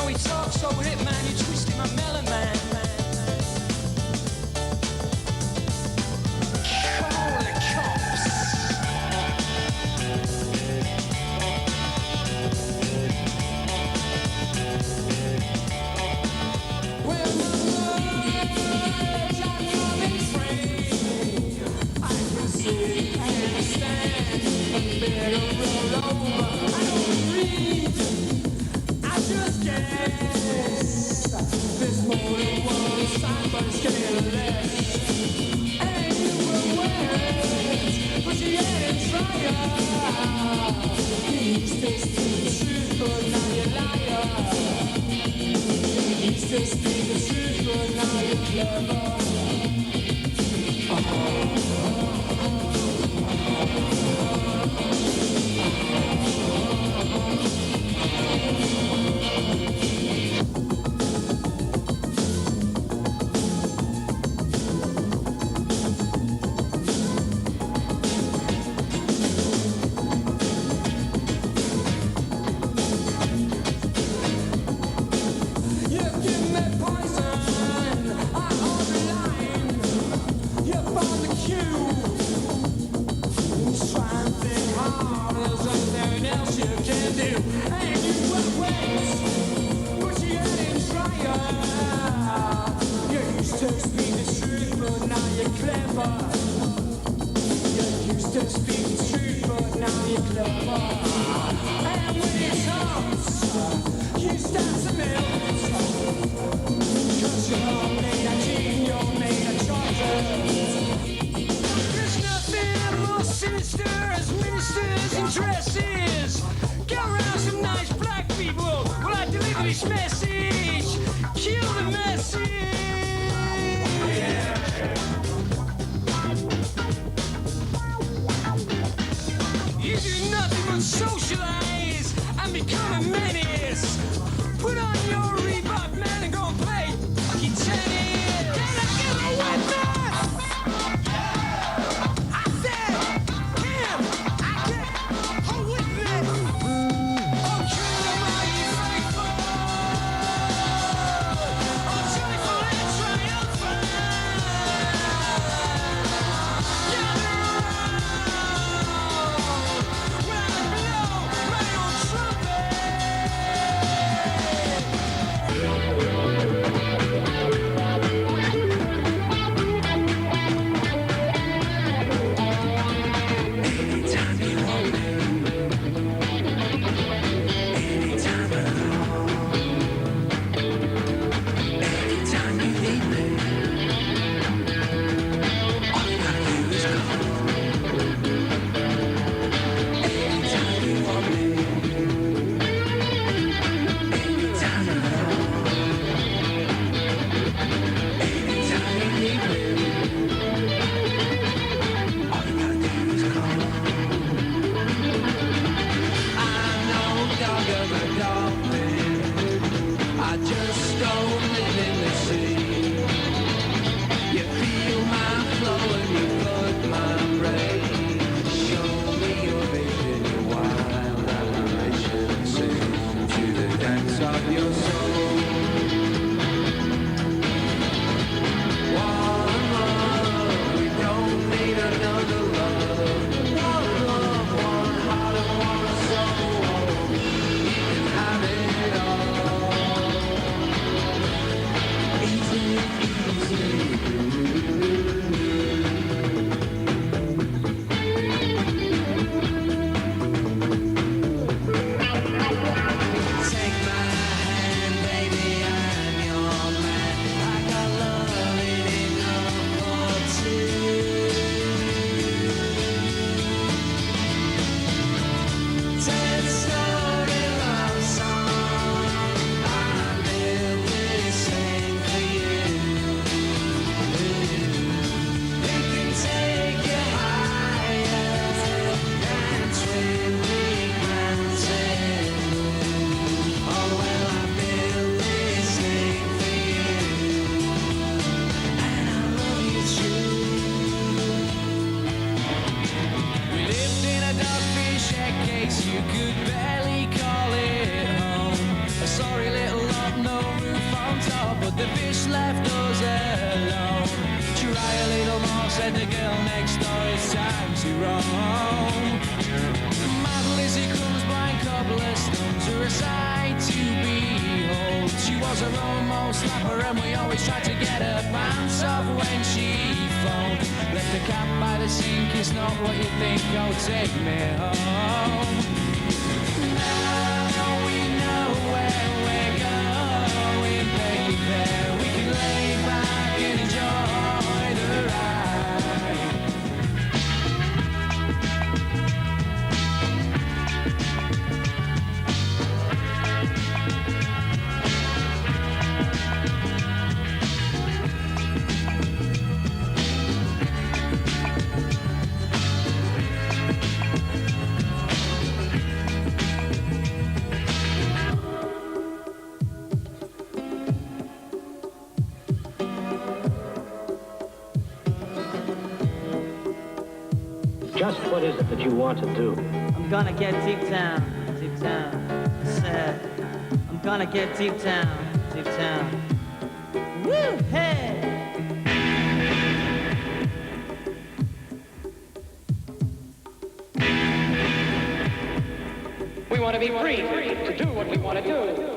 we talk so hit, man, you twisted my melon, man. Call the cops. Well, my words are coming free. I can see, I understand. I better roll over. I don't read. I just guess there's more than one side, but it's getting less. And you were wet, but you ain't trying. You used to speak the truth, but now you're liar. You used to speak the truth, but now you're clever. Socialize and become a menace. Put on your Reebok, man, and go play fucking tennis. Can I get a witness? I said, can I get a witness? Oh, kill them, are you faithful? Oh, joyful and triumphant. Gather around. When I blow my own trumpet. The fish left us alone. Try a little more, said the girl next door. It's time to roam. Mad Lizzie comes by a couple of stones to her side to behold. She was a almost slapper and we always tried to get her pants off when she phoned. Left the cat by the sink is not what you think. Oh, take me home. Now we know where we're going, baby. We can lay back and enjoy the ride. Just what is it that you want to do? I'm gonna get deep down, said. I'm gonna get deep down. Woo, hey! We want to be free to do what we want to do.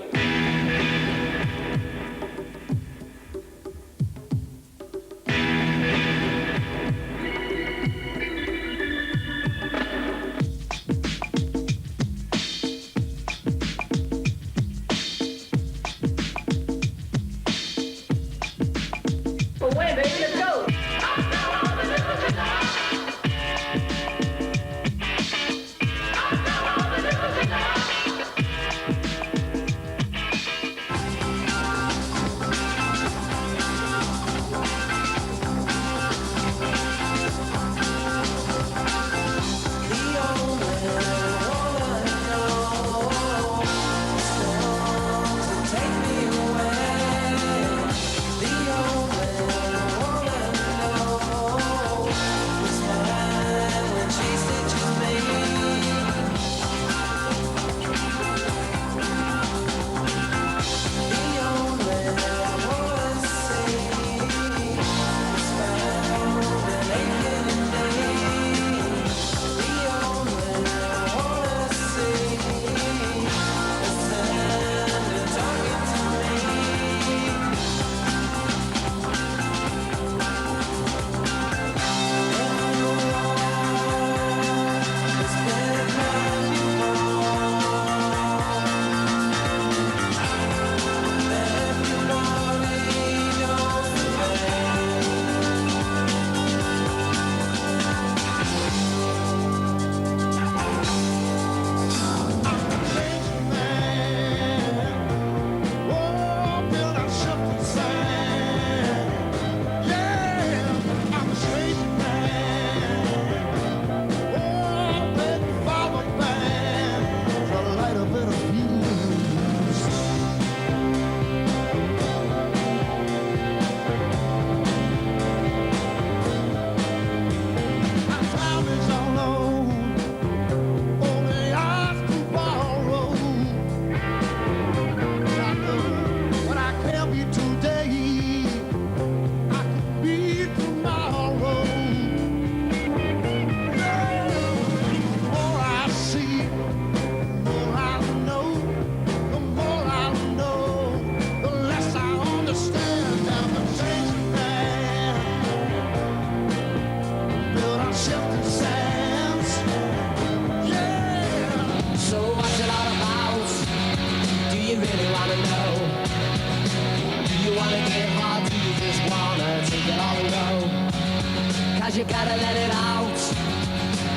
You gotta let it out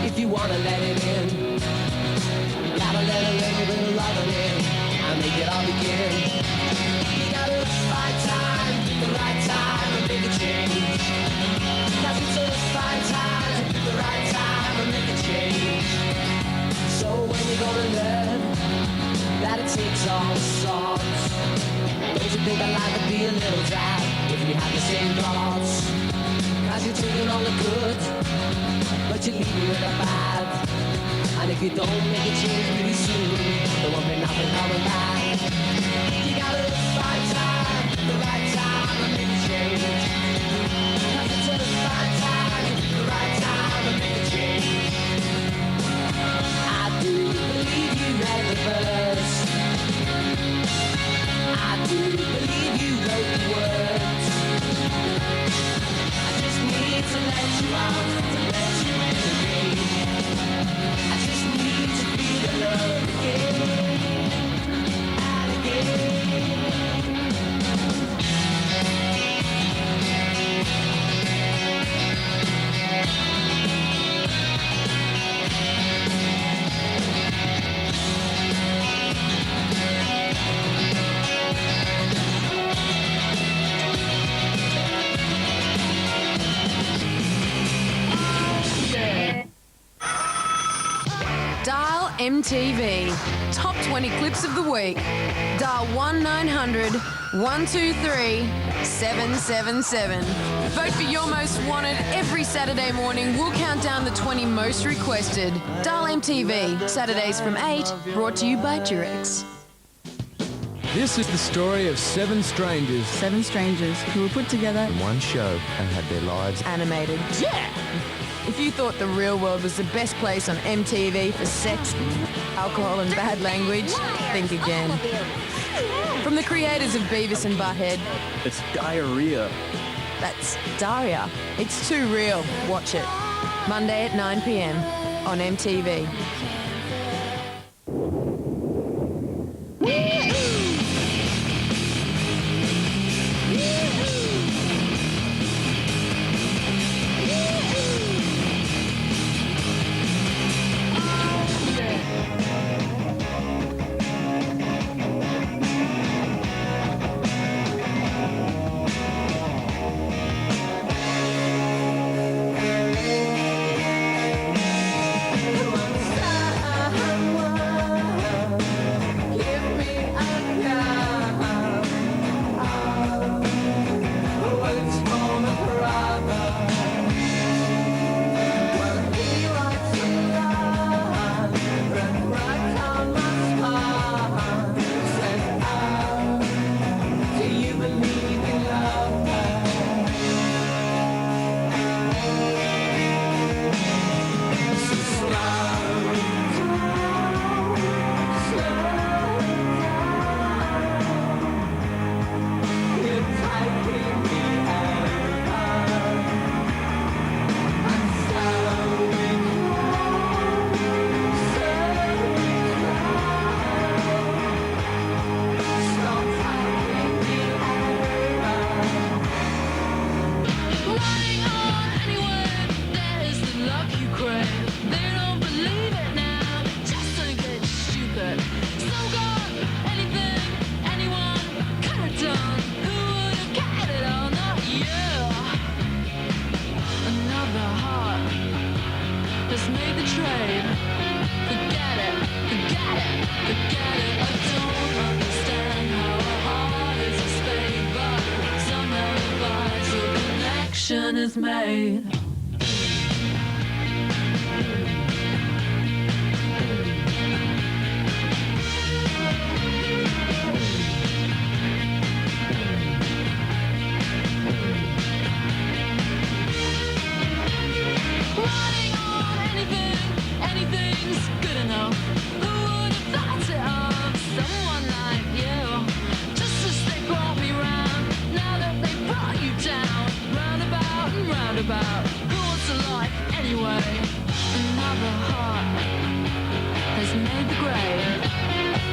if you wanna let it in. Gotta let a little bit of love in and make it all begin. You gotta find time, the right time and make a change. Cause it's a fine time, the right time and make a change. So when you're gonna learn that it takes all sorts, don't you think I'd like to be a little dry if we had the same thoughts? Cause you're taking all the good, but you leave me with the bad. And if you don't make a change pretty soon, there won't be nothing coming back. You gotta find time, the right time. MTV. Top 20 clips of the week. Dial 1-900-123-777. Vote for your most wanted every Saturday morning. We'll count down the 20 most requested. Dial MTV. Saturdays from 8. Brought to you by Durex. This is the story of seven strangers. Seven strangers who were put together in one show and had their lives Animated. Yeah! If you thought the real world was the best place on MTV for sex, alcohol and bad language, think again. From the creators of Beavis and Butthead. It's diarrhea. That's Daria. It's too real. Watch it. Monday at 9 p.m. on MTV. Is made. Anything's good enough. Who would have thought it of someone like you? Just as they brought me round, now that they brought you down. Roundabout and roundabout, who wants a life anyway? Another heart has made the grave.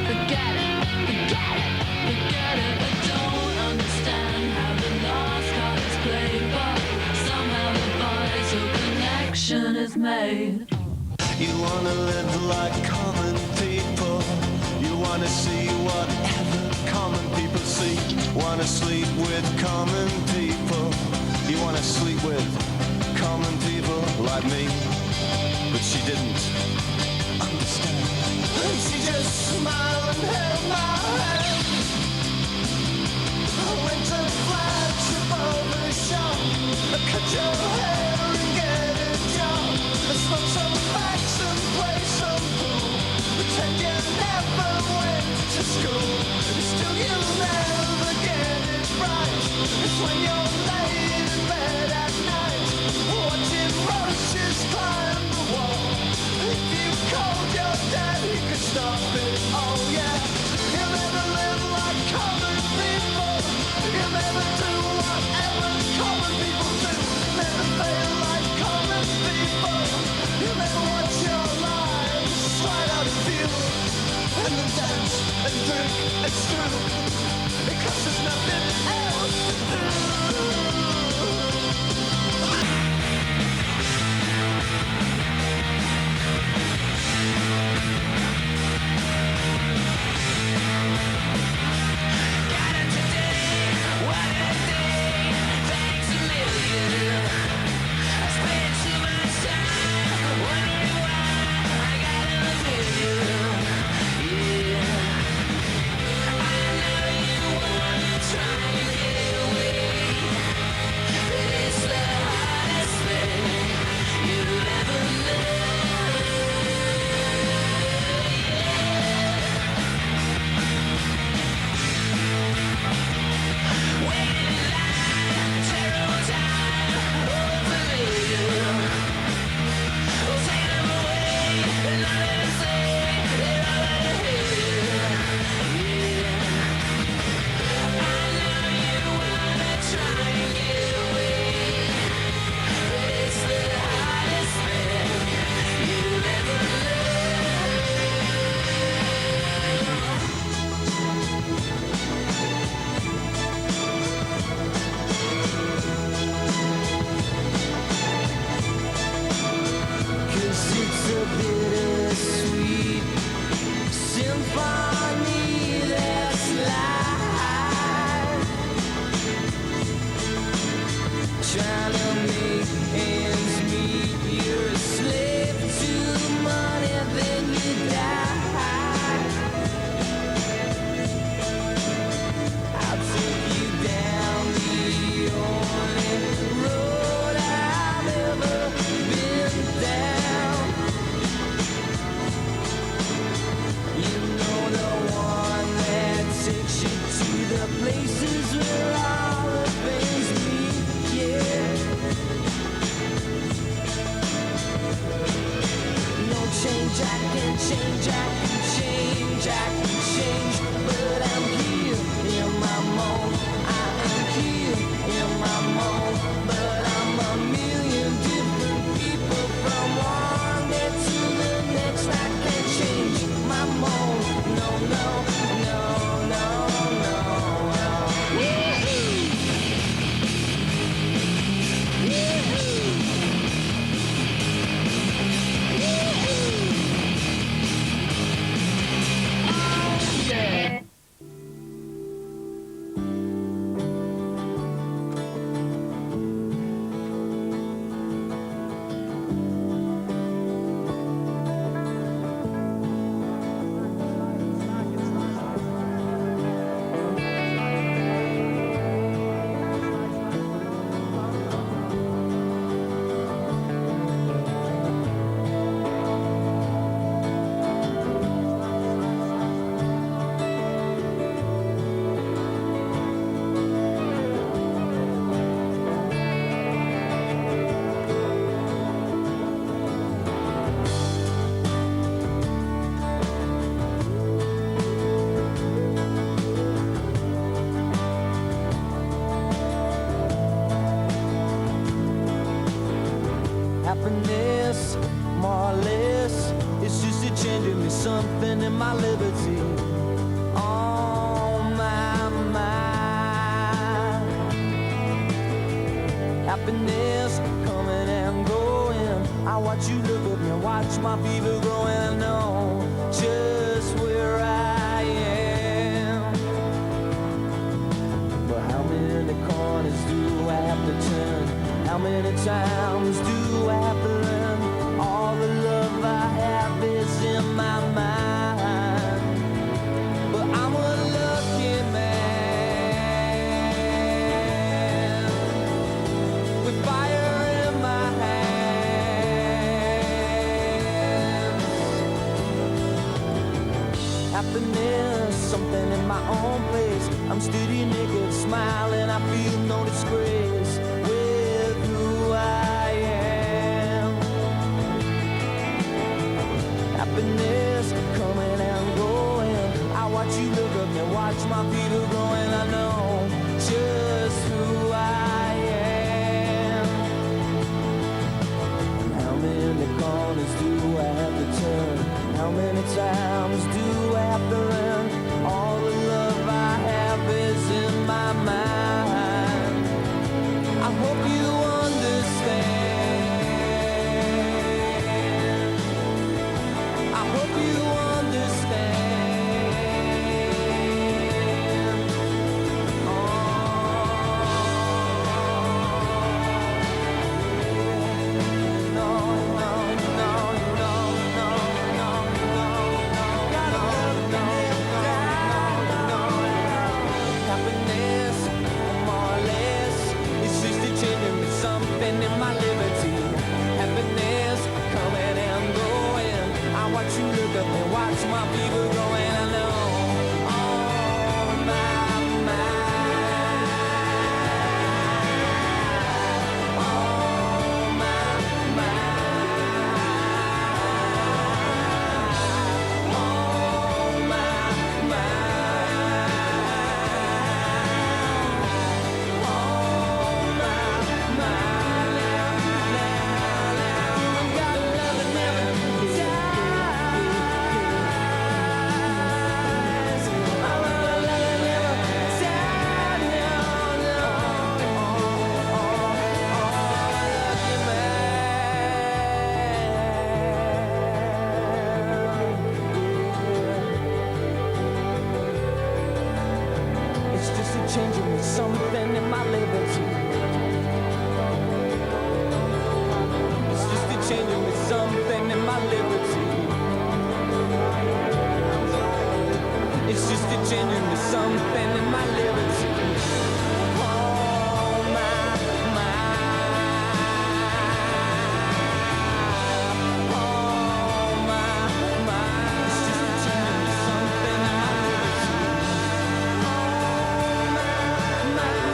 Forget it, forget it, forget it. I don't understand how the lost card is played, but somehow the vital connection is made. You wanna live like common people. You wanna see whatever common people see. Wanna sleep with common people. You wanna sleep with common people like me. But she didn't understand. And she just smiled and held my hand. I went to flagship over the shop. Cut your hair and get a job. I smoke some facts and play some pool. Pretend you never went to school. Still you'll never get it right. It's when you're laid in bed at night, watching roaches climb the wall. If you called your dad, he could stop it. Oh yeah. You'll never live like common people. You'll never do whatever common people do. Never fail like common people. You'll never watch your lives slide out of view. And then dance and drink and stew. Because there's nothing else to do. You more or less. It's just a change in me, something in my liberty. Oh my mind. Happiness coming and going. I watch you look at me, watch my fever growing. I know just where I am. But how many corners do I have to turn? How many times do I have to learn? All the love I have is in my mind. But I'm a lucky man with fire in my hands. Happiness, something in my own place. I'm steady naked, smiling, I feel no disgrace with who I am. Happiness coming and going. I watch you look up and watch my fever growing. I know just who I am. And how many corners do I have to turn? How many times do I have to learn? All the love I have is in my mind. I hope you understand. I hope you understand. Oh, no, no, no, no, no, no, no, no. Gotta love no, no, no, happiness, more or less. It's just a change in me, something in my liberty. Happiness coming and going. I watch you look up and watch my fever growing. I know. Oh my mind. Oh my mind. Oh my mind. Oh my mind. Got love that never dies. Oh, love that never dies. It's just a change in me, something in my liberty. It's just a change in me, something in my liberty. It's just a change in me, something in my liberty. Oh my mind. Oh my mind. It's just a change in me, something in my liberty. Oh my mind.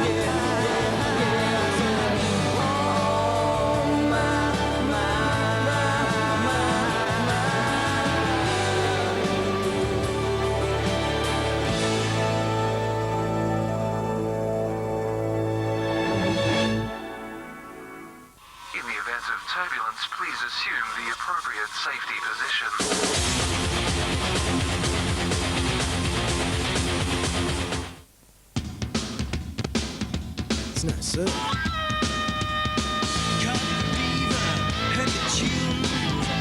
Yeah, yeah, yeah. Oh my In the event of turbulence, please assume the appropriate safety position. It's not so. And the tune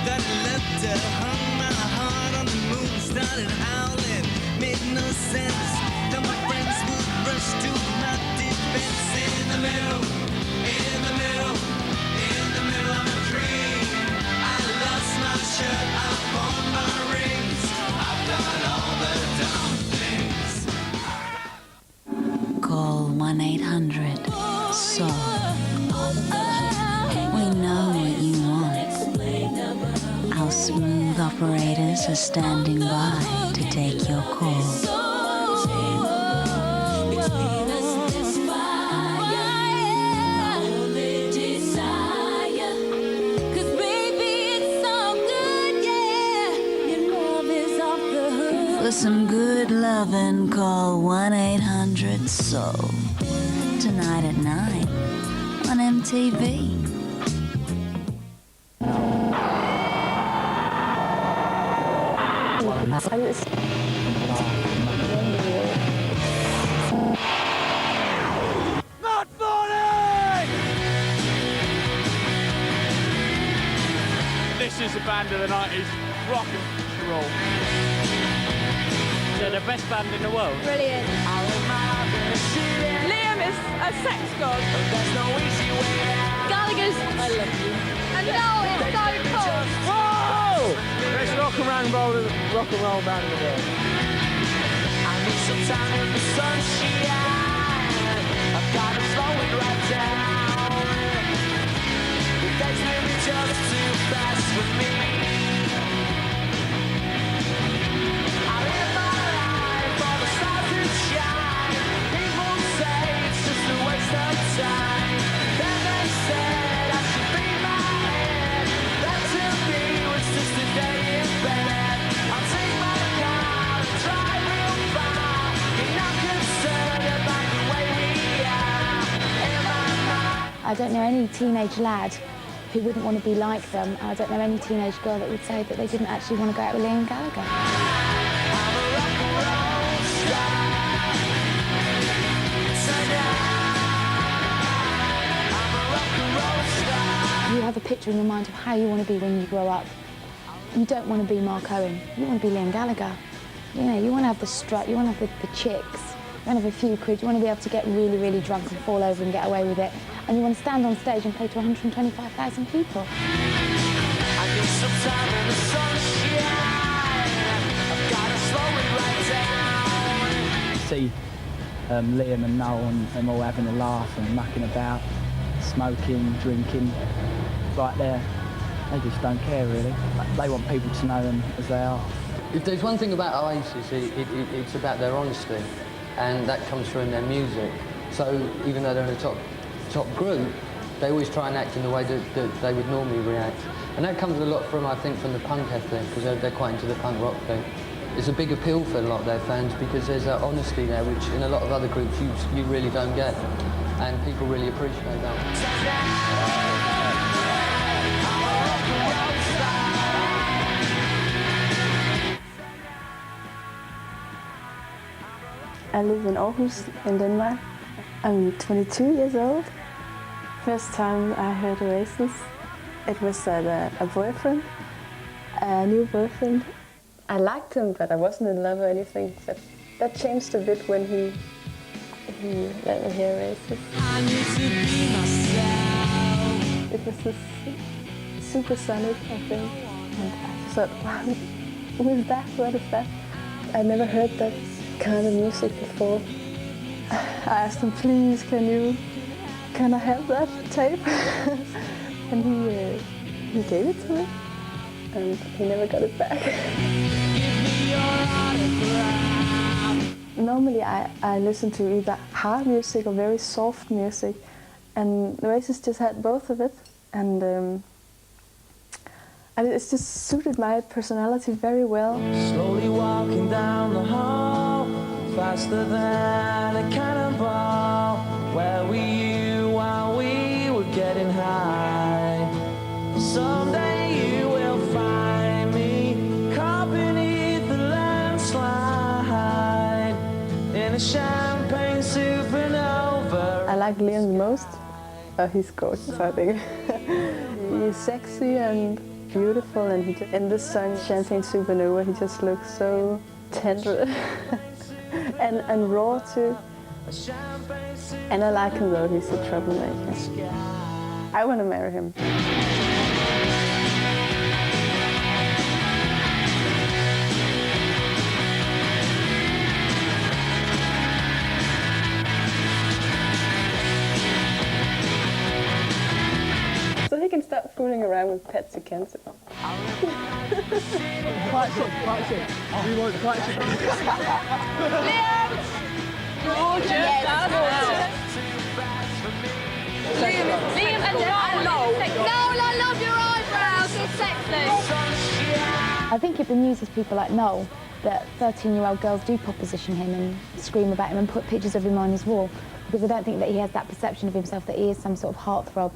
that left her hung my heart on the moon, started howling, made no sense. Then my friends would rush to my defense. In the middle, in the middle, in the middle of a dream. I lost my shirt, I pawned my rings. I've done all the dumb things. Call 1-800-SOUL. We know what you want. Our smooth operators are standing by to take your call. For some good lovin', call 1-800-SOUL. Tonight at 9 on MTV. Not funny! This is a band of the 90s, rock and roll. They're the best band in the world. Brilliant. Liam is a sex god. Gallagher's. I love you. And Noel is so cool. Whoa! Best rock and roll band in the world. I need some time in the sunshine. I've got to slow it right down. The days moving just too fast for me. I live my life for the stars to shine. People say it's just a waste of time. Then they said I should be my head. That to me was just a day in bed. I'll take my car and drive real far. You're not concerned about the way we are. In my mind. I don't know any teenage lad who wouldn't want to be like them. I don't know any teenage girl that would say that they didn't actually want to go out with Liam Gallagher. You have a picture in your mind of how you want to be when you grow up. You don't want to be Mark Owen. You want to be Liam Gallagher. You know, you want to have the strut, you want to have the chicks, you want to have a few quid, you want to be able to get really, really drunk and fall over and get away with it. And you want to stand on stage and play to 125,000 people. I need some time in the sunshine. I've got to slow it right down. See Liam and Noel and them all having a laugh and mucking about, smoking, drinking, right there. They just don't care really. They want people to know them as they are. If there's one thing about Oasis, it's about their honesty, and that comes through in their music. So even though they're in a top group, they always try and act in the way that they would normally react. And that comes a lot from, I think, from the punk ethic, because they're quite into the punk rock thing. It's a big appeal for a lot of their fans because there's that honesty there, which in a lot of other groups you really don't get, and people really appreciate that. I live in Aarhus, in Denmark. I'm 22 years old. First time I heard Oasis, it was at a boyfriend, a new boyfriend. I liked him, but I wasn't in love or anything. But that changed a bit when he let me hear Oasis. I need to be myself. It was just super sonic, I think. And I just thought, wow, who is that? What is that? I never heard that kind of music before. I asked him, please, can I have that tape? And he gave it to me, and he never got it back. Normally I listen to either hard music or very soft music, and Oasis just had both of it, and it's just suited my personality very well. Slowly walking down the hall, faster than a cannonball. Where were you while we were getting high? Someday you will find me caught beneath the landslide in a champagne supernova. I like Liam the most. He's gorgeous, I think. He's sexy and beautiful, and in this song, Champagne Supernova, he just looks so tender and raw too. And I like him though, he's a troublemaker. I want to marry him. So he can stop fooling around with Patsy Kensit. Patsy. We want Patsy. Liam! Gorgeous. Yes, Liam and Noel. Noel, I love your eyebrows. You're sexy. I think it bemuses people like Noel that 13-year-old girls do proposition him and scream about him and put pictures of him on his wall, because I don't think that he has that perception of himself that he is some sort of heartthrob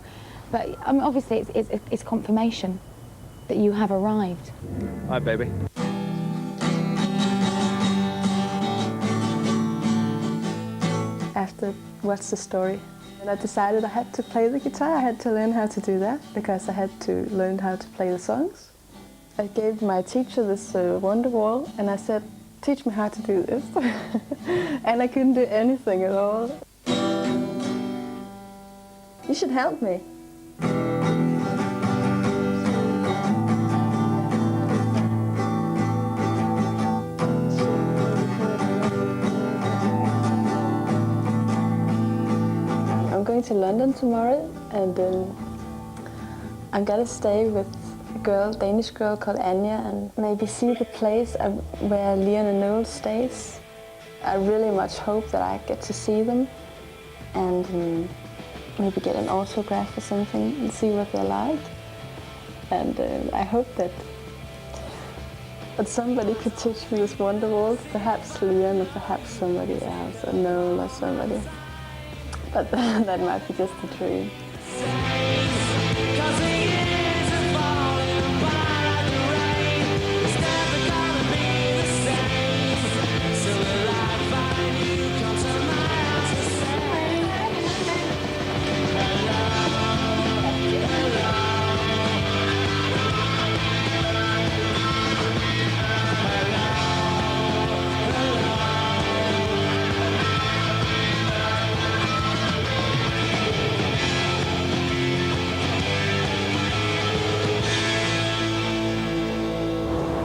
But obviously it's confirmation that you have arrived. Hi, baby. After What's the Story, and I decided I had to play the guitar. I had to learn how to do that because I had to learn how to play the songs. I gave my teacher this Wonderwall and I said, teach me how to do this. And I couldn't do anything at all. You should help me. I'm going to London tomorrow, and I'm gonna stay with a Danish girl called Anya, and maybe see the place where Leon and Noel stays. I really much hope that I get to see them and maybe get an autograph or something and see what they're like. And I hope that somebody could teach me this Wonderwall, perhaps Leon or perhaps somebody else, or Noel or somebody. But that might be just a dream.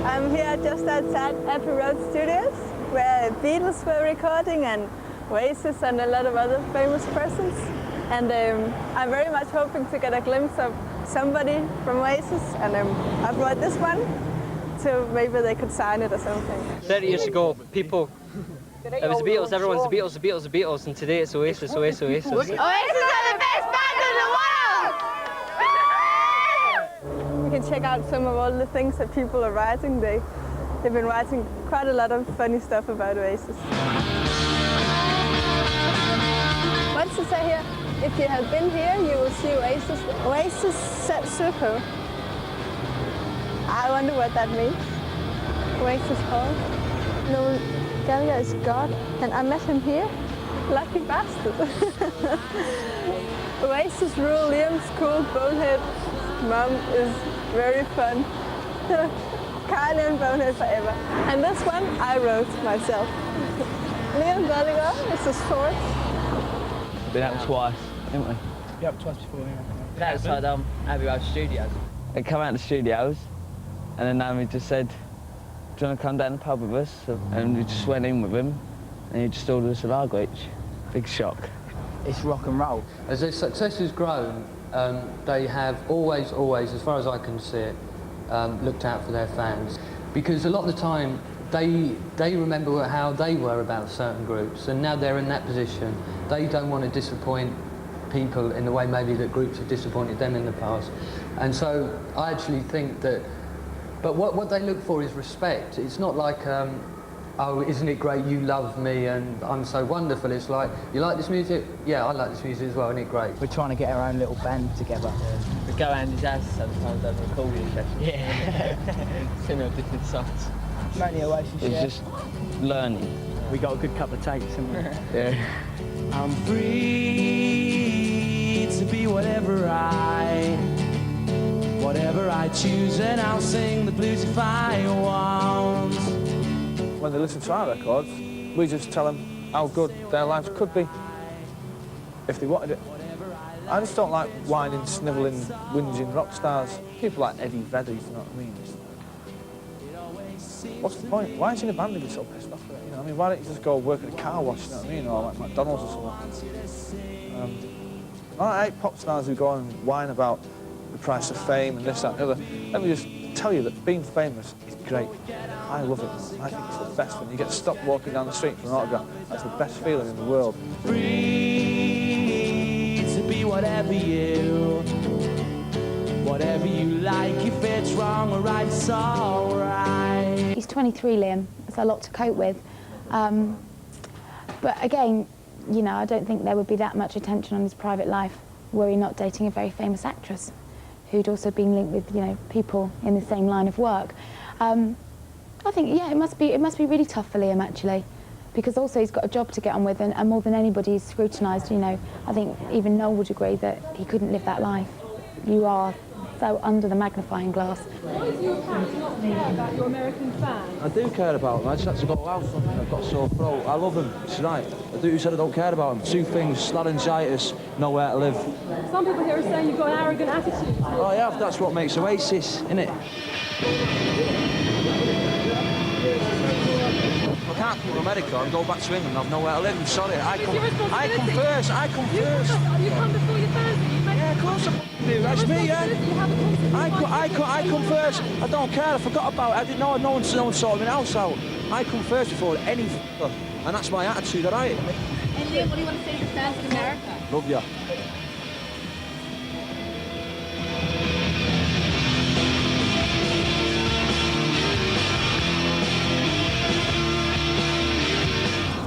I'm here just outside Abbey Road Studios, where Beatles were recording and Oasis and a lot of other famous persons. And I'm very much hoping to get a glimpse of somebody from Oasis, and I brought this one, so maybe they could sign it or something. 30 years ago, people, it was the Beatles, everyone's the Beatles, the Beatles, the Beatles, and today it's Oasis, Oasis, Oasis. Oasis are the best band in the world! You can check out some of all the things that people are writing. They've been writing quite a lot of funny stuff about Oasis. What's to say here? If you have been here, you will see Oasis. Oasis set circle. I wonder what that means. Oasis Hall. Noel Gallagher is God, and I met him here. Lucky bastard. Oasis rule, Liam's cool, bonehead. Mom is very fun. Kylie and Bonehead forever. And this one I wrote myself. Liam Gallagher is a sword. Been out twice, haven't we? Yeah, twice before, yeah. Been outside Abbey Road Studios. They come out the studios, and then Naomi just said, do you want to come down the pub with us? And we just went in with him, and he just ordered us a lager each. Big shock. It's rock and roll. As their success has grown, they have always, as far as I can see it, looked out for their fans. Because a lot of the time, they remember how they were about certain groups, and now they're in that position. They don't want to disappoint people in the way maybe that groups have disappointed them in the past. And so I actually think that, but what they look for is respect. It's not like, oh, isn't it great, you love me and I'm so wonderful. It's like, you like this music? Yeah, I like this music as well, isn't it great? We're trying to get our own little band together. We go around his house sometimes over recording sessions. Yeah. Sing out different songs. Mainly Oasis, It's just learning. We got a good couple of takes, haven't we? Yeah. I'm free to be whatever I choose, and I'll sing the blues if I want. When they listen to our records, we just tell them how good their lives could be if they wanted it. I just don't like whining, snivelling, whinging rock stars. People like Eddie Vedder, you know what I mean? What's the point? Why is he in a band if you're so pissed off with it? You know what I mean? Why don't you just go work at a car wash, you know what I mean? Or like McDonald's or something. I hate pop stars who go and whine about the price of fame and this, that and the other. Let me just tell you that being famous is great. I love it. I think it's the best when you get stopped walking down the street for an autograph. That's the best feeling in the world. Free to be whatever you like. If it's wrong or right, it's all right. He's 23, Liam. It's a lot to cope with. But again, you know, I don't think there would be that much attention on his private life were he not dating a very famous actress who'd also been linked with, you know, people in the same line of work. I think, yeah, it must be really tough for Liam, actually, because also he's got a job to get on with, and more than anybody he's scrutinised, you know. I think even Noel would agree that he couldn't live that life. You are so under the magnifying glass. Why is your parents not care about your American fans? I do care about them. I just had to go out something. I've got a sore throat. I love them. It's right. I do. Who said I don't care about them? Two things: laryngitis, nowhere to live. Some people here are saying you've got an arrogant attitude. Oh, I have. That's what makes Oasis, innit? I can't come to America and go back to England. I've nowhere to live. I'm sorry. I come first. I come first. You come before your fans. Yeah, of course I do. That's me, yeah. I come first. I don't care. I forgot about it. I didn't know. No one sorted my house out. I come first before any f***er. And that's my attitude, all right? And Liam, what do you want to say to the fans in America? Love ya.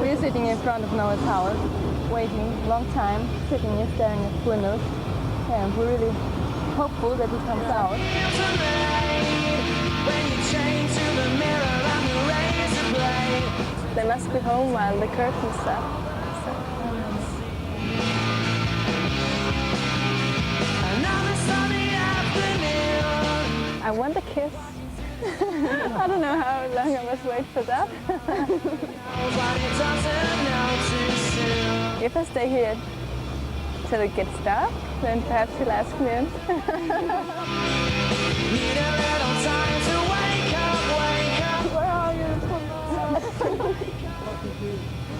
We're sitting in front of Noah's house, waiting, long time, sitting here staring at windows. Yeah, and we're really hopeful that he comes out. They must be home while the curtain's up. I want a kiss. I don't know how long I must wait for that. If I stay here till it gets dark, then perhaps he'll ask me in. Where are you?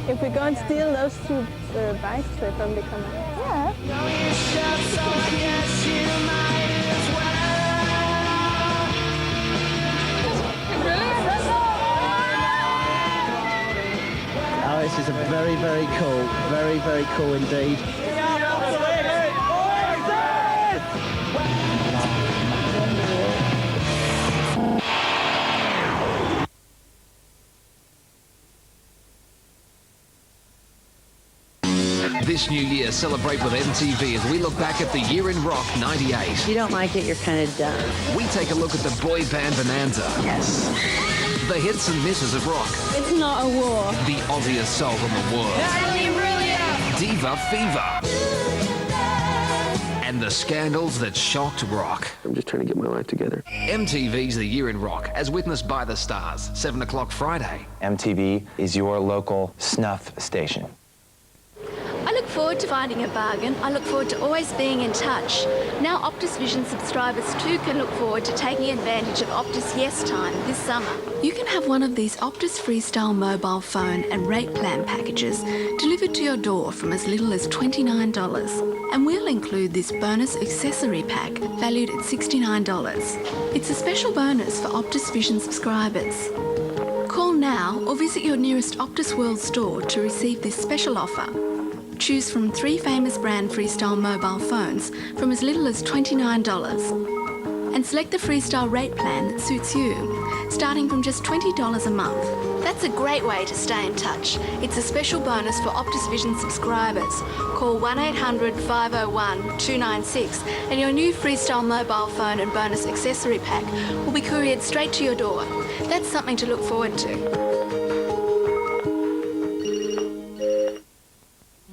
If we go and steal those two bikes, they probably come out. Oh, this is a very, very cool indeed. This new year, celebrate with MTV as we look back at the year in rock, 98. If you don't like it, you're kind of done. We take a look at the boy band bonanza. Yes. The hits and misses of rock. It's not a war. The Aussiest soul in the world. Diva Fever. And the scandals that shocked rock. I'm just trying to get my life together. MTV's The Year in Rock, as witnessed by the stars, 7 o'clock Friday. MTV is your local snuff station. I look forward to finding a bargain. I look forward to always being in touch. Now Optus Vision subscribers too can look forward to taking advantage of Optus Yes Time this summer. You can have one of these Optus Freestyle mobile phone and rate plan packages delivered to your door from as little as $29. And we'll include this bonus accessory pack valued at $69. It's a special bonus for Optus Vision subscribers. Call now or visit your nearest Optus World store to receive this special offer. Choose from 3 famous brand Freestyle mobile phones from as little as $29 and select the Freestyle rate plan that suits you, starting from just $20 a month. That's a great way to stay in touch. It's a special bonus for Optus Vision subscribers. Call 1-800-501-296 and your new Freestyle mobile phone and bonus accessory pack will be couriered straight to your door. That's something to look forward to.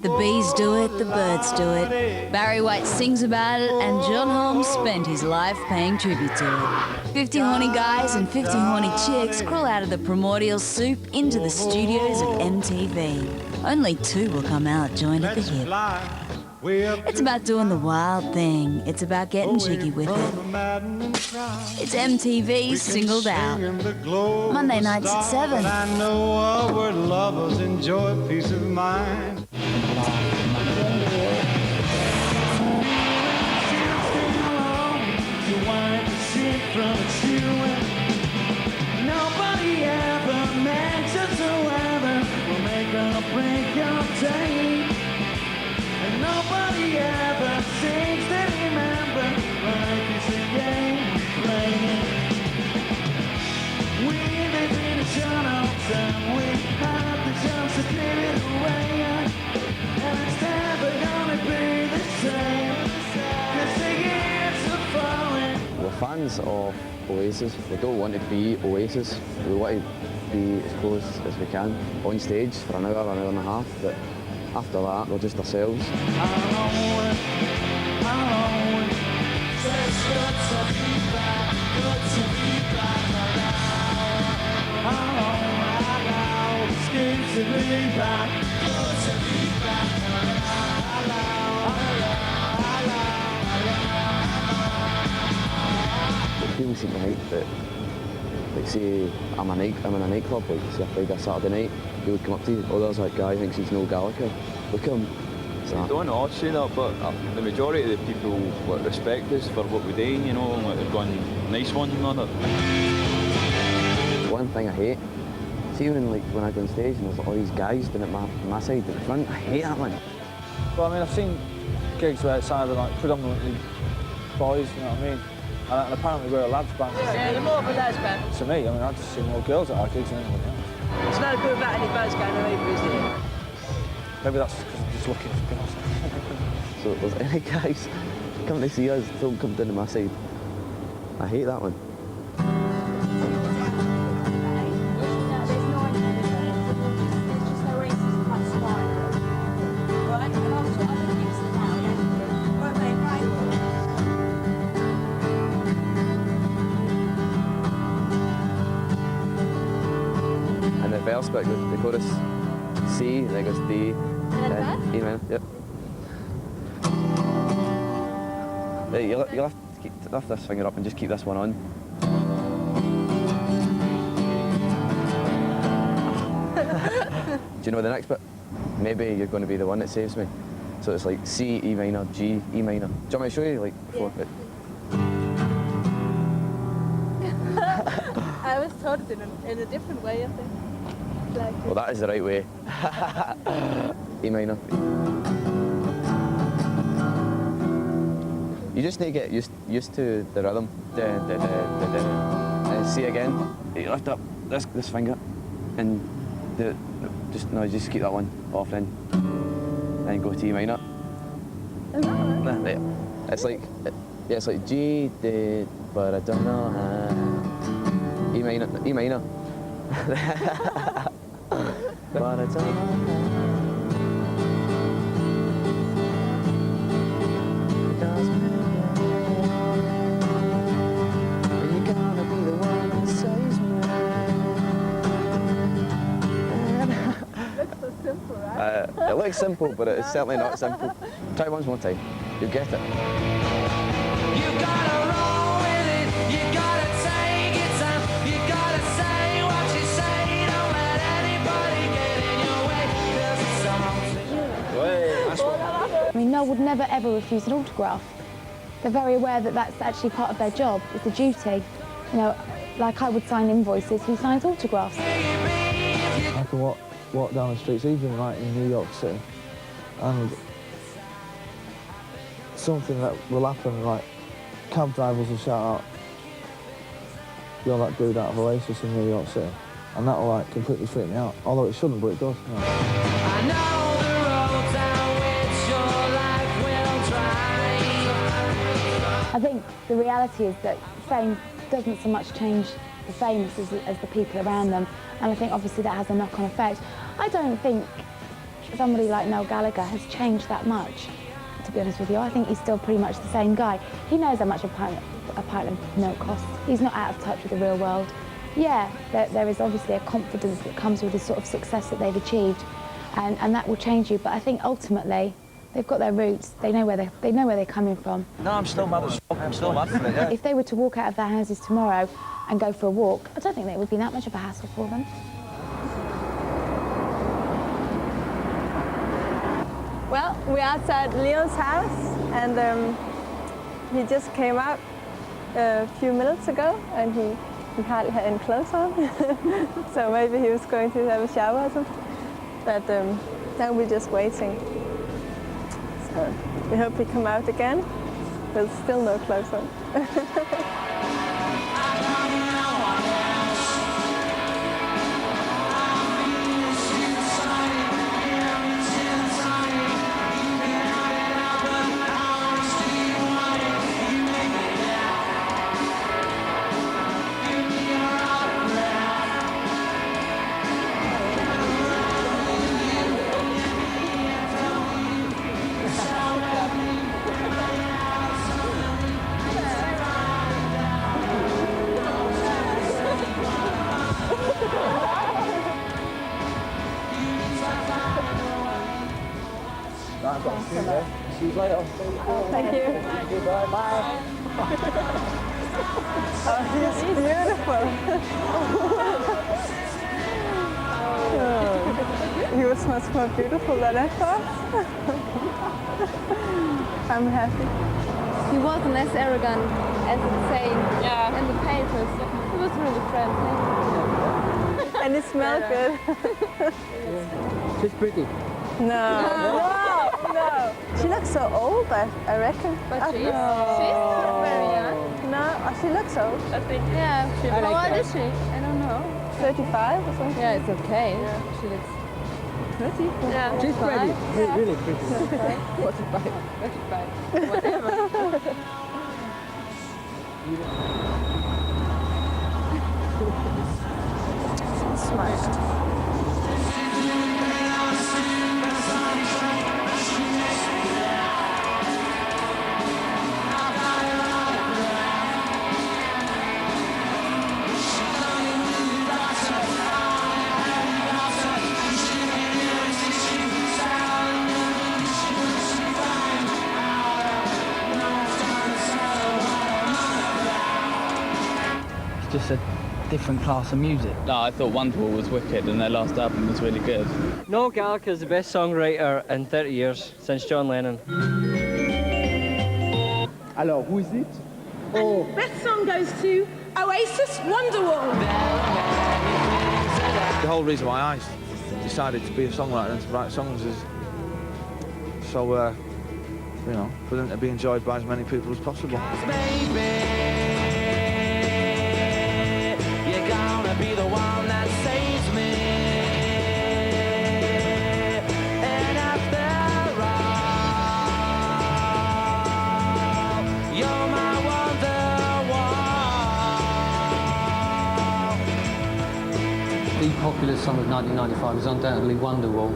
The bees do it, the birds do it. Barry White sings about it, and John Holmes spent his life paying tribute to it. 50 horny guys and 50 horny chicks crawl out of the primordial soup into the studios of MTV. Only 2 will come out joined at the hip. It's about doing the wild thing. It's about getting jiggy with it. It's MTV Singled Out. Monday nights at 7. I know where lovers enjoy peace of mind. Nobody ever mentions whoever will make or break your day. And nobody ever seems to remember like it's a game playing. We live in a tunnel time. We have the chance to clear it away. And it's fans of Oasis, we don't want to be Oasis. We want to be as close as we can on stage for an hour and a half, but after that, we're just ourselves. People seem to think that, like, say I'm in a nightclub, like say a Friday, Saturday night, they would come up to you, oh, there's that guy who thinks he's Noel Gallagher. Look at him. I don't all say that, but the majority of the people like, respect us for what we do, you know, and like, they're going nice one another. One thing I hate, see when I go on stage and there's all these guys down at my side at the front, I hate that one. Well, I mean, I've seen gigs where it's either like predominantly boys, you know what I mean? And apparently we're a lads band. Yeah, they're more of a lads band. To me, I mean, I just see more girls at our gigs than anybody else. It's no good about any bands going on either, is it? Maybe that's because I'm just looking for girls. So if there's any guys come to see us, don't come down to my side. I hate that one. And the verse bit goes, the chorus C, then it goes D, then E minor, yep. You'll have to lift this finger up and just keep this one on. Do you know the next bit? Maybe you're going to be the one that saves me. So it's like C, E minor, G, E minor. Do you want me to show you like before? Yeah. I was taught it in a different way, I think. Like, Well, that is the right way. E minor. You just need to get used to the rhythm. And C again. You lift up this finger and just keep that one off then. Then go to E minor. It's like G, D, but I don't know how. E minor. But I don't know. It looks simple, but it's certainly not simple. Try it once more time. You'll get it. You gotta roll with it, you gotta take your time, you gotta say what you say, don't let anybody get in your way, 'cause it's all I mean, Noel would never ever refuse an autograph. They're very aware that that's actually part of their job. It's a duty. You know, like I would sign invoices, he signs autographs. I can walk down the streets, even like in New York City, and something that will happen, like cab drivers will shout out, "You're that dude out of Oasis in New York City," and that'll like completely freak me out. Although it shouldn't, but it does. You know. I know the road down which your life will drive. I think the reality is that fame doesn't so much change the famous as the people around them, and I think obviously that has a knock-on effect. I don't think somebody like Noel Gallagher has changed that much, to be honest with you. I think he's still pretty much the same guy. He knows how much a pint of milk costs. He's not out of touch with the real world. Yeah, there is obviously a confidence that comes with the sort of success that they've achieved, and that will change you. But I think ultimately they've got their roots. They know where they're coming from. No, I'm still mad as fuck. I'm still mad for it, yeah. If they were to walk out of their houses tomorrow and go for a walk, I don't think it would be that much of a hassle for them. Well, we're outside Leo's house, and he just came out a few minutes ago, and he hardly had any clothes on, so maybe he was going to have a shower or something. But now we're just waiting. So we hope he come out again, but still no clothes on. I've got to see you. See you later. Thank you. Bye. Bye. Oh, he's beautiful. He was much more beautiful than I thought. I'm happy. He was less arrogant as it's saying in the papers. He was really friendly. And he smelled good. She's pretty. No. She looks so old, I reckon. But she's not very young. No, she looks old. I think. Yeah. How old is she? I don't know. 35 or something. Yeah, it's okay. Yeah. She looks pretty. Yeah. She's pretty. Yeah. Really pretty. 45. 35. Whatever. Smart. It's just a different class of music. No, I thought Wonderwall was wicked and their last album was really good. Noel Gallagher is the best songwriter in 30 years, since John Lennon. Alors, who is it? Oh. Best song goes to Oasis, Wonderwall. The whole reason why I decided to be a songwriter and to write songs is so, you know, for them to be enjoyed by as many people as possible. You're gonna be the one that saves me. And after all, you're my Wonderwall. The popular song of 1995 is undoubtedly Wonderwall.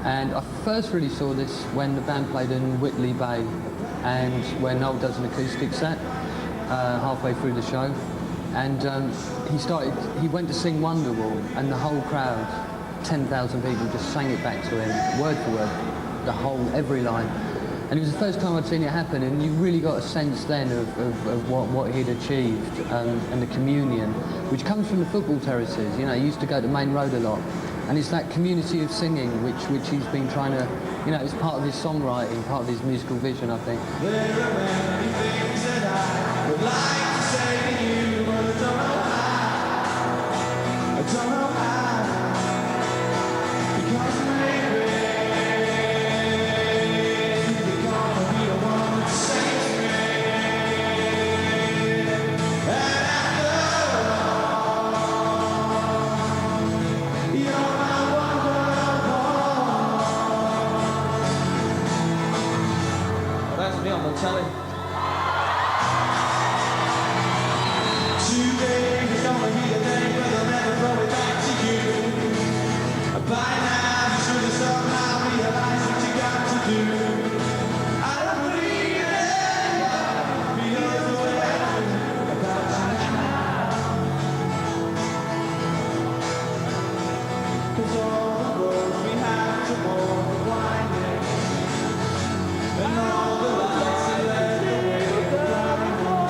And I first really saw this when the band played in Whitley Bay and when Noel does an acoustic set halfway through the show. And he went to sing Wonderwall and the whole crowd, 10,000 people, just sang it back to him, word for word, every line. And it was the first time I'd seen it happen, and you really got a sense then of what he'd achieved and the communion, which comes from the football terraces. You know, he used to go to Main Road a lot. And it's that community of singing which he's been trying to, you know, it's part of his songwriting, part of his musical vision, I think. There are many things that I would like to say to you, but I don't know how. I don't know how. Because maybe you're gonna be the one that saves me. And after all, you're That's me on the telly. today is gonna be the day where they'll never throw it back to you. By now you should have somehow realized what you got to do. I don't believe it because the way I feel about you now. 'Cause all the roads we have to walk are winding, and all the lights that led the way are blinding.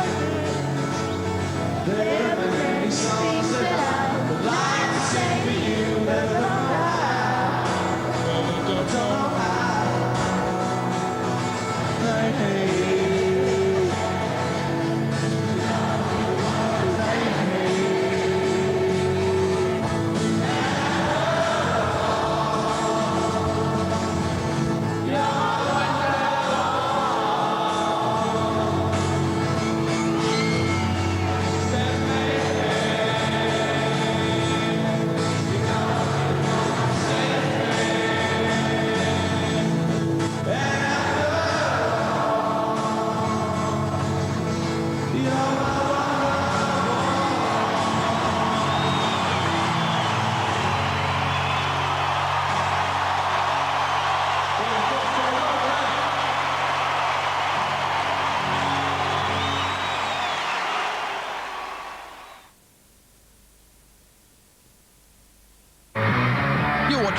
There are many songs that I would like to sing for you, but I don't know how.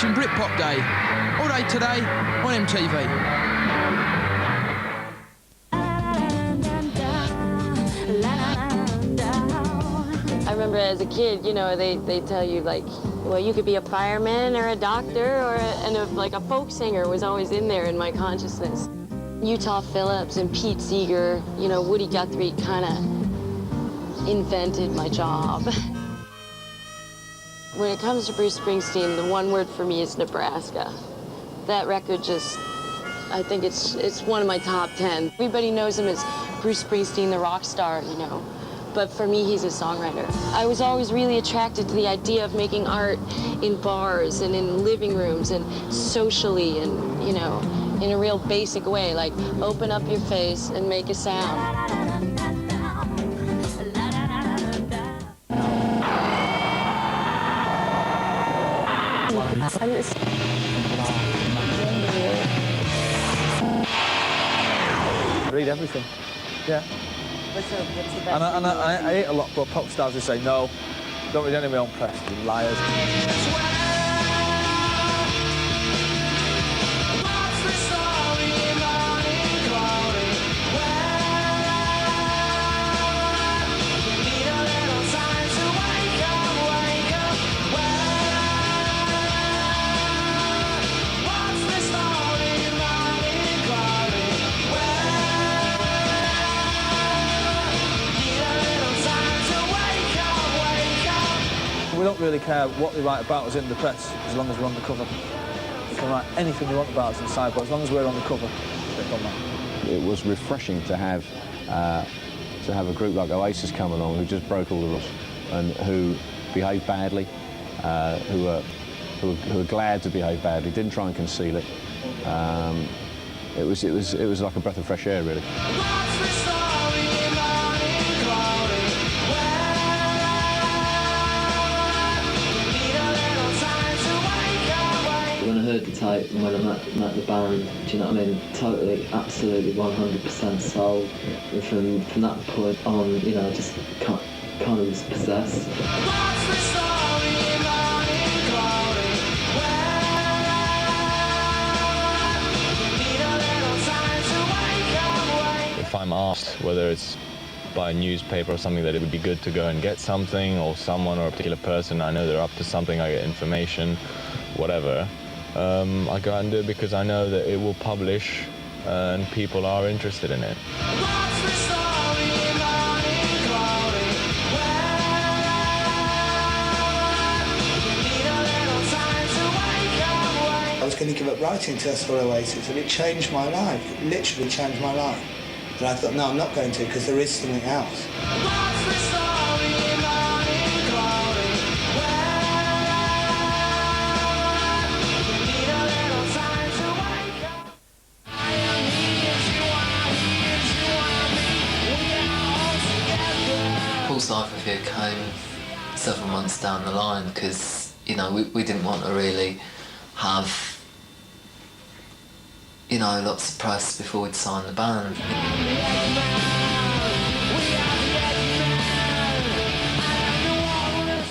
watching Britpop Day. All day today on MTV. I remember as a kid, you know, they tell you, like, well, you could be a fireman or a doctor or a folk singer was always in there in my consciousness. Utah Phillips and Pete Seeger, you know, Woody Guthrie kind of invented my job. When it comes to Bruce Springsteen, the one word for me is Nebraska. That record just, I think it's one of my top 10. Everybody knows him as Bruce Springsteen, the rock star, you know. But for me, he's a songwriter. I was always really attracted to the idea of making art in bars and in living rooms and socially and, you know, in a real basic way, like open up your face and make a sound. Read everything. Yeah. What's the best? And I hate a lot of pop stars who say, no, don't read any of my own press, you liars. We don't really care what they write about us in the press, as long as we're on the cover. You can write anything you want about us inside, but as long as we're on the cover, it don't matter. It was refreshing to have a group like Oasis come along who just broke all the rules and who behaved badly, who were glad to behave badly, didn't try and conceal it. It was like a breath of fresh air, really. When I heard the tape and when I met the band, do you know what I mean? Totally, absolutely, 100% sold. And from that point on, you know, I just kind of was possessed. If I'm asked whether it's by a newspaper or something that it would be good to go and get something, or someone or a particular person, I know they're up to something, I get information, whatever. I go out and do it because I know that it will publish and people are interested in it. I was going to give up writing until I saw Oasis, and it changed my life. It literally changed my life. But I thought, no, I'm not going to, because there is something else. Paul's life of here came several months down the line because, you know, we didn't want to really have, you know, lots of press before we'd sign the band.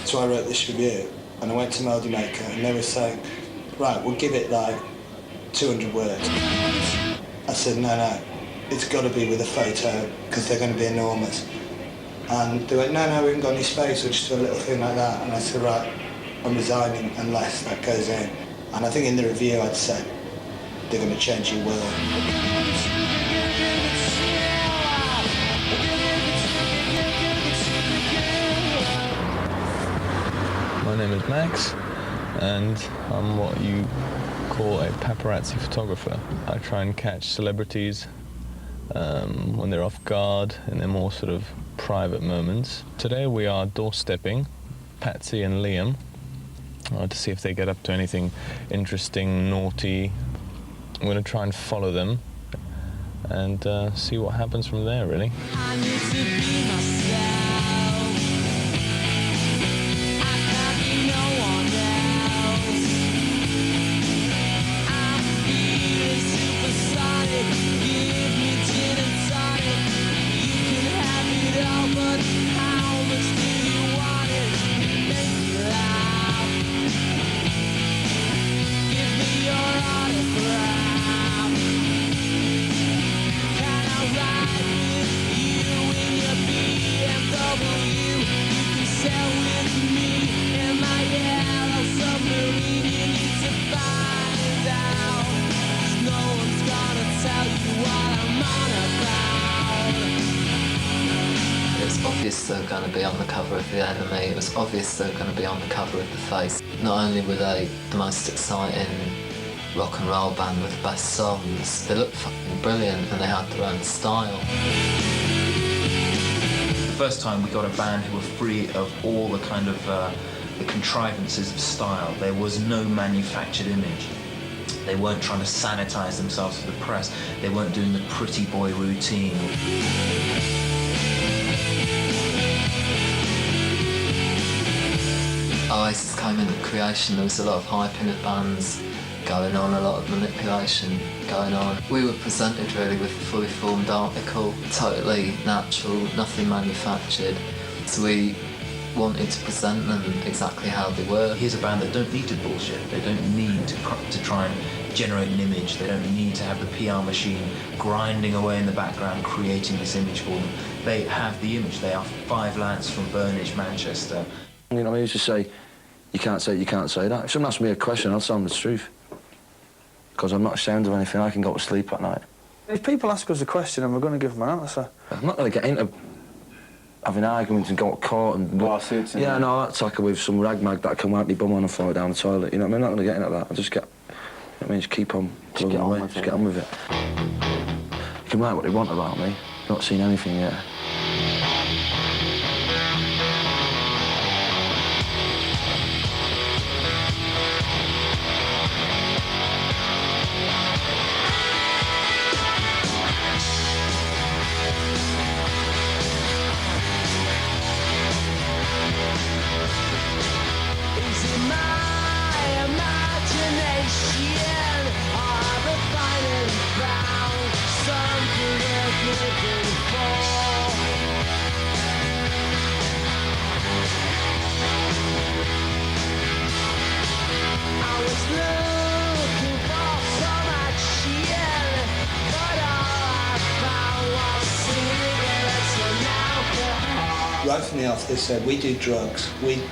So I wrote this review, and I went to Melody Maker, and they were saying, right, we'll give it like 200 words. I said, no, it's got to be with a photo, because they're going to be enormous. And they went, no, we haven't got any space, we'll just do a little thing like that. And I said, right, I'm resigning unless that goes in. And I think in the review I'd said, they're going to change your world. My name is Max, and I'm what you call a paparazzi photographer. I try and catch celebrities when they're off guard in their more sort of private moments. Today we are doorstepping Patsy and Liam to see if they get up to anything interesting, naughty. I'm going to try and follow them and see what happens from there, really. I need to be myself. I can't be no one else. I'm feeling supersonic. Give me gin and tonic. You can have it all, but how much do you want it? Make me laugh. going to be on the cover of The Enemy. It was obvious they were going to be on the cover of The Face. Not only were they the most exciting rock and roll band with the best songs, they looked fucking brilliant and they had their own style. The first time we got a band who were free of all the kind of the contrivances of style. There was no manufactured image. They weren't trying to sanitize themselves for the press. They weren't doing the pretty boy routine. Oasis came into creation, there was a lot of hype in the bands going on, a lot of manipulation going on. We were presented really with a fully formed article, totally natural, nothing manufactured. So we wanted to present them exactly how they were. Here's a band that don't need to bullshit. They don't need to try and generate an image. They don't need to have the PR machine grinding away in the background, creating this image for them. They have the image. They are 5 lads from Burnage, Manchester. You know, I used to say, you can't say that. If someone asks me a question, I'll tell them the truth. Because I'm not ashamed of anything. I can go to sleep at night. If people ask us a question and we're going to give them an answer. I'm not going to get into having arguments and go to court and... Lawsuits and... Yeah, no, that's like with some ragmag that can wipe me bum on and throw it down the toilet. You know what I mean? I'm not going to get into that. I just get... You know what I mean? Just keep on plugging away. Just get on with it. You can write what they want about me. Not seen anything yet. Right from the off, they said, we do drugs, we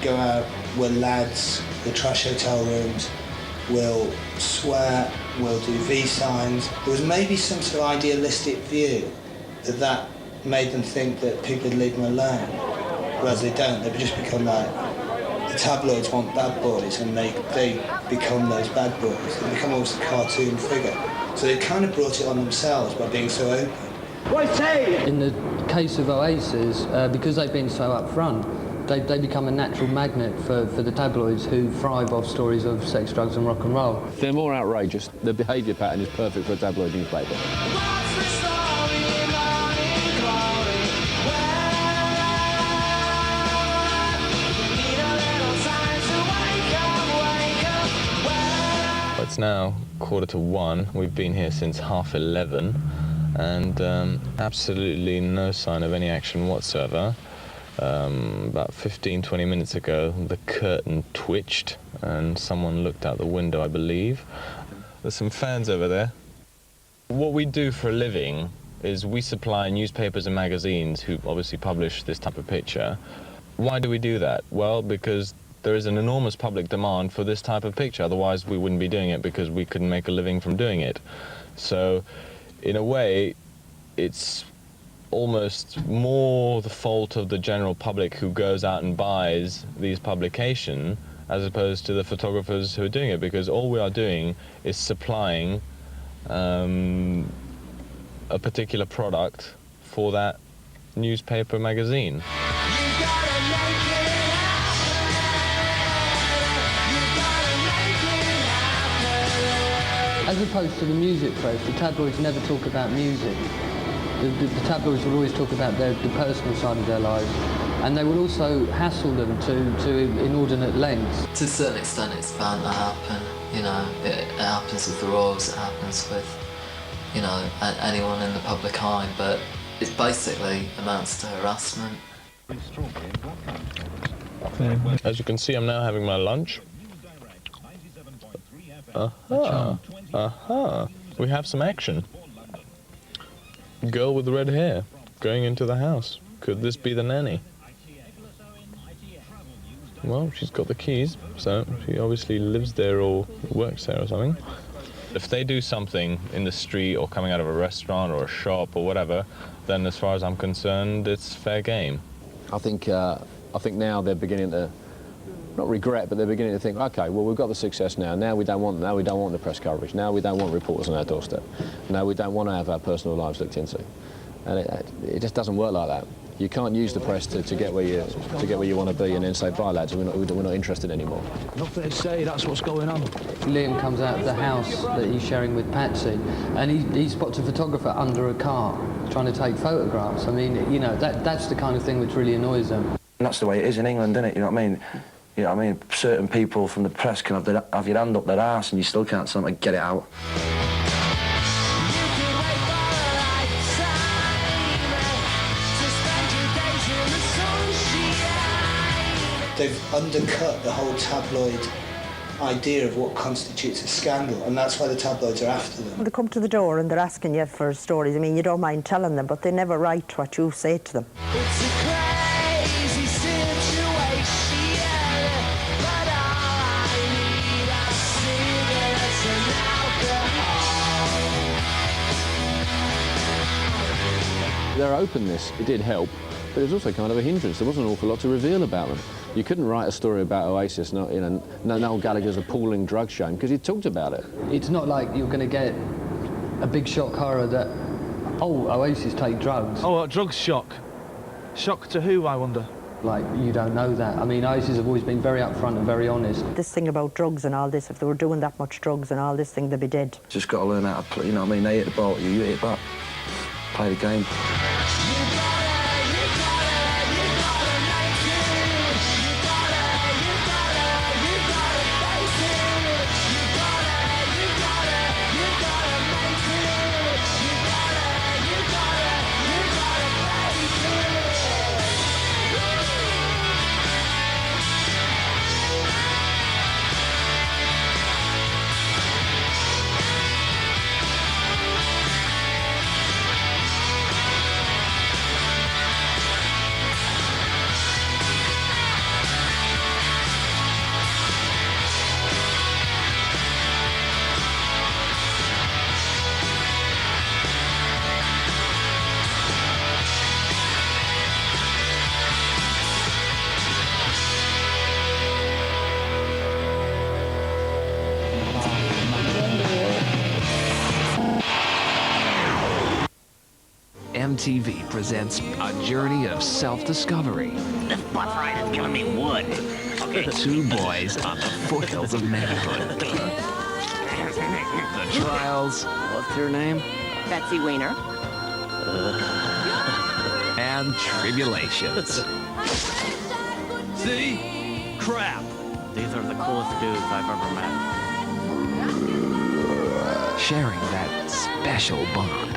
go out, we're lads, we'll trash hotel rooms, we'll swear, we'll do V signs. There was maybe some sort of idealistic view that made them think that people would leave them alone, whereas they don't. They just become like, the tabloids want bad boys and they become those bad boys. They become almost a cartoon figure. So they kind of brought it on themselves by being so open. In the case of Oasis, because they've been so upfront, they become a natural magnet for the tabloids who thrive off stories of sex, drugs and rock and roll. They're more outrageous. The behaviour pattern is perfect for a tabloid newspaper. It's now 1:45. We've been here since 11:30. And absolutely no sign of any action whatsoever. About 15-20 minutes ago, the curtain twitched and someone looked out the window, I believe. There's some fans over there. What we do for a living is we supply newspapers and magazines who obviously publish this type of picture. Why do we do that? Well, because there is an enormous public demand for this type of picture. Otherwise, we wouldn't be doing it because we couldn't make a living from doing it. So, in a way, it's almost more the fault of the general public who goes out and buys these publications as opposed to the photographers who are doing it, because all we are doing is supplying a particular product for that newspaper magazine. As opposed to the music press, the tabloids never talk about music. The tabloids will always talk about the personal side of their lives, and they will also hassle them to inordinate lengths. To a certain extent, it's bound to happen. You know, it happens with the Royals, it happens with, you know, anyone in the public eye, but it basically amounts to harassment. As you can see, I'm now having my lunch. We have some action. Girl with red hair going into the house. Could this be the nanny? Well, she's got the keys, so she obviously lives there or works there or something. If they do something in the street or coming out of a restaurant or a shop or whatever, then as far as I'm concerned, it's fair game. I think now they're beginning to, not regret, but they're beginning to think, okay, well, we've got the success now. Now we don't want the press coverage. Now we don't want reporters on our doorstep. Now we don't want to have our personal lives looked into. And it just doesn't work like that. You can't use the press to get where you want to be and then say, bye lads, we're not interested anymore. Look, they say that's what's going on. Liam comes out of the house that he's sharing with Patsy, and he spots a photographer under a car trying to take photographs. I mean, you know, that's the kind of thing which really annoys them. And that's the way it is in England, isn't it? You know what I mean? You know what I mean? Certain people from the press can have your hand up their arse and you still can't tell them to get it out. They've undercut the whole tabloid idea of what constitutes a scandal, and that's why the tabloids are after them. They come to the door and they're asking you for stories. I mean, you don't mind telling them, but they never write what you say to them. It's a crazy situation, but all I need are cigarettes and alcohol. Their openness, it did help, but it was also kind of a hindrance. There wasn't an awful lot to reveal about them. You couldn't write a story about Oasis, Noel Gallagher's appalling drug shame, because he talked about it. It's not like you're going to get a big shock horror that, oh, Oasis take drugs. Oh, what drugs shock? Shock to who, I wonder? Like, you don't know that. I mean, Oasis have always been very upfront and very honest. This thing about drugs and all this, if they were doing that much drugs and all this thing, they'd be dead. Just got to learn how to play, you know what I mean? They hit the ball, you hit it back. Play the game. MTV presents a journey of self-discovery. This bus ride is giving me wood. Okay. Two boys on the foothills of manhood. The trials. What's your name? Betsy Weiner. And tribulations. See? Crap. These are the coolest dudes I've ever met. Sharing that special bond.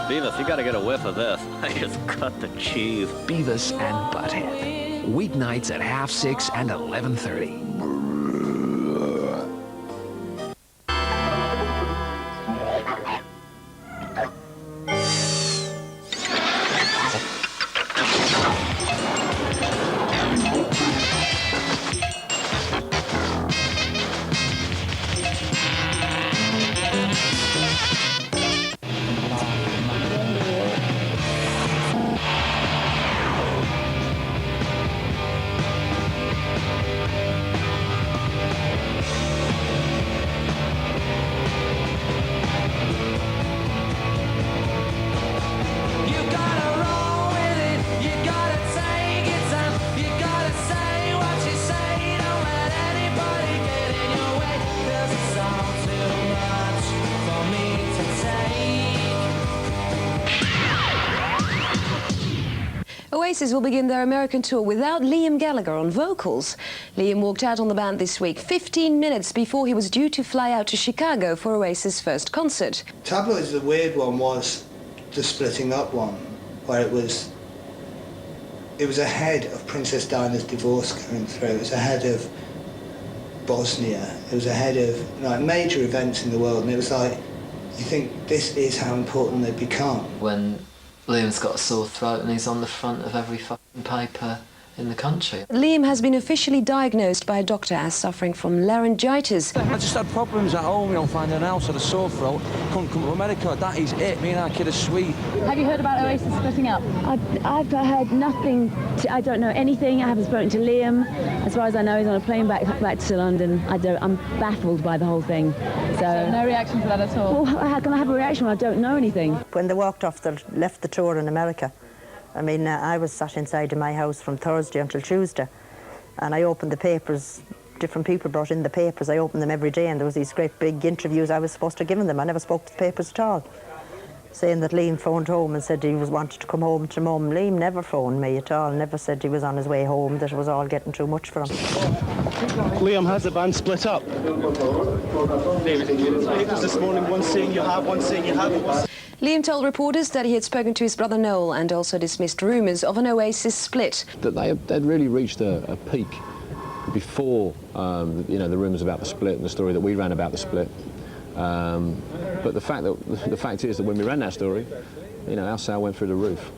Beavis, you gotta get a whiff of this. I just cut the cheese. Beavis and Butthead. Weeknights at 6:30 and 11:30. Oasis will begin their American tour without Liam Gallagher on vocals. Liam walked out on the band this week 15 minutes before he was due to fly out to Chicago for Oasis' first concert. Tabloids, the weird one was the splitting up one, where it was ahead of Princess Diana's divorce going through. It was ahead of Bosnia. It was ahead of like major events in the world, and it was like, you think this is how important they've become. When Liam's got a sore throat and he's on the front of every fucking paper in the country. Liam has been officially diagnosed by a doctor as suffering from laryngitis. I just had problems at home, you know, finding an house, had a sore throat, couldn't come to America. That is it. Me and our kid are sweet. Have you heard about Oasis splitting up? I've heard nothing. I don't know anything. I haven't spoken to Liam. As far as I know, he's on a plane back to London. I'm baffled by the whole thing. So no reaction to that at all? Well, how can I have a reaction when I don't know anything? When they left the tour in America, I mean, I was sat inside in my house from Thursday until Tuesday, and I opened the papers. Different people brought in the papers. I opened them every day, and there was these great big interviews I was supposed to give them. I never spoke to the papers at all, saying that Liam phoned home and said he wanted to come home to Mum. Liam never phoned me at all, never said he was on his way home, that it was all getting too much for him. Liam, has the band split up? Papers this morning, one saying you have, one saying you haven't. Liam told reporters that he had spoken to his brother Noel and also dismissed rumours of an Oasis split. That they'd really reached a peak before, you know, the rumours about the split and the story that we ran about the split. But the fact is that when we ran that story, you know, our sale went through the roof.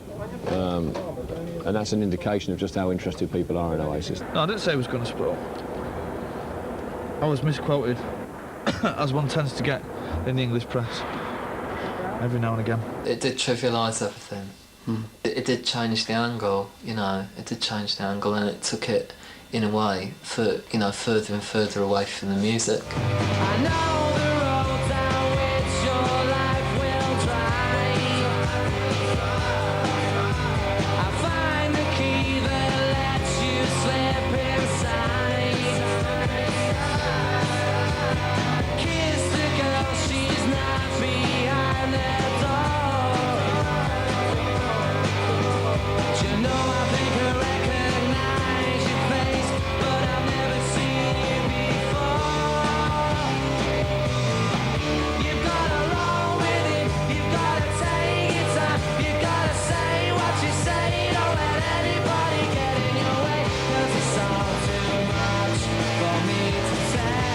And that's an indication of just how interested people are in Oasis. No, I didn't say it was going to split up. I was misquoted, as one tends to get in the English press, every now and again. It did trivialise everything. It did change the angle, you know, it did change the angle, and it took it, in a way, further and further away from the music. I know the road down which your life will drive. I find the key that lets you slip inside. Kiss the girl, she's not behind the door. Do you know I think I recognize your face, but I've never seen you before. You've gotta roll with it, you've gotta take your time, you've gotta say what you say, don't let anybody get in your way, 'cause it's all too much for me to take.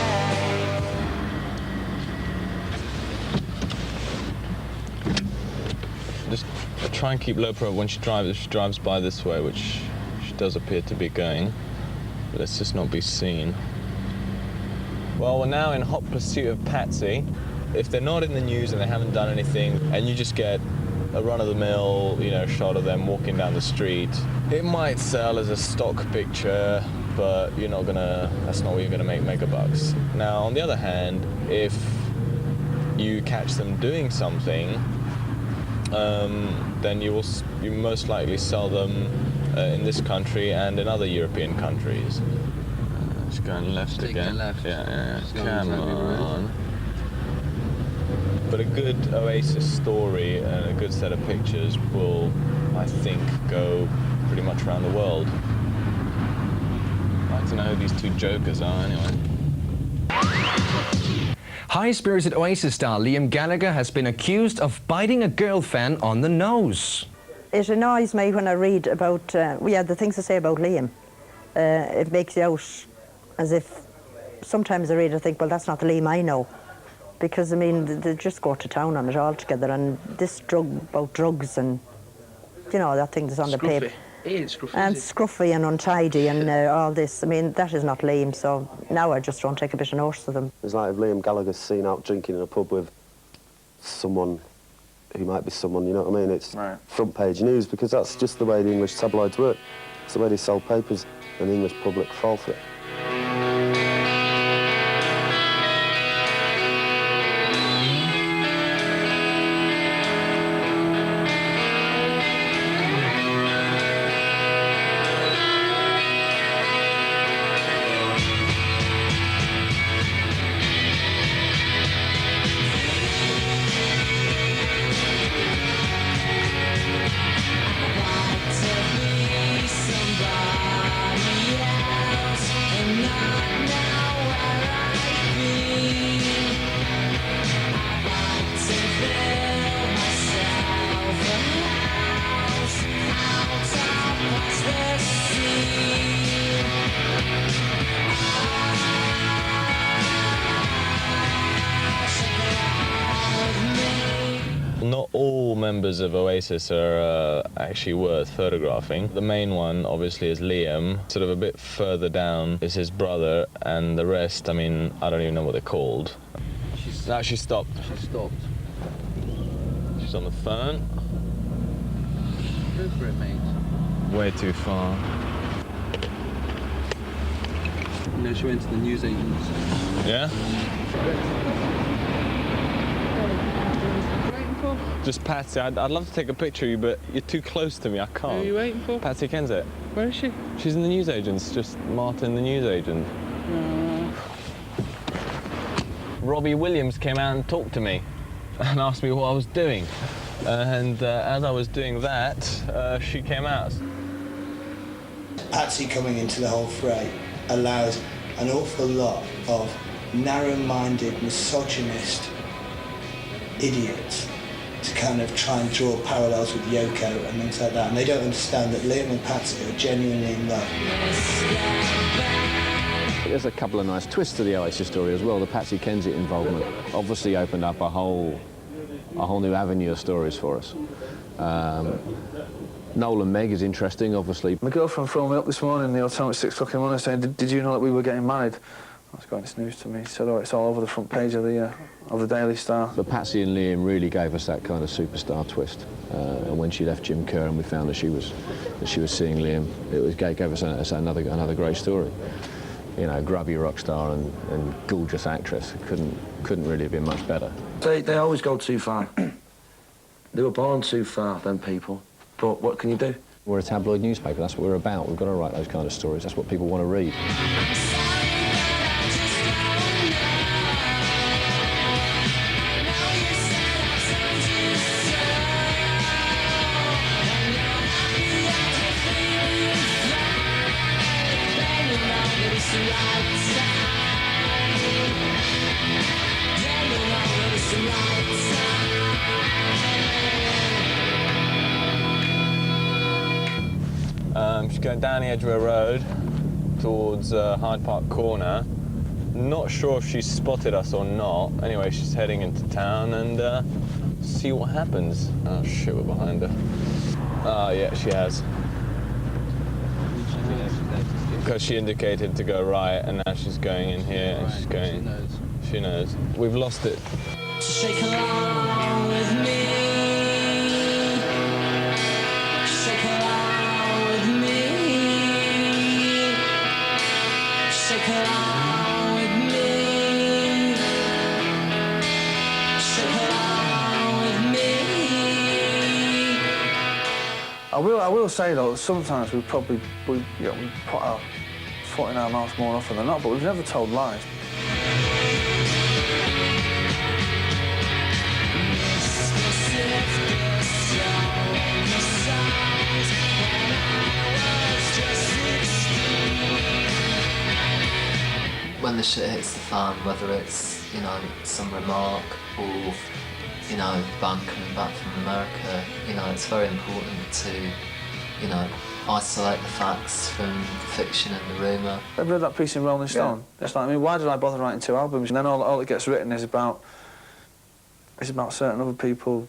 Just try and keep low profile when she drives. If she drives by this way, which she does appear to be going, let's just not be seen. Well, we're now in hot pursuit of Patsy. If they're not in the news and they haven't done anything, and you just get a run-of-the-mill, you know, shot of them walking down the street, it might sell as a stock picture, but you're not gonna. That's not where you're gonna make mega bucks. Now, on the other hand, if you catch them doing something, then you most likely sell them in this country and in other European countries. It's going left again. Left. Yeah. Come on. But a good Oasis story and a good set of pictures will, I think, go pretty much around the world. I'd like to know who these two jokers are anyway. High-spirited Oasis star Liam Gallagher has been accused of biting a girl fan on the nose. It annoys me when I read about, the things they say about Liam. It makes you out as if, sometimes I read and think, well, that's not the Liam I know. Because, I mean, they just go to town on it altogether, and this about drugs and, you know, that thing that's on the paper. Scruffy. And scruffy and untidy and all this. I mean, that is not Liam, so now I just don't take a bit of notice of them. It's like if Liam Gallagher's seen out drinking in a pub with someone who might be someone, you know what I mean? It's front page news, because that's just the way the English tabloids work. It's the way they sell papers, and the English public fall for it. Somebody else. Not all members of Oasis are actually worth photographing. The main one, obviously, is Liam. Sort of a bit further down is his brother, and the rest, I mean, I don't even know what they're called. No, she stopped. She stopped. She's on the phone. Go for it, mate. Way too far. You know, she went to the newsagents. Yeah? Just Patsy. I'd love to take a picture of you, but you're too close to me. I can't. Who are you waiting for? Patsy Kensit. Where is she? She's in the newsagents. Just Martin, the newsagent. Robbie Williams came out and talked to me and asked me what I was doing. And as I was doing that, she came out. Patsy coming into the whole fray allows an awful lot of narrow-minded, misogynist idiots to kind of try and draw parallels with Yoko and things like that, and they don't understand that Liam and Patsy are genuinely in love. There's a couple of nice twists to the Oasis story as well. The Patsy Kensit involvement obviously opened up a whole new avenue of stories for us. Noel and Meg is interesting, obviously. My girlfriend phoned me up this morning in the hotel at 6 o'clock in the morning saying, did you know that we were getting married? That's quite it's news to me. She said, oh, it's all over the front page of the Daily Star. But Patsy and Liam really gave us that kind of superstar twist. And when she left Jim Kerr and we found that she was seeing Liam, gave us another great story. You know, grubby rock star and gorgeous actress. Couldn't really have been much better. They always go too far. They were born too far, them people. But what can you do? We're a tabloid newspaper. That's what we're about. We've got to write those kind of stories. That's what people want to read. She's going down the Edgware Road towards Hyde Park Corner. Not sure if she's spotted us or not. Anyway, she's heading into town and see what happens. Oh shit, we're behind her. Oh yeah, she has. Because she indicated to go right and now she's going in here and she's going... She knows. We've lost it. Shake along with me. Shake along with me. Shake along with me. Shake along with me. I will say though, sometimes we put our foot in our mouth more often than not, but we've never told lies. When the shit hits the fan, whether it's, you know, some remark or, you know, the band coming back from America, you know, it's very important to, you know, isolate the facts from fiction and the rumour. Have you read that piece in Rolling Stone? Yeah. It's like, I mean, why did I bother writing 2 albums? And then all that gets written is about certain other people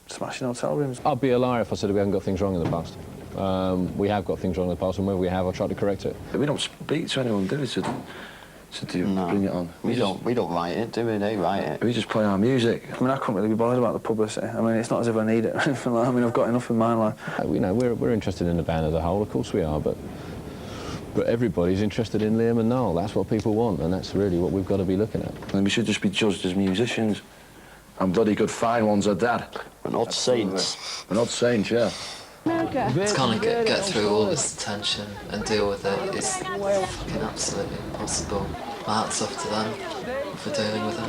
smashing hotel rooms. I'd be a liar if I said we haven't got things wrong in the past. We have got things wrong in the past, and whether we have, I'll try to correct it. We don't speak to anyone, do we, to bring it on? We don't write it, do we? They write it. We just play our music. I mean, I couldn't really be bothered about the publicity. I mean, it's not as if I need it or anything like that. I mean, I've got enough in my life. You know, we're interested in the band as a whole, of course we are, but everybody's interested in Liam and Noel. That's what people want, and that's really what we've got to be looking at. And we should just be judged as musicians. And bloody good fine ones at that. We're not saints. We're not saints, yeah. To kind of get through all this tension and deal with it is fucking absolutely impossible. My hat's off to them for dealing with it.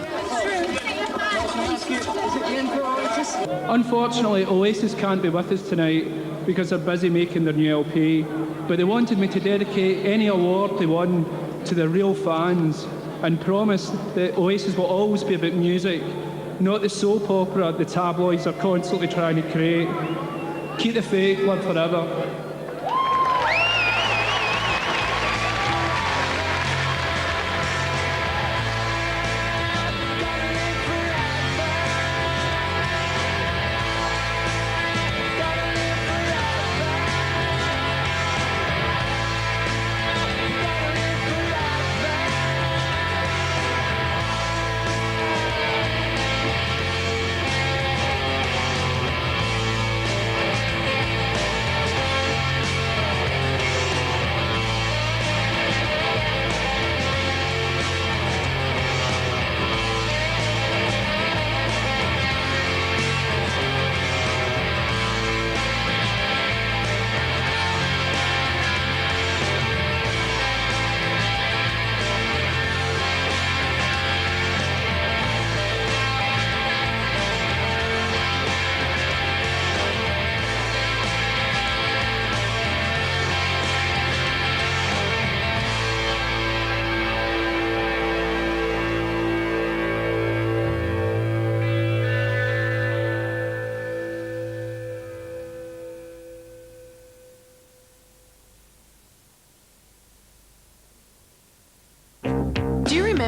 Unfortunately, Oasis can't be with us tonight because they're busy making their new LP, but they wanted me to dedicate any award they won to their real fans and promise that Oasis will always be about music, not the soap opera the tabloids are constantly trying to create. Keep the faith, live forever.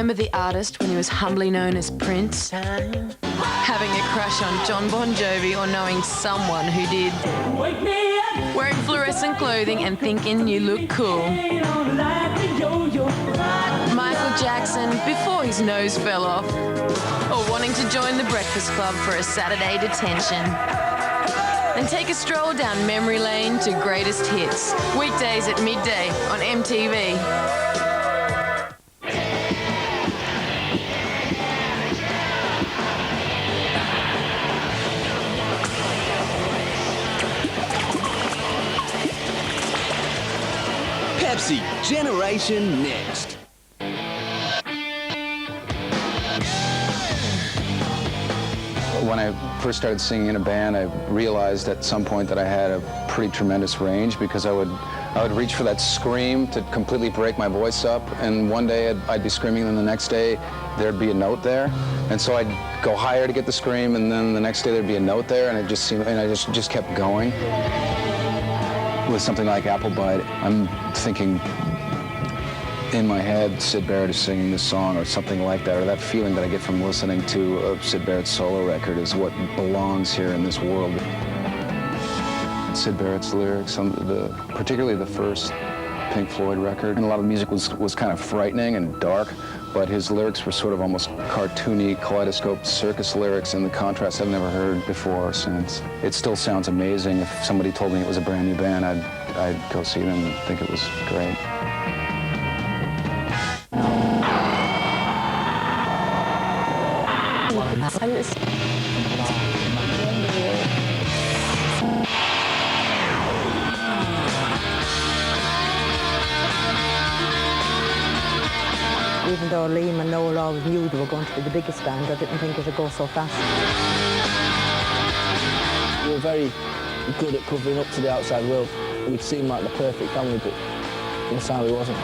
Remember the artist when he was humbly known as Prince? Having a crush on John Bon Jovi or knowing someone who did? Wearing fluorescent clothing and thinking you look cool. Michael Jackson before his nose fell off. Or wanting to join the Breakfast Club for a Saturday detention. And take a stroll down memory lane to greatest hits. Weekdays at midday on MTV. Pepsi, Generation Next. When I first started singing in a band, I realized at some point that I had a pretty tremendous range because I would reach for that scream to completely break my voice up, and one day I'd be screaming, and the next day there'd be a note there, and so I'd go higher to get the scream, and then the next day there'd be a note there, and it just seemed, and I just kept going. With something like Apple Bite, I'm thinking in my head, Syd Barrett is singing this song or something like that, or that feeling that I get from listening to a Syd Barrett solo record is what belongs here in this world. Syd Barrett's lyrics, particularly the first Pink Floyd record, and a lot of the music was kind of frightening and dark, but his lyrics were sort of almost cartoony, kaleidoscope circus lyrics, and the contrast I've never heard before or since. It still sounds amazing. If somebody told me it was a brand new band, I'd go see them and think it was great. Even though Liam and Noel always knew they were going to be the biggest band, I didn't think it would go so fast. We were very good at covering up to the outside world. We'd seem like the perfect family, but inside we wasn't.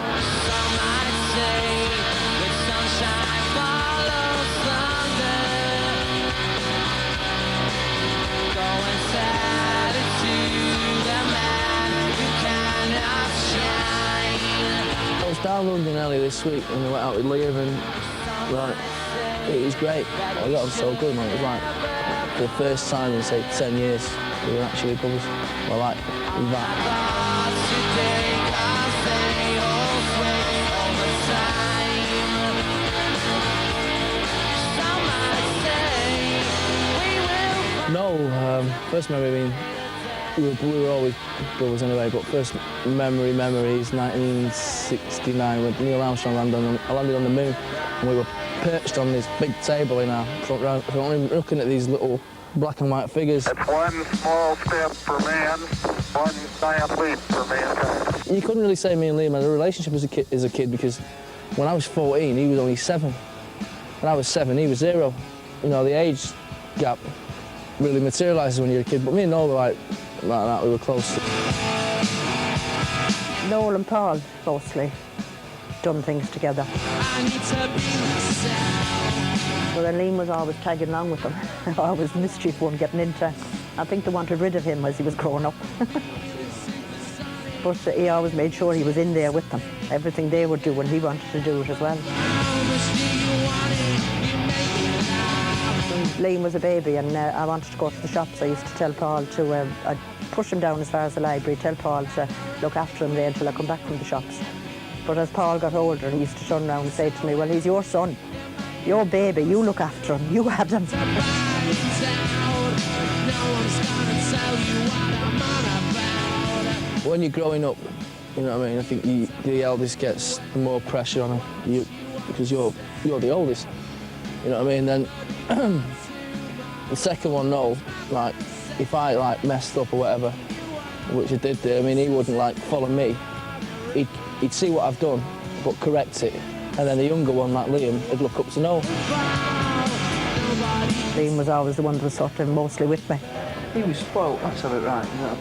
I was down London earlier this week and we went out with Liam and it was great. I got on so good, man. It was like for the first time in say 10 years we were actually brothers. Well, like that. No, first memory, I mean, we were always brothers anyway, but first memory is 1969 when Neil Armstrong landed on the moon, and we were perched on this big table in our front row, looking at these little black and white figures. It's one small step for man, one giant leap for mankind. You couldn't really say me and Liam had a relationship as a kid because when I was 14, he was only 7. When I was 7, he was 0. You know, the age gap really materialises when you're a kid, but me and Noel were like that, we were close. Noel and Paul mostly done things together. Well, then Liam was always tagging along with them. Always mischief one getting into. I think they wanted rid of him as he was growing up. But he always made sure he was in there with them. Everything they would do when he wanted to do it as well. When Liam was a baby and I wanted to go to the shops, I used to tell Paul to, I'd push him down as far as the library, tell Paul to look after him there until I come back from the shops. But as Paul got older, he used to turn around and say to me, well, he's your son, your baby, you look after him, you had him. When you're growing up, you know what I mean, I think the eldest gets the more pressure on him, because you're the oldest, you know what I mean. Then the second one, Noel, like, if I like messed up or whatever, which I did do, I mean, he wouldn't like follow me. He'd see what I've done, but correct it. And then the younger one, like Liam, would look up to Noel. Liam was always the one that was sort of mostly with me. He was spoilt, let's have it right, you know.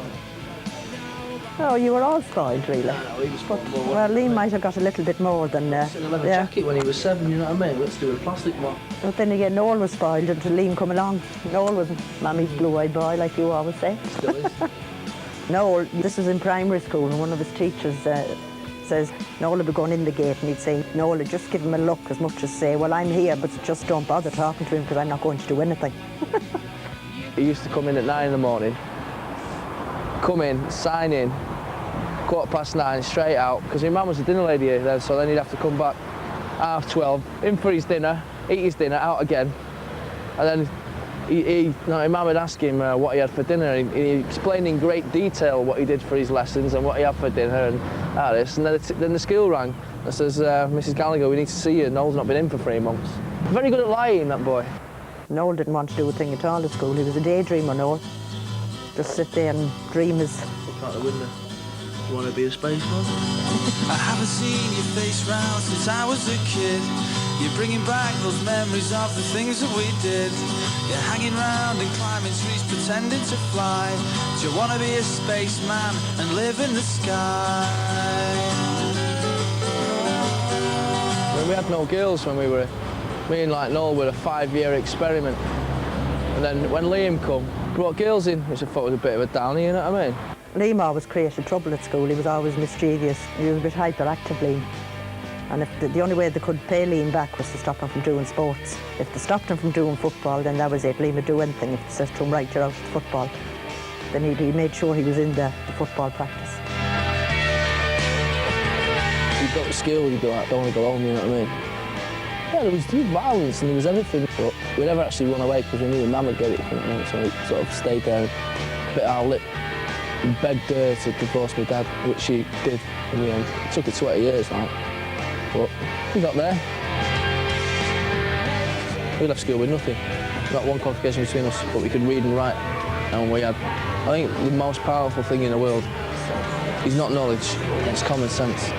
Oh, you were all spoiled, really. No, he was spoiled. Well, Liam might have got a little bit more than... a leather jacket when he was 7, you know what I mean? Let's do a plastic one. But then again, Noel was spoiled until Liam come along. Noel was Mammy's blue-eyed boy, like you always say. Still is. Noel, this was in primary school, and one of his teachers Says, Noel would be going in the gate and he'd say, Noel, just give him a look as much as say, well, I'm here, but just don't bother talking to him because I'm not going to do anything. He used to come in at 9 in the morning, come in, sign in, 9:15, straight out, because my mum was a dinner lady here then, so then he'd have to come back 12:30, in for his dinner, eat his dinner, out again, and then my mum would ask him what he had for dinner, and he explained in great detail what he did for his lessons and what he had for dinner and this, and then the school rang and says, Mrs Gallagher, we need to see you. Noel's not been in for 3 months. Very good at lying, that boy. Noel didn't want to do a thing at all at school. He was a daydreamer, Noel. Just sit there and dream his... Look out the window. You want to be a spaceman? I haven't seen your face round since I was a kid. You're bringing back those memories of the things that we did. You're hanging round and climbing trees, pretending to fly. Do you want to be a spaceman and live in the sky? When we had no girls when we were... Me and Noel were a 5-year experiment. And then when Liam come, brought girls in, which I thought was a bit of a downy, you know what I mean? Liam always created trouble at school. He was always mischievous. He was a bit hyperactive, Liam. And if the only way they could pay Liam back was to stop him from doing sports. If they stopped him from doing football, then that was it. Liam would do anything. If they said to him, right, you're out of football, then he made sure he was in the football practice. He'd go to school, he'd be like, don't want to go home, you know what I mean? Yeah, there was violence and there was everything, but we never actually run away because we knew Mum would get it, you know, so we sort of stayed there and bit our lip and begged her to divorce my dad, which she did in the end. It took her 20 years, like, but we got there. We left school with nothing. Not one qualification between us, but we could read and write, and we had, I think, the most powerful thing in the world is not knowledge, it's common sense.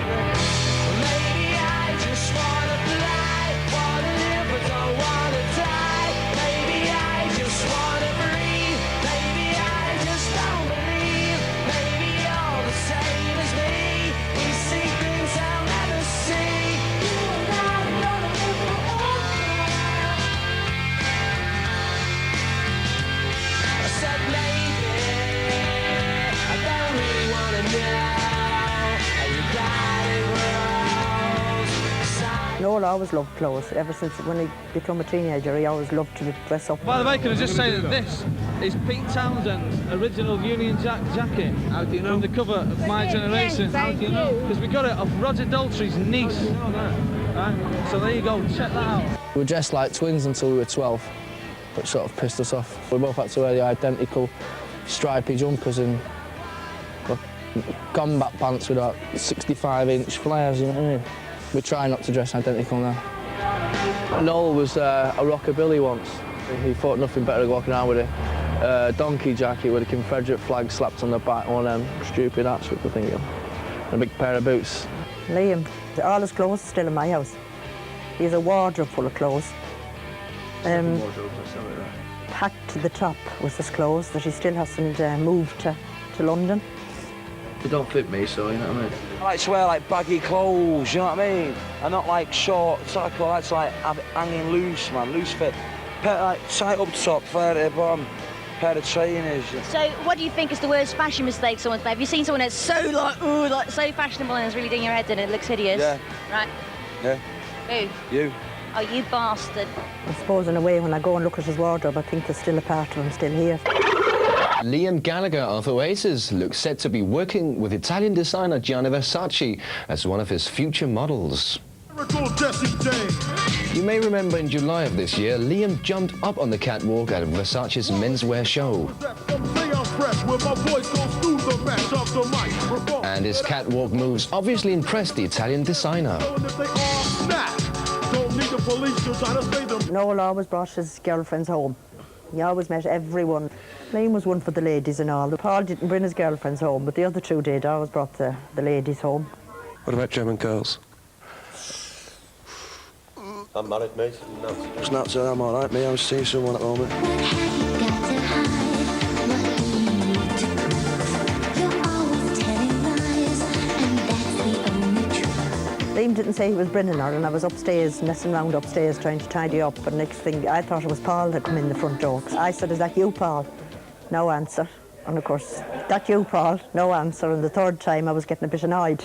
Noel always loved clothes. Ever since when he became a teenager, he always loved to dress up. By the way, can I just say that this is Pete Townsend's original Union Jack jacket. How do you know? From the cover of My Generation. How do you know? Because we got it off Roger Daltrey's niece. Right? So there you go, check that out. We were dressed like twins until we were 12, which sort of pissed us off. We both had to wear the identical stripy jumpers and combat pants with about 65-inch flares, you know what I mean? We try not to dress identical now. Noel was a rockabilly once. He thought nothing better than walking around with a donkey jacket with a Confederate flag slapped on the back, one of them stupid hats with the thing on, and a big pair of boots. Liam, all his clothes are still in my house. He has a wardrobe full of clothes. Packed to the top with his clothes that he still hasn't moved to London. They don't fit me, so you know what I mean? I like to wear like baggy clothes, you know what I mean? And not like short, I like to like have it hanging loose, man, loose fit. Like tight up top, fair at the bottom, pair of trainers. So what do you think is the worst fashion mistake someone's made? Have you seen someone that's so like, ooh, like so fashionable and it's really doing your head in, it looks hideous? Yeah. Right? Yeah. Who? You. Oh, you bastard. I suppose in a way when I go and look at his wardrobe, I think there's still a part of him still here. Liam Gallagher of Oasis looks set to be working with Italian designer Gianni Versace as one of his future models. You may remember in July of this year, Liam jumped up on the catwalk at Versace's menswear show. And his catwalk moves obviously impressed the Italian designer. Noel always brought his girlfriends home. He always met everyone. Liam was one for the ladies and all. Paul didn't bring his girlfriends home, but the other two did. Always brought the ladies home. What about German girls? I'm married, mate. It's not so I'm all right, me. I was seeing someone at the moment. Liam didn't say he was bringing her, and I was upstairs, messing around upstairs, trying to tidy up, and next thing, I thought it was Paul that come in the front door. I said, is that you, Paul? No answer. And of course, that you, Paul? No answer. And the third time, I was getting a bit annoyed.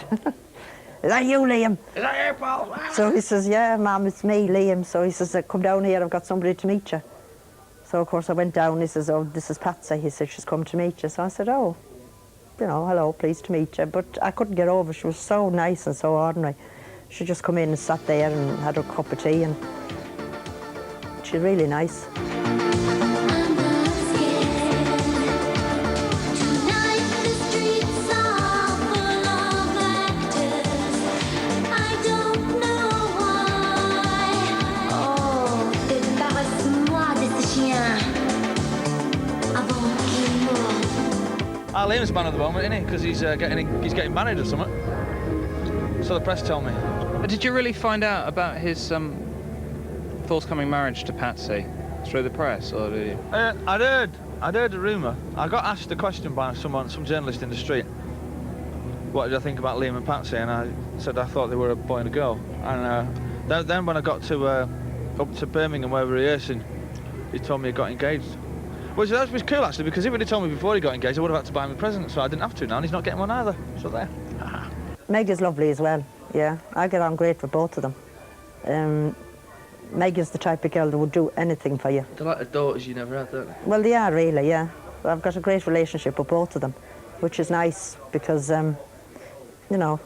is that you, Liam? Is that you, Paul? So he says, yeah, Mum, it's me, Liam. So he says, come down here, I've got somebody to meet you. So, of course, I went down. He says, oh, this is Patsy. He said, she's come to meet you. So I said, oh, you know, hello, pleased to meet you. But I couldn't get over. She was so nice and so ordinary. She just come in and sat there and had her cup of tea, and she's really nice. Liam's man at the moment, isn't he? Because he's getting married or something. So the press told me. But did you really find out about his forthcoming marriage to Patsy through the press, or did you? I'd heard a rumour. I got asked a question by some journalist in the street. What did I think about Liam and Patsy? And I said I thought they were a boy and a girl. And then when I got to up to Birmingham where we were rehearsing, he told me he got engaged. Which that was cool, actually, because if he'd told me before he got engaged, I would have had to buy him a present, so I didn't have to now, and he's not getting one either. So there. Meg is lovely as well, yeah. I get on great with both of them. Meg is the type of girl that would do anything for you. They're like the daughters you never had, don't they? Well, they are really, yeah. I've got a great relationship with both of them, which is nice because, you know,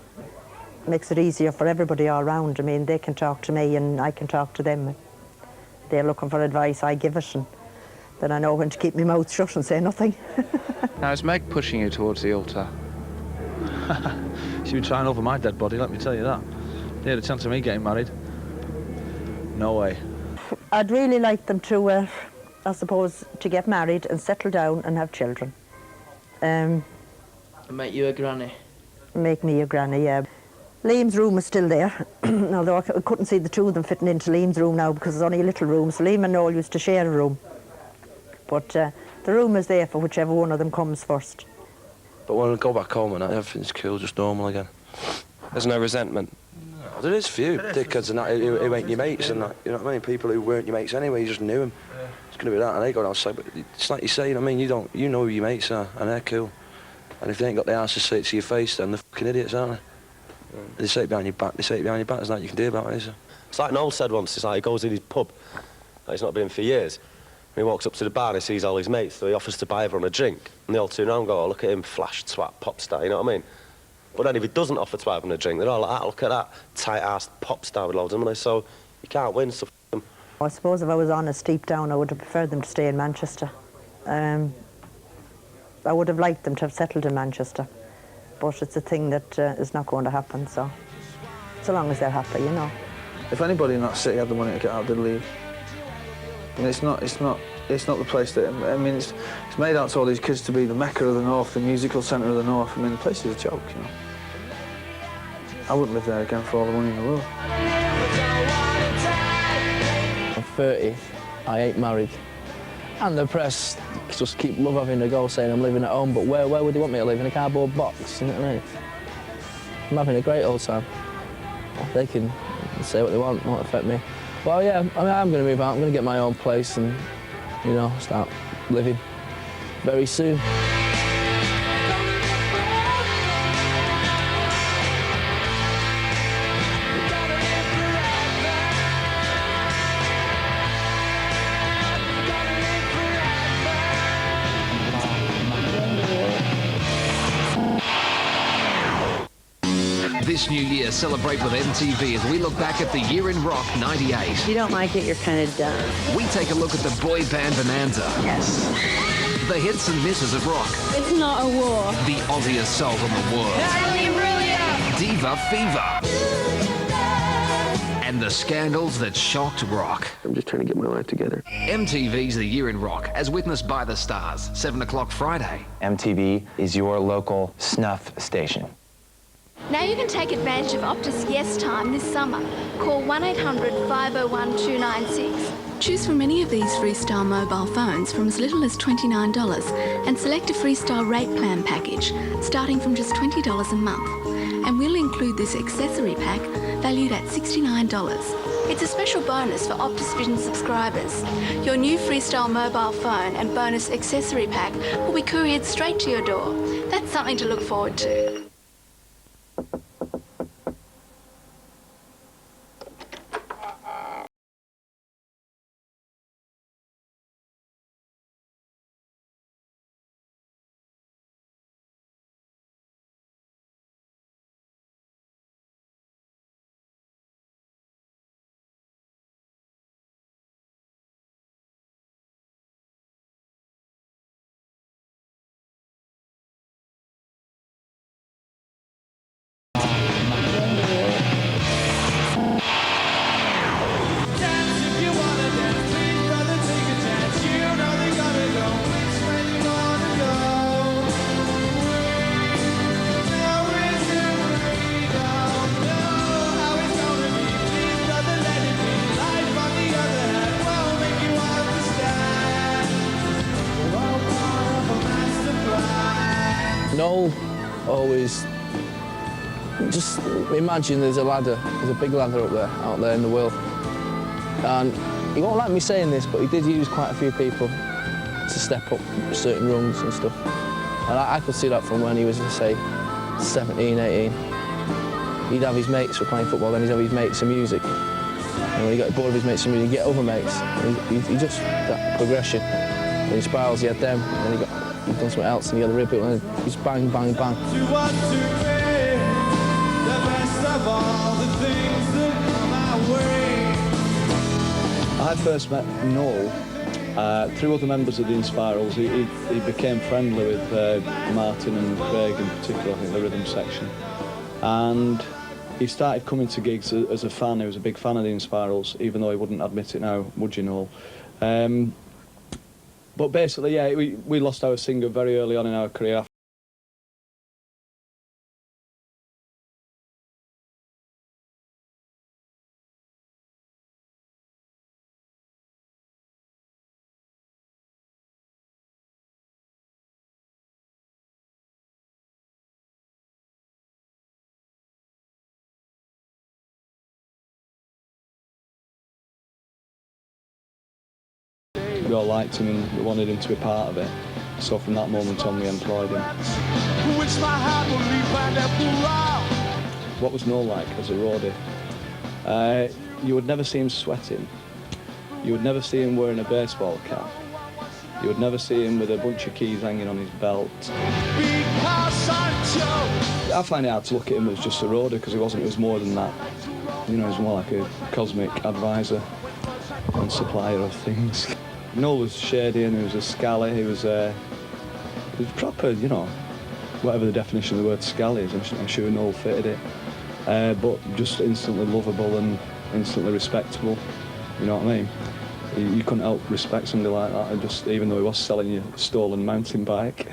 makes it easier for everybody all round. I mean, they can talk to me and I can talk to them. They're looking for advice, I give it, and then I know when to keep my mouth shut and say nothing. Now, is Meg pushing you towards the altar? She'd be trying over my dead body, let me tell you that. They had a chance of me getting married. No way. I'd really like them to, I suppose, to get married and settle down and have children. And make you a granny? Make me a granny, yeah. Liam's room is still there, although I couldn't see the two of them fitting into Liam's room now because it's only a little room, so Liam and Noel used to share a room. But the room is there for whichever one of them comes first. But when I go back home and everything's cool, just normal again. There's no resentment? No, there is a few dickheads and that who ain't your mates and that, you know what I mean? People who weren't your mates anyway, you just knew them. Yeah. It's going to be that, and they go outside, but it's like you say, you know what I mean? You know who your mates are, and they're cool. And if they ain't got the arse to say it to your face, then they're fucking idiots, aren't they? Yeah. They say it behind your back, there's nothing you can do about it, is there? It's like Noel said once, it's like he goes in his pub that he's not been in for years. He walks up to the bar and he sees all his mates, so he offers to buy everyone a drink. And they all turn around and go, oh, look at him, flash, twat, pop star, you know what I mean? But then if he doesn't offer to buy everyone a drink, they're all like, look at that tight-assed pop star with loads of money, so you can't win, so f*** them. I suppose if I was honest deep down, I would have preferred them to stay in Manchester. I would have liked them to have settled in Manchester, but it's a thing that is not going to happen, so long as they're happy, you know. If anybody in that city had the money to get out, they'd leave. I mean, it's not the place that, I mean, it's made out to all these kids to be the Mecca of the North, the musical centre of the North. I mean, the place is a joke, you know. I wouldn't live there again for all the money in the world. I'm 30, I ain't married. And the press just keep having a go saying I'm living at home, but where would they want me to live? In a cardboard box, you know what I mean? I'm having a great old time. They can say what they want, it won't affect me. Well, yeah, I mean, I'm going to move out, I'm going to get my own place and, you know, start living very soon. This new year, celebrate with MTV as we look back at the year in rock, 98. If you don't like it, you're kind of done. We take a look at the boy band bonanza. Yes. The hits and misses of rock. It's not a war. The Aussiest souls in the world. Diva Fever. And the scandals that shocked rock. I'm just trying to get my life together. MTV's The Year in Rock, as witnessed by the stars, 7 o'clock Friday. MTV is your local snuff station. Now you can take advantage of Optus Yes Time this summer. Call 1-800-501-296. Choose from any of these Freestyle mobile phones from as little as $29 and select a Freestyle rate plan package starting from just $20 a month. And we'll include this accessory pack valued at $69. It's a special bonus for Optus Vision subscribers. Your new Freestyle mobile phone and bonus accessory pack will be couriered straight to your door. That's something to look forward to. Noel always, just imagine there's a big ladder out there in the world. And he won't like me saying this, but he did use quite a few people to step up certain rungs and stuff. And I could see that from when he was, say, 17, 18. He'd have his mates for playing football, then he'd have his mates for music. And when he got bored of his mates for music, he'd get other mates. And he just, that progression. And in Spirals, he had them, and he'd done something else, and he got the real people, and he just bang, bang, bang. You want to be the best of all the things that come our way. I first met Noel through other members of the Inspirals. He became friendly with Martin and Craig in particular, I think, the rhythm section. And he started coming to gigs as a fan. He was a big fan of the Inspirals, even though he wouldn't admit it now, would you, Noel? But basically, yeah, we lost our singer very early on in our career. We all liked him and we wanted him to be part of it. So from that moment on, we employed him. What was Noel like as a roadie? You would never see him sweating. You would never see him wearing a baseball cap. You would never see him with a bunch of keys hanging on his belt. I find it hard to look at him as just a roadie because he wasn't. He was more than that. You know, he was more like a cosmic advisor and supplier of things. Noel was shady and he was a scally. He was proper, you know, whatever the definition of the word scally is. I'm sure Noel fitted it. But just instantly lovable and instantly respectable. You know what I mean? You couldn't help respect somebody like that. And just even though he was selling you a stolen mountain bike.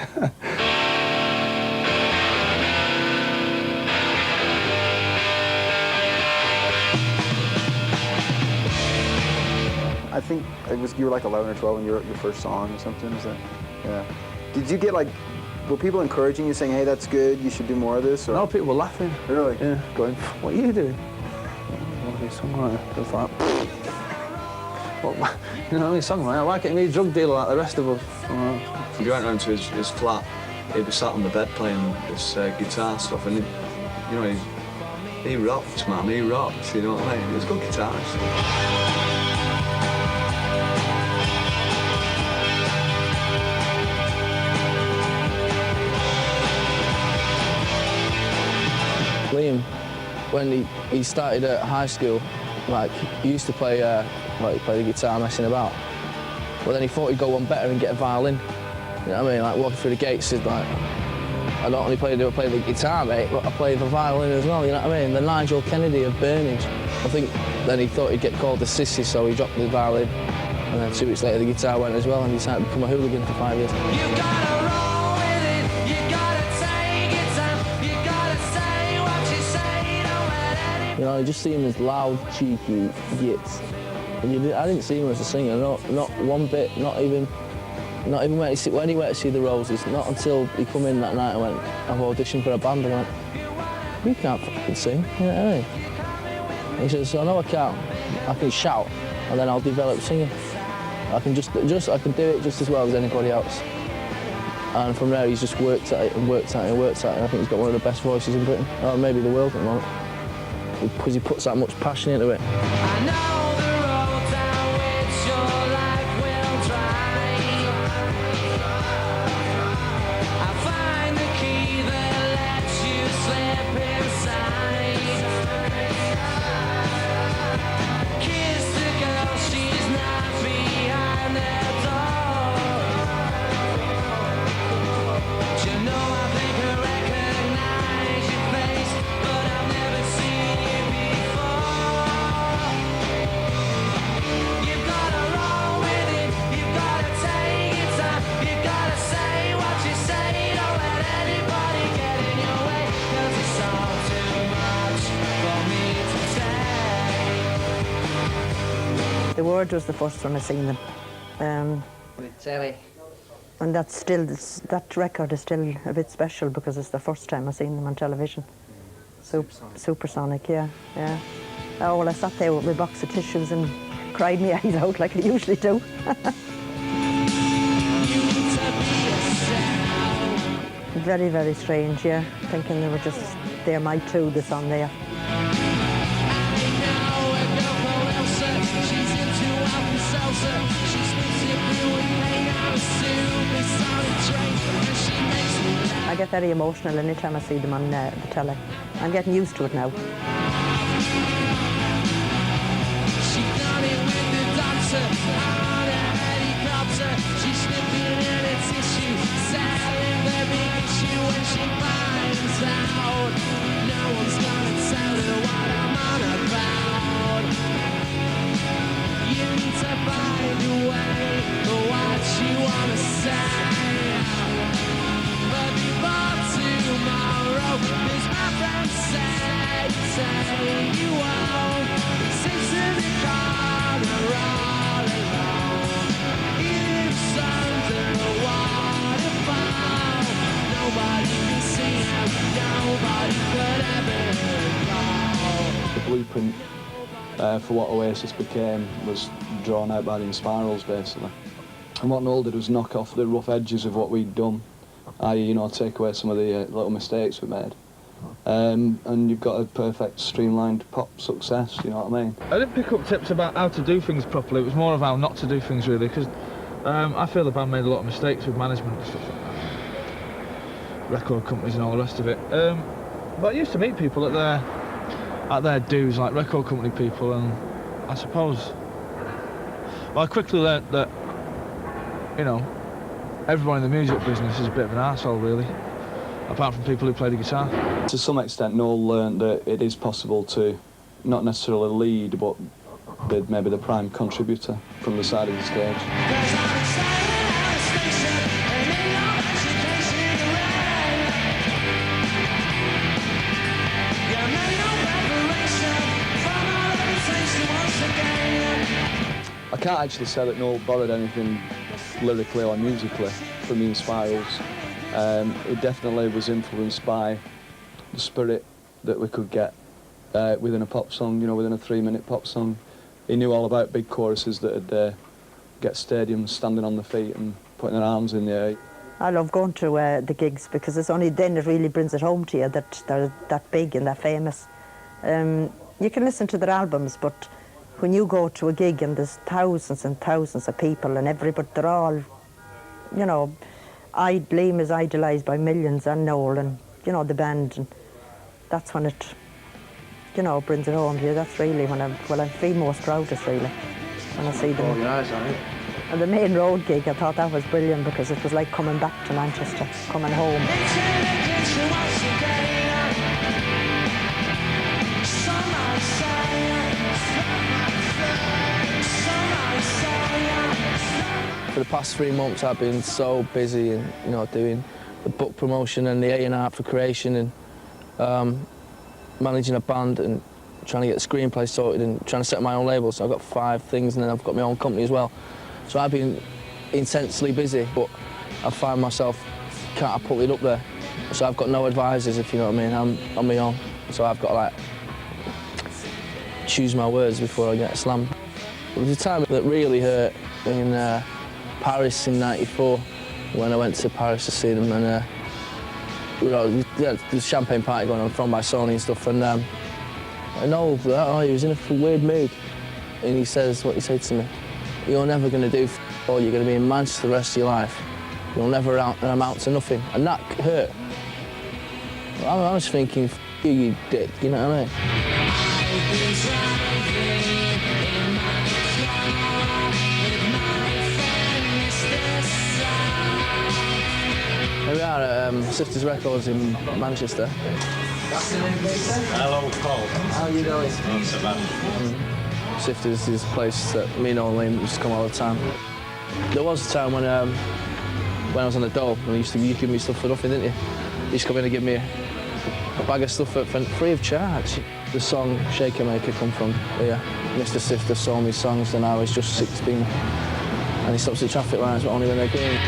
I think it was you were like 11 or 12 when you wrote your first song or something. Is that? Yeah. Did you get like? Were people encouraging you, saying, "Hey, that's good. You should do more of this"? Or? No, people were laughing. Really? Yeah. Going, "What are you doing?" I want to be a songwriter. I was like, "What? You know what I mean? Songwriter? Why can't you be a drug dealer like the rest of us?" If you went round to his flat, he'd be sat on the bed playing this guitar stuff, and you know he rocked, man. He rocked. You know what I mean? He was a good guitarist. Liam, when he started at high school, like he used to play the guitar messing about. But then he thought he'd go one better and get a violin. You know what I mean? Like walking through the gates is like, I don't only play the guitar, mate, but I play the violin as well. You know what I mean? The Nigel Kennedy of Burnage. I think then he thought he'd get called the sissy, so he dropped the violin. And then 2 weeks later the guitar went as well, and he decided to become a hooligan for 5 years. You know, I just see him as loud, cheeky gits. I didn't see him as a singer, not one bit, not even when he went to see the Roses, not until he come in that night and went, I've auditioned for a band, and I went, you can't fucking sing, you know what I mean? He says, I know I can't, I can shout, and then I'll develop singing. I can I can do it just as well as anybody else. And from there, he's just worked at it and worked at it and worked at it, and I think he's got one of the best voices in Britain, or maybe the world at the moment. Because he puts that much passion into it. The Word was the first one I seen them. With Terry. And that's still, that record is still a bit special because it's the first time I've seen them on television. Supersonic, yeah. Oh, well, I sat there with my box of tissues and cried my eyes out like I usually do. Very, very strange, yeah. Thinking they were just, they're my two that's on there. I get very emotional anytime I see them on the telly. I'm getting used to it now. The blueprint for what Oasis became was drawn out by the Inspirals, basically. And what Noel did was knock off the rough edges of what we'd done, i.e., you know, take away some of the little mistakes we made. And you've got a perfect streamlined pop success, you know what I mean? I didn't pick up tips about how to do things properly, it was more of how not to do things really, because I feel the band made a lot of mistakes with management and stuff like that. Record companies and all the rest of it. But I used to meet people at their dues, like record company people, and I suppose, well, I quickly learnt that, you know, everyone in the music business is a bit of an arsehole really, apart from people who play the guitar. To some extent, Noel learnt that it is possible to not necessarily lead, but be maybe the prime contributor from the side of the stage. I can't actually say that Noel borrowed anything lyrically or musically from the Inspirals. It definitely was influenced by the spirit that we could get within a pop song, you know, within a 3-minute pop song. He knew all about big choruses that would get stadiums standing on their feet and putting their arms in the air. I love going to the gigs because it's only then it really brings it home to you that they're that big and that famous. You can listen to their albums, but when you go to a gig and there's thousands and thousands of people and everybody, they're all, you know, Liam is idolised by millions and Noel and, you know, the band, and that's when it, you know, brings it home to you. That's really when I feel most proudest, really, when I see them. And the Main Road gig, I thought that was brilliant because it was like coming back to Manchester, coming home. For the past 3 months, I've been so busy and, you know, doing the book promotion and the A&R for creation and managing a band and trying to get the screenplay sorted and trying to set my own label. So I've got 5 things and then I've got my own company as well. So I've been intensely busy, but I find myself can't pull it up there. So I've got no advisors, if you know what I mean. I'm on my own. So I've got to, like, choose my words before I get slammed. It was a time that really hurt in Paris in '94 when I went to Paris to see them, and you know, there was a champagne party going on from by Sony and stuff, and Noel, he was in a weird mood, and he says, what he said to me, "You're never going to do all, you're going to be in Manchester the rest of your life. You'll never amount to nothing," and that hurt. I was thinking, you dick, you know what I mean? We are at Sisters Records in Manchester. Hello, Paul. How are you doing? Not so bad. Sisters is a place that me and Liam used to come all the time. There was a time when I was on the dole, and you give me stuff for nothing, didn't you? You used to come in and give me a bag of stuff for free of charge. The song Shaker Maker come from here. Mr. Sifter saw me songs when I was just 16, and he stops the traffic lights, but only when they're green.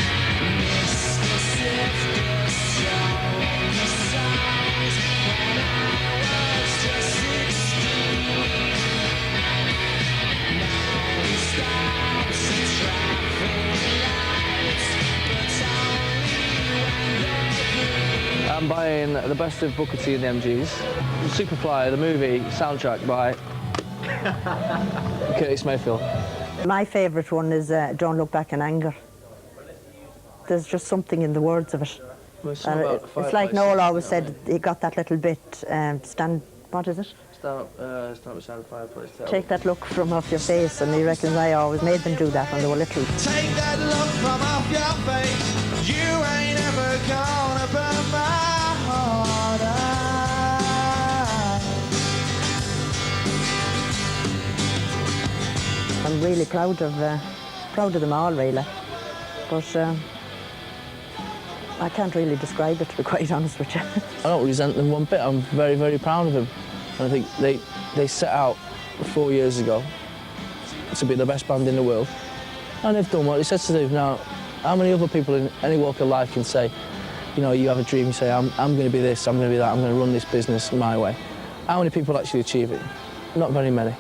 I'm buying the best of Booker T and the MGs. Superfly, the movie, soundtrack by Curtis Mayfield. My favourite one is Don't Look Back in Anger. There's just something in the words of it. It's like Noel always said, he got that little bit, what is it? Stand up beside the fireplace. Take that look from off your face, and he reckons I always made them do that when they were little. Take that look from off your face. You ain't ever gonna burn my heart out. I'm really proud of them all, really. But I can't really describe it, to be quite honest with you. I don't resent them one bit. I'm very, very proud of them. And I think they set out 4 years ago to be the best band in the world. And they've done what they said to do. Now, how many other people in any walk of life can say, you know, you have a dream, you say, I'm going to be this, I'm going to be that, I'm going to run this business my way. How many people actually achieve it? Not very many.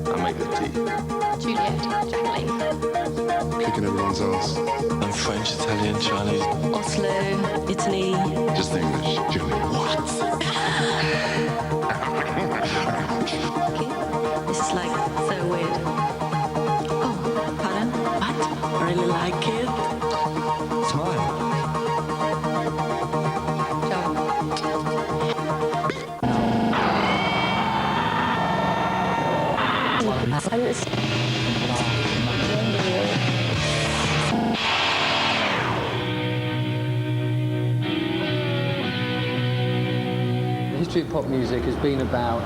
I make the tea. Juliet, Jacqueline. Kicking everyone's ass. I'm French, Italian, Chinese. Oslo, Italy. Just English. Julie, what? This is like so weird. Oh, pardon? What? I really like it. Smile. The history of pop music has been about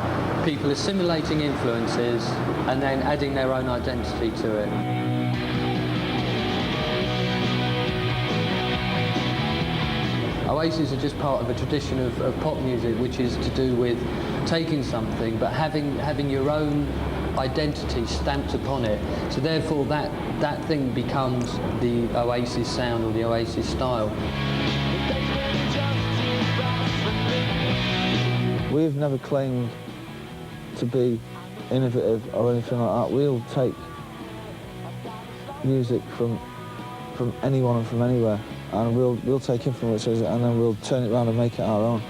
people assimilating influences and then adding their own identity to it. Oasis are just part of a tradition of pop music which is to do with taking something but having your own identity stamped upon it. So therefore that thing becomes the Oasis sound or the Oasis style. We've never claimed to be innovative or anything like that. We'll take music from anyone and from anywhere, and we'll take influences and then we'll turn it around and make it our own.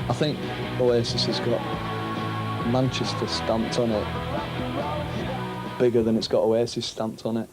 I think Oasis has got Manchester stamped on it bigger than it's got Oasis stamped on it.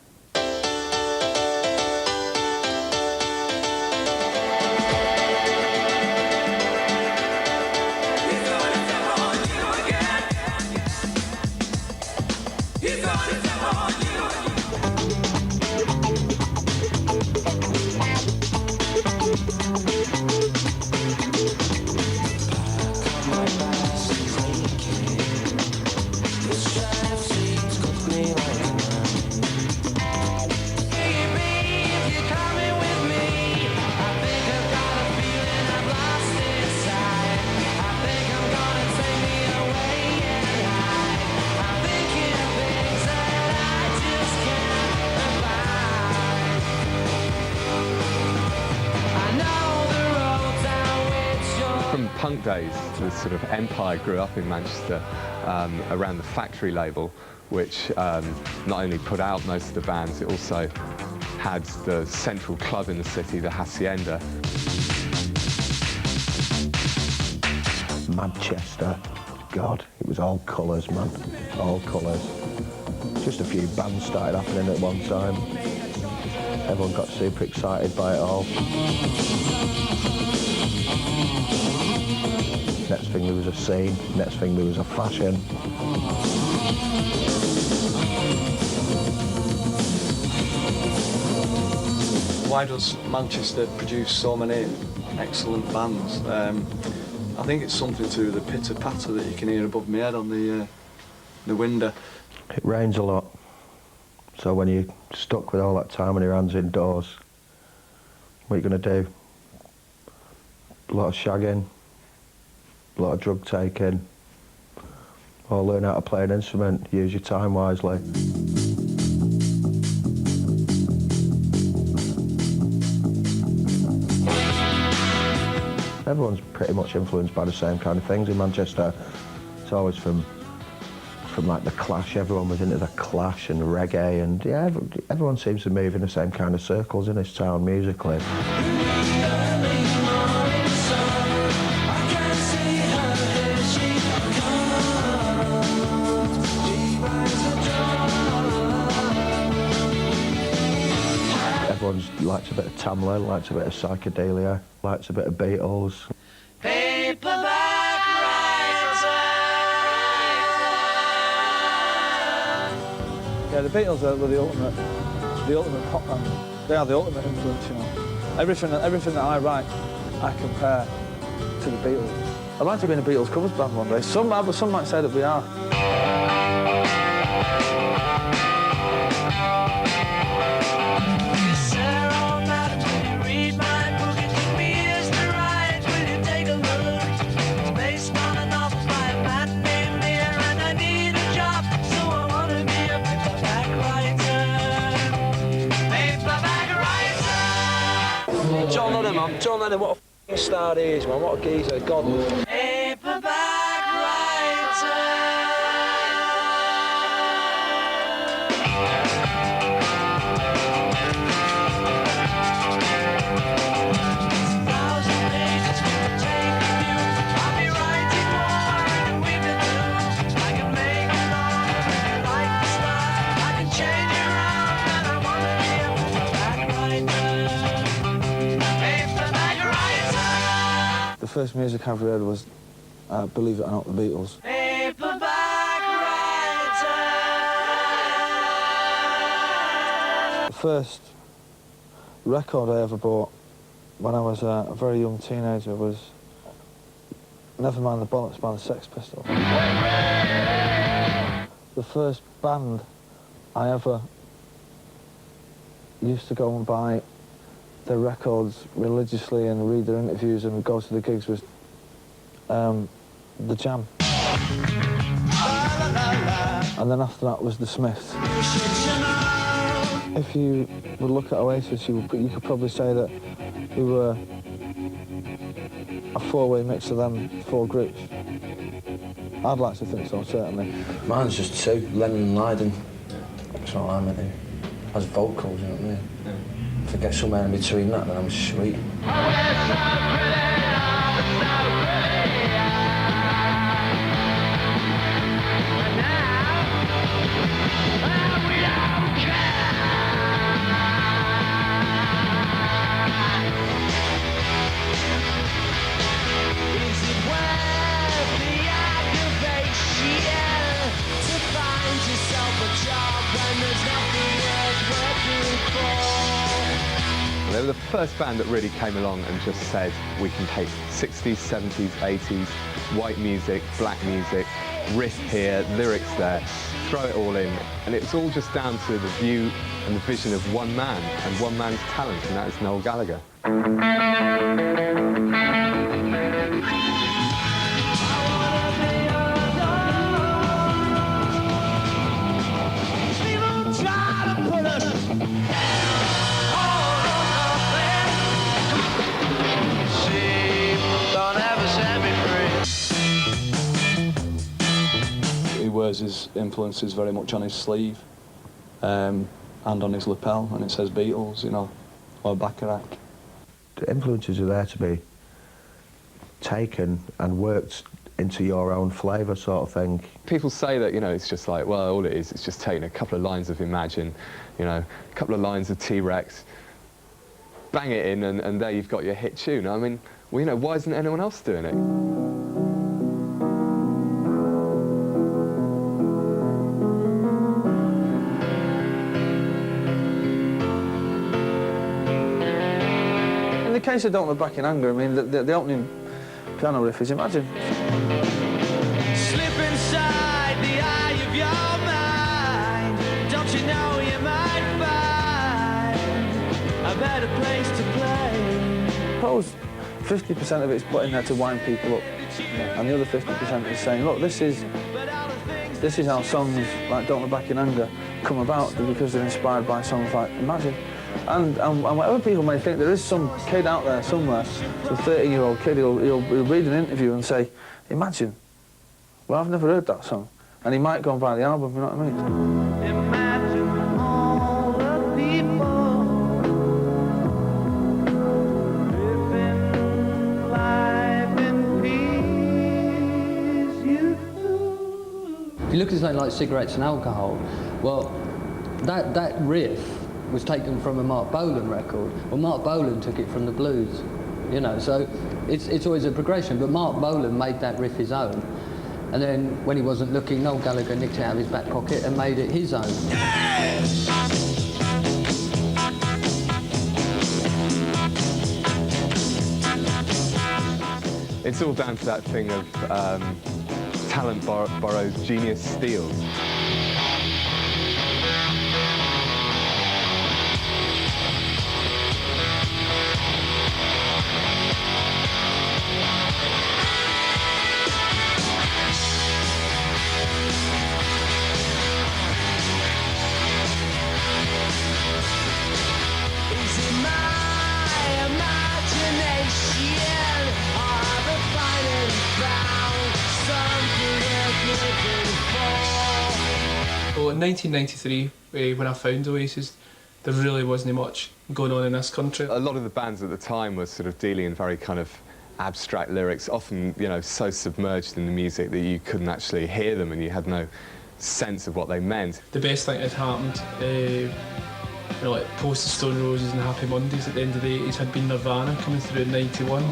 Punk days, the sort of empire grew up in Manchester around the Factory label, which not only put out most of the bands, it also had the central club in the city, the Hacienda. Manchester, God, it was all colours, man, all colours. Just a few bands started happening at one time. Everyone got super excited by it all. Next thing there was a scene, next thing there was a fashion. Why does Manchester produce so many excellent bands? I think it's something to do with the pitter-patter that you can hear above my head on the window. It rains a lot, so when you're stuck with all that time on your hands indoors, what are you going to do? A lot of shagging, a lot of drug taking, or learn how to play an instrument, use your time wisely. Everyone's pretty much influenced by the same kind of things in Manchester. It's always from like the Clash. Everyone was into the Clash and reggae, and yeah, everyone seems to move in the same kind of circles in this town musically. Everyone likes a bit of Tamla, likes a bit of psychedelia, likes a bit of Beatles. Yeah, the Beatles were the ultimate pop band. They are the ultimate influence, you know. Everything that I write, I compare to the Beatles. I'd like to be in a Beatles covers band one day. Some might say that we are. John Lennon, what a f***ing star he is, man. What a geezer, God. The first music I ever heard was, believe it or not, the Beatles. The first record I ever bought when I was a very young teenager was Never Mind the Bollocks by the Sex Pistols. The first band I ever used to go and buy their records religiously and read their interviews and go to the gigs was The Jam. And then after that was The Smiths. If you would look at Oasis, you could probably say that we were a four-way mix of them four groups. I'd like to think so, certainly. Mine's just two, Lennon and Lydon. That's all I'm into. As vocals, you know what I mean? Yeah. If I get somewhere in between that, then I'm sweet. They were the first band that really came along and just said, we can take 60s, 70s, 80s, white music, black music, riff here, lyrics there, throw it all in. And it's all just down to the view and the vision of one man and one man's talent, and that is Noel Gallagher. He wears his influence is very much on his sleeve and on his lapel, and it says Beatles, you know, or Bacharach. The influences are there to be taken and worked into your own flavour, sort of thing. People say that, you know, it's just like, well, all it is, it's just taking a couple of lines of Imagine, you know, a couple of lines of T-Rex, bang it in, and there you've got your hit tune. I mean, well, you know, why isn't anyone else doing it? In the case of Don't Look Back in Anger, I mean, the opening piano riff is Imagine. Slip inside the eye of your mind. Don't you know you might find a better place to play? I suppose 50% of it's put in there to wind people up, and the other 50% is saying, look, this is how songs like Don't Look Back in Anger come about, because they're inspired by songs like Imagine. And whatever people may think, there is some kid out there somewhere, some 13-year-old kid, he'll read an interview and say, Imagine. Well, I've never heard that song. And he might go and buy the album, you know what I mean? Imagine all the people living life in peace. If you look at something like Cigarettes and Alcohol, well, that riff was taken from a Mark Bolan record. Well, Mark Bolan took it from the blues, you know, so it's always a progression, but Mark Bolan made that riff his own. And then, when he wasn't looking, Noel Gallagher nicked it out of his back pocket and made it his own. It's all down to that thing of talent borrows, genius steals. Well, in 1993, when I found Oasis, there really wasn't much going on in this country. A lot of the bands at the time were sort of dealing in very kind of abstract lyrics, often, you know, so submerged in the music that you couldn't actually hear them and you had no sense of what they meant. The best thing that had happened, you know, like post the Stone Roses and Happy Mondays at the end of the 80s had been Nirvana coming through in 91.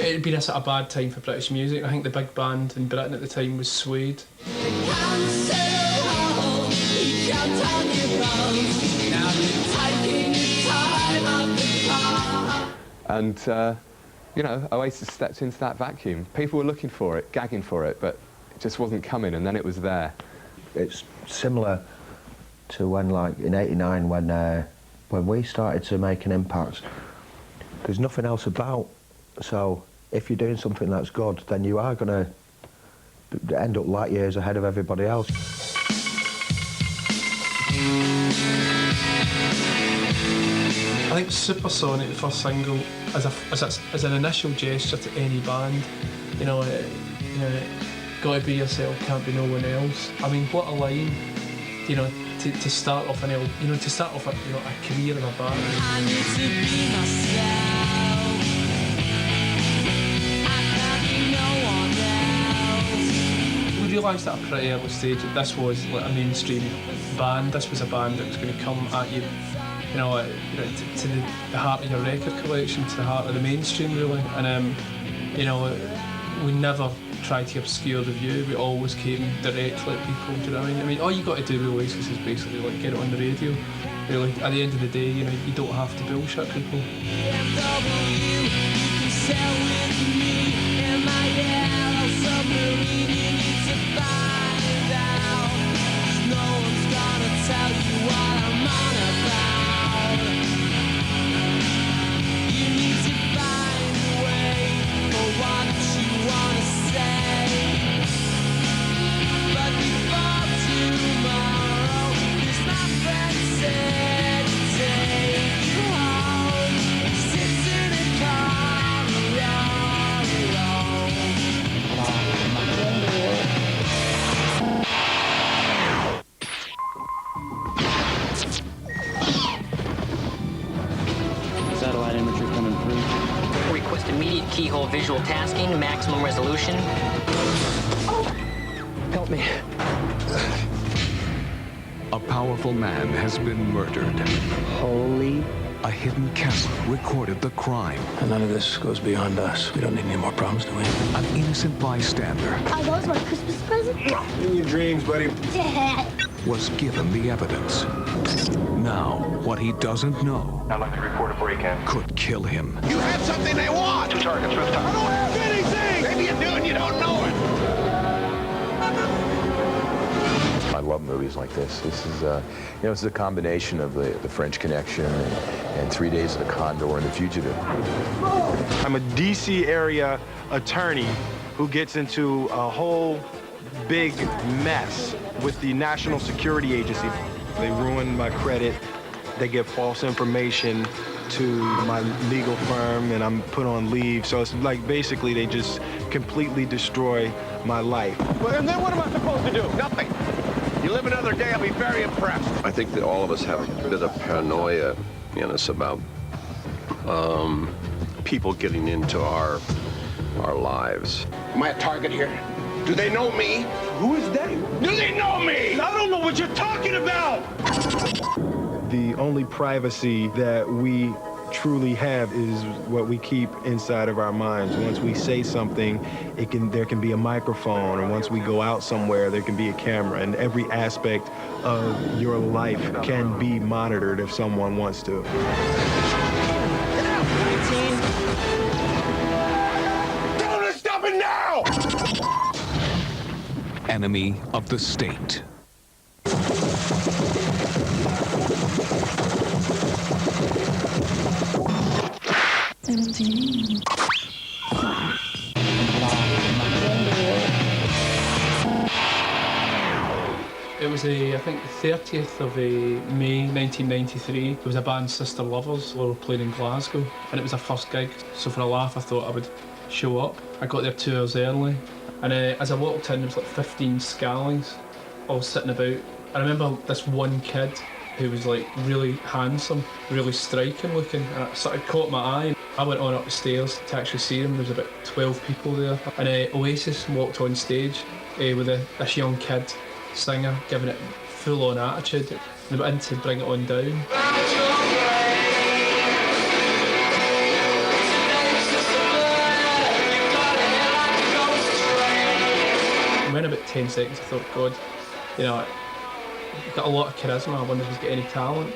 It had been a sort of bad time for British music. I think the big band in Britain at the time was Suede. And, you know, Oasis stepped into that vacuum. People were looking for it, gagging for it, but it just wasn't coming, and then it was there. It's similar to when, like, in '89, when we started to make an impact. There's nothing else about, so if you're doing something that's good, then you are going to end up light years ahead of everybody else. I think Supersonic, the first single, as an initial gesture to any band, you know, gotta be yourself, can't be no one else. I mean, what a line, you know, to start off a career in a band. I need to be myself. I can't be no one else. We realised at a pretty early stage that this was like a mainstream band. This was a band that was going to come at you, to the heart of your record collection, to the heart of the mainstream, really. And you know, we never tried to obscure the view. We always came directly at people. Do you know what I mean? I mean, all you got to do with Oasis is basically like get it on the radio. Really, at the end of the day, you know, you don't have to bullshit people. But before keyhole visual tasking, maximum resolution. Help me. A powerful man has been murdered. Holy. A hidden camera recorded the crime. And none of this goes beyond us. We don't need any more problems, do we? An innocent bystander Are those my Christmas presents? in your dreams, buddy, Dad. was given the evidence. Now, what he doesn't know I'd like to report a break-in. could kill him. You have something they want! 2 targets, rooftop. I don't have anything! Maybe you do and you don't know it! I love movies like this. This is, this is a combination of the French Connection and 3 Days of the Condor and The Fugitive. I'm a DC area attorney who gets into a whole big mess with the National Security Agency. They ruin my credit. They give false information to my legal firm, and I'm put on leave. So it's like basically they just completely destroy my life. Well, and then what am I supposed to do? Nothing. You live another day, I'll be very impressed. I think that all of us have a bit of paranoia in us about people getting into our lives. Am I a target here? Do they know me? Who is they? Do they know me? I don't know what you're talking about! The only privacy that we truly have is what we keep inside of our minds. Once we say something, there can be a microphone, and once we go out somewhere, there can be a camera, and every aspect of your life can be monitored if someone wants to. Tell them to stop it now! Enemy of the state. It was I think the 30th of May 1993. There was a band, Sister Lovers, who were playing in Glasgow, and it was our first gig. So for a laugh, I thought I would show up. I got there 2 hours early, and as I walked in, there was like 15 scallies all sitting about. I remember this one kid who was like really handsome, really striking looking, and it sort of caught my eye. I went on up the stairs to actually see him. There was about 12 people there, and Oasis walked on stage with this young kid singer giving it full-on attitude. They went in to bring it on down. And within about 10 seconds I thought, God, you've got a lot of charisma, I wonder if he's got any talent.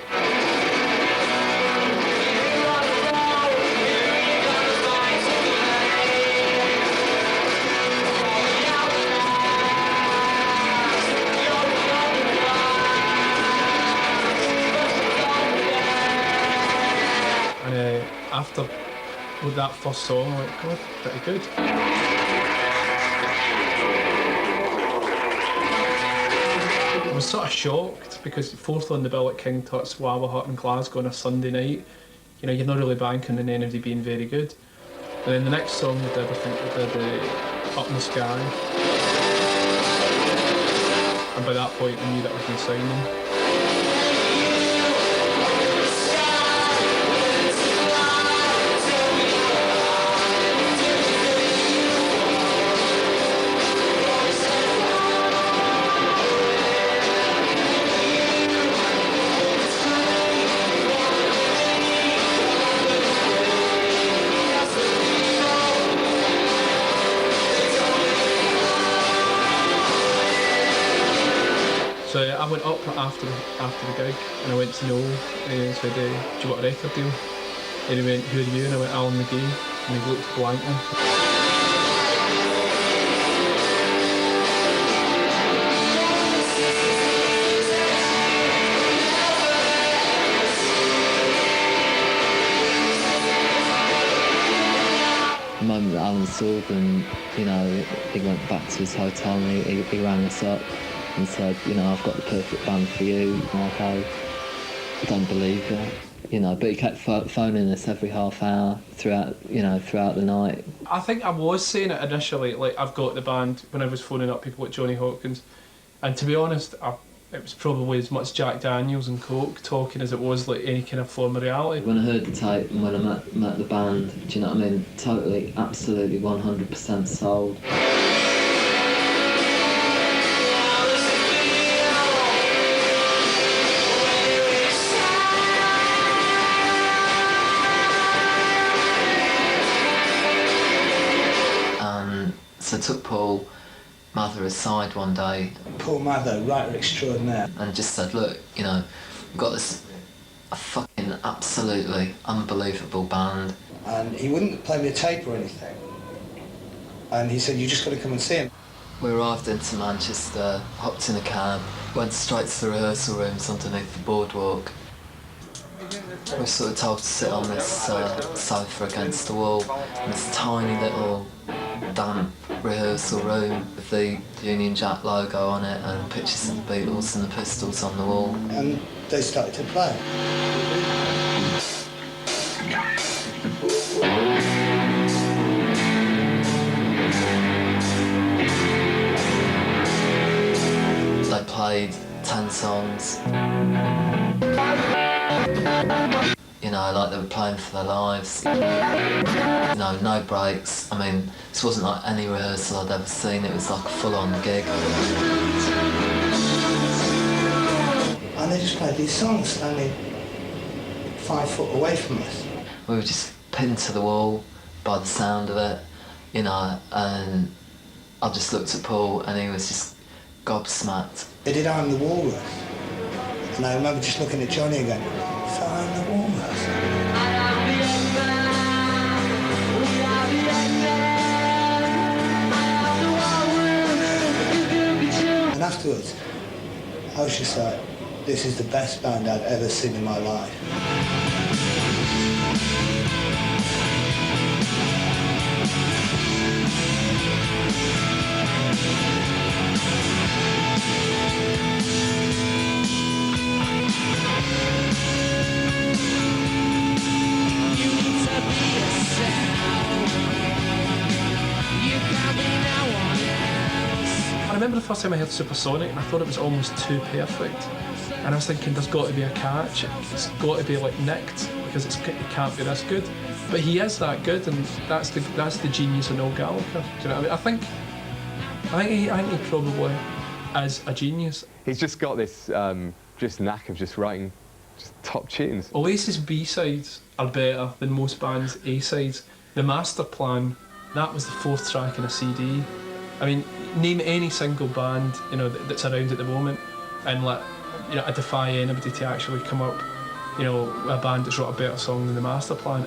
After with that first song, I'm like, God, pretty good. I was sort of shocked because 4th on the bill at King Tut's Wawa Hut in Glasgow on a Sunday night. You're not really banking on anybody being very good. And then the next song we did, I think we did Up in the Sky. And by that point I knew that I was going to sign them. So I went up after the gig and I went to Noel and said, do you want a record deal? And he went, who are you? And I went, Alan McGee. And he looked blankly. The moment that Alan saw them, he went back to his hotel and he rang us up and said, I've got the perfect band for you. I don't believe it. But he kept phoning us every half hour throughout the night. I think I was saying it initially, like I've got the band when I was phoning up people like Johnny Hopkins, and to be honest, it was probably as much Jack Daniels and Coke talking as it was like any kind of form of reality. When I heard the tape and when I met the band, do you know what I mean? Totally, absolutely, 100% sold. So I took Paul Mather aside one day. Paul Mather, writer extraordinaire. And just said, look, you know, we've got a fucking absolutely unbelievable band. And he wouldn't play me a tape or anything. And he said, you just got to come and see him. We arrived into Manchester, hopped in a cab, went straight to the rehearsal rooms underneath the boardwalk. We were sort of told to sit on this sofa against the wall in this tiny little damp rehearsal room with the Union Jack logo on it and pictures of the Beatles and the Pistols on the wall. And they started to play. They played 10 songs. You know, like they were playing for their lives. You know, no breaks. I mean, this wasn't like any rehearsal I'd ever seen. It was like a full-on gig. And they just played these songs standing 5 foot away from us. We were just pinned to the wall by the sound of it, you know, and I just looked at Paul and he was just gobsmacked. They did I'm the Walrus. And I remember just looking at Johnny again. So I'm the Walrus. And afterwards, I was just like, this is the best band I've ever seen in my life. I remember the first time I heard Supersonic and I thought it was almost too perfect. And I was thinking there's got to be a catch, it's got to be like nicked because it can't be this good. But he is that good and that's the genius of Noel Gallagher. Do you know what I mean? I think he probably is a genius. He's just got this just knack of just writing just top tunes. Oasis B-sides are better than most bands' A-sides. The Master Plan, that was the 4th track in a CD. I mean, name any single band, you know, that's around at the moment, and like, you know, I defy anybody to actually come up, you know, a band that's wrote a better song than the Master Plan.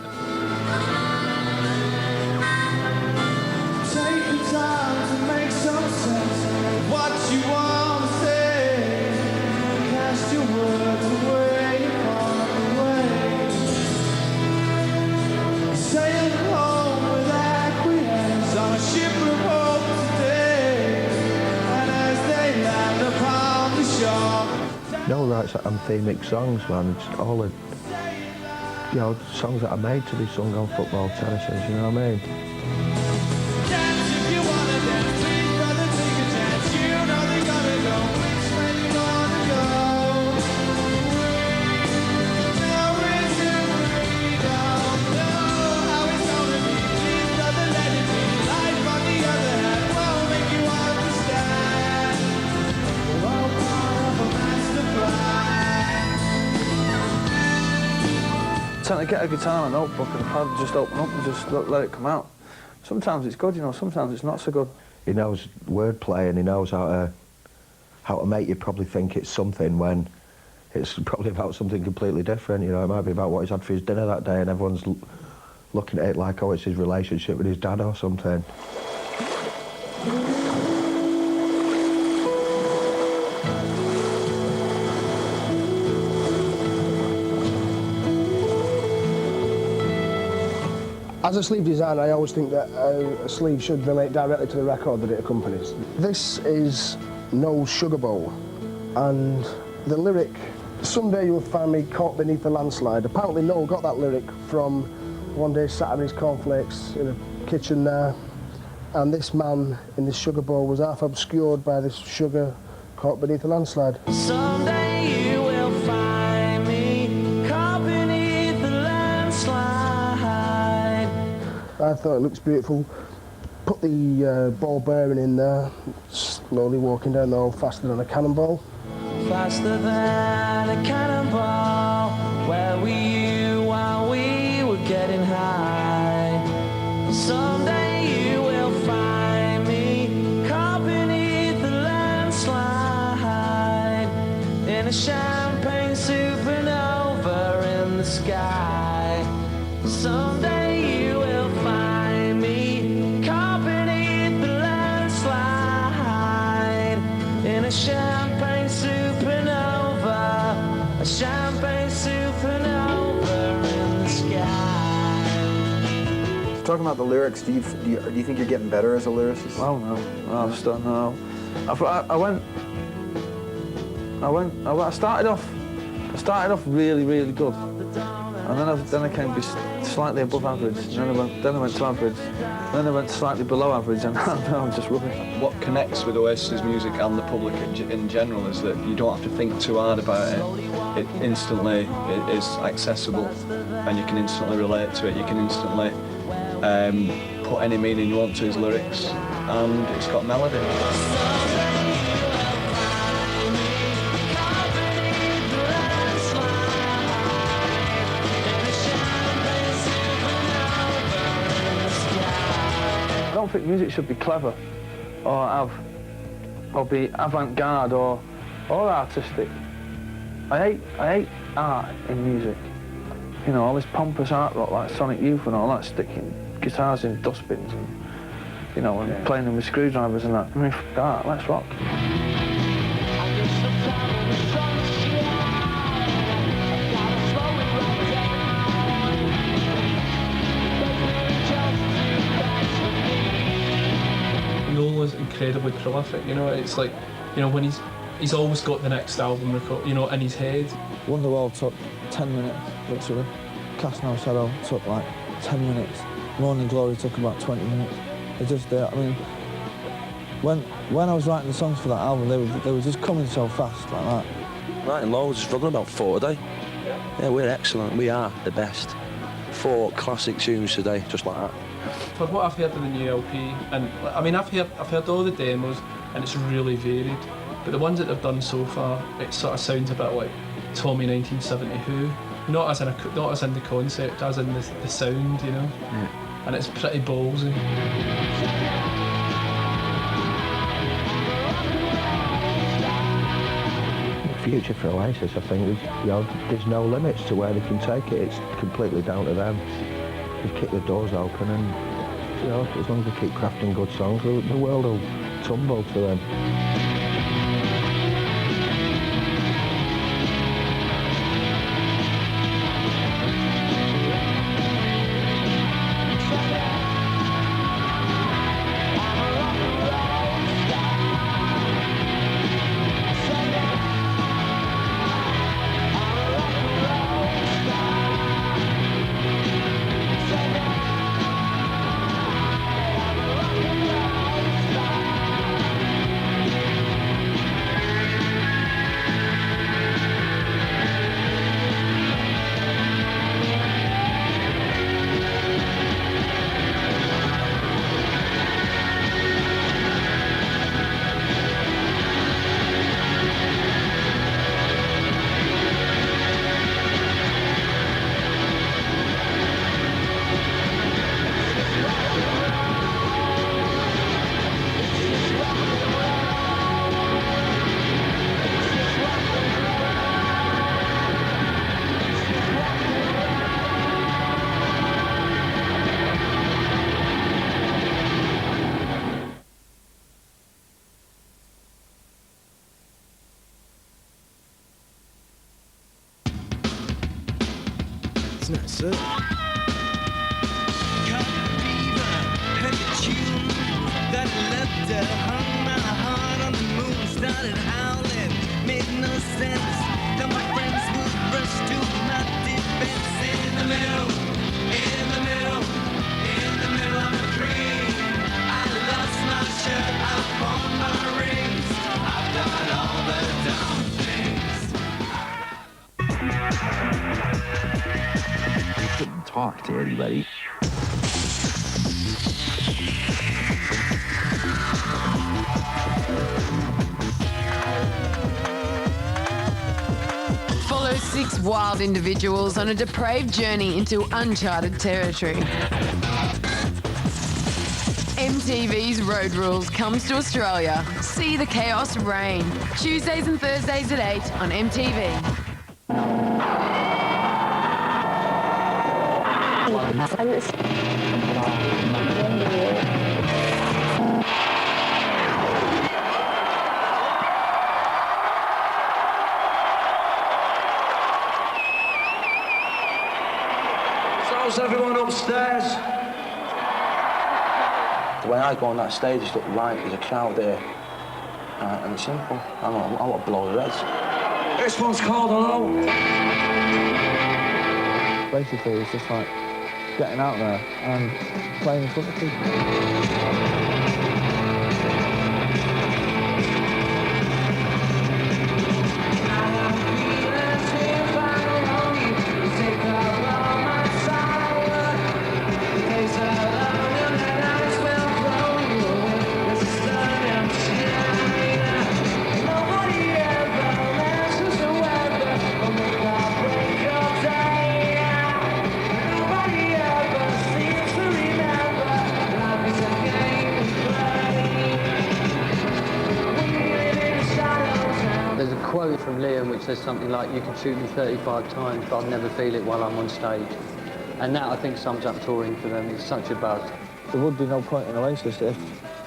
Take the time to make some sense of what you want to say. Cast your words away upon the way. Sail home with acquiescence on a ship of hope today. And as they land upon the shore. Noel writes anthemic songs, man. It's all the, you know, songs that are made to be sung on football terraces, you know what I mean? Dance if you wanna dance, please brother, take a chance. You know they gotta go, which way you wanna go? Now is it we don't know how it's gonna be. Please brother, let it be. Life on the other hand won't make you understand. We're all part of a master plan. Tend to get a guitar and a notebook and a pad, just open up and just let it come out. Sometimes it's good, you know, sometimes it's not so good. He knows wordplay and he knows how to make you probably think it's something when it's probably about something completely different. You know, it might be about what he's had for his dinner that day and everyone's looking at it like, oh, it's his relationship with his dad or something. As a sleeve designer, I always think that a sleeve should relate directly to the record that it accompanies. This is Noel's Sugar Bowl, and the lyric, "Someday you'll find me caught beneath a landslide." Apparently Noel got that lyric from one day sat in his cornflakes in a kitchen there, and this man in this sugar bowl was half obscured by this sugar Caught beneath a landslide. Someday you will find me caught beneath the landslide. I thought it looks beautiful. Put the ball bearing in there, slowly walking down the hall faster than a cannonball. Faster than a cannonball. Where were you while we were getting high? Someday you will find me caught beneath the landslide in a champagne supernova in the sky. Someday you will find me caught beneath the landslide in a champagne supernova, a champagne supernova in the sky. Talking about the lyrics, do you think you're getting better as a lyricist? Oh no, I just don't know. I started off really, really good, and then I came slightly above average, and then I went to average, then I went slightly below average, and now I'm just rubbish. What connects with Oasis music and the public in general is that you don't have to think too hard about it. It instantly is accessible, and you can instantly relate to it. You can instantly put any meaning you want to his lyrics, and it's got melody. I don't think music should be clever, or be avant-garde or artistic. I hate art in music. You know, all this pompous art rock like Sonic Youth and all that, sticking guitars in dustbins and, you know, and playing them with screwdrivers and that. I mean, f*** art, let's rock. Nola's incredibly prolific, you know, it's like, you know, when he's always got the next album record, you know, in his head. Wonderwall took 10 minutes, literally. Cast No Shadow took like 10 minutes. Morning Glory took about 20 minutes. It just, I mean, when I was writing the songs for that album, they were just coming so fast like that. Writing loads, struggling about 4 a day. Yeah, we're excellent. We are the best. 4 classic tunes today, just like that. For what I've heard of the new LP, and I mean, I've heard all the demos, and it's really varied. But the ones that they've done so far, it sort of sounds a bit like Tommy 1970 Who, not as in the concept, as in the sound, you know. Yeah. And it's pretty ballsy. The future for Oasis, I think, there's no limits to where they can take it. It's completely down to them. Just kick the doors open, and you know, as long as they keep crafting good songs, the world will tumble to them. Isn't it sick? I've got all talk to anybody. Follow 6 wild individuals on a depraved journey into uncharted territory. MTV's Road Rules comes to Australia. See the chaos reign. Tuesdays and Thursdays at 8 on MTV. How's everyone upstairs? The way I go on that stage is look right, there's a crowd there. And it's simple. I want to blow their heads. This one's called Hello. Basically, it's just like getting out there and playing in front of people. There's a quote from Liam which says something like, "You can shoot me 35 times, but I'll never feel it while I'm on stage." And that, I think, sums up touring for them. It's such a buzz. There would be no point in Oasis if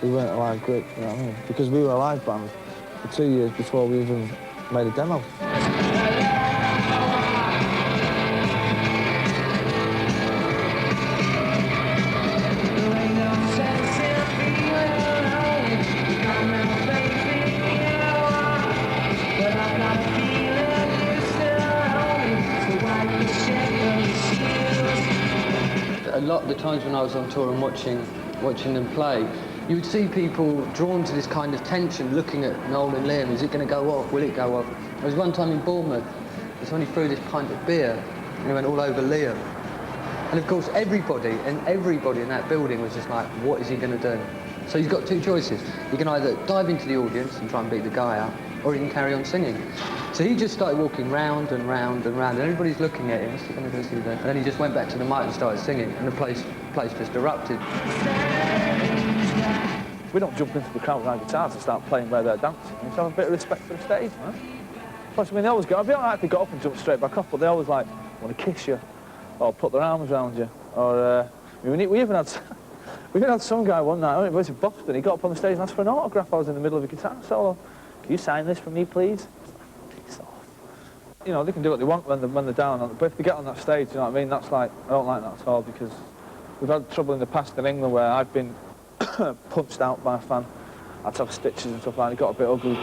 we weren't a live group, you know what I mean? Because we were a live band for 2 years before we even made a demo. A lot of the times when I was on tour and watching them play, you would see people drawn to this kind of tension, looking at Noel and Liam. Is it going to go off? Will it go off? There was one time in Bournemouth, somebody threw this pint of beer and it went all over Liam. And of course, everybody in that building was just like, what is he going to do? So he's got two choices. He can either dive into the audience and try and beat the guy out, or he can carry on singing. So he just started walking round and round and round, and everybody's looking at him. What's he going to do? What's he going to do? And then he just went back to the mic and started singing, and the place just erupted. We don't jump into the crowd with our guitars and start playing where they're dancing. We have a bit of respect for the stage, man. Plus, I mean, they always go, I'd be all right if they got up and jumped straight back off, but they always like want to kiss you, or put their arms around you, or we even had some guy one night, it was in Boston, he got up on the stage and asked for an autograph. I was in the middle of a guitar solo. Can you sign this for me, please? Piss off. You know, they can do what they want when they're down on it, but if they get on that stage, you know what I mean, that's like, I don't like that at all, because we've had trouble in the past in England where I've been punched out by a fan. I had to have stitches and stuff like that. It got a bit ugly.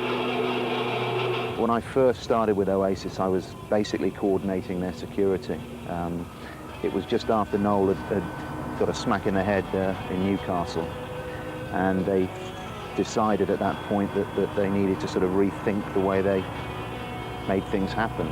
When I first started with Oasis, I was basically coordinating their security. It was just after Noel had got a smack in the head in Newcastle, and they decided at that point that they needed to sort of rethink the way they made things happen.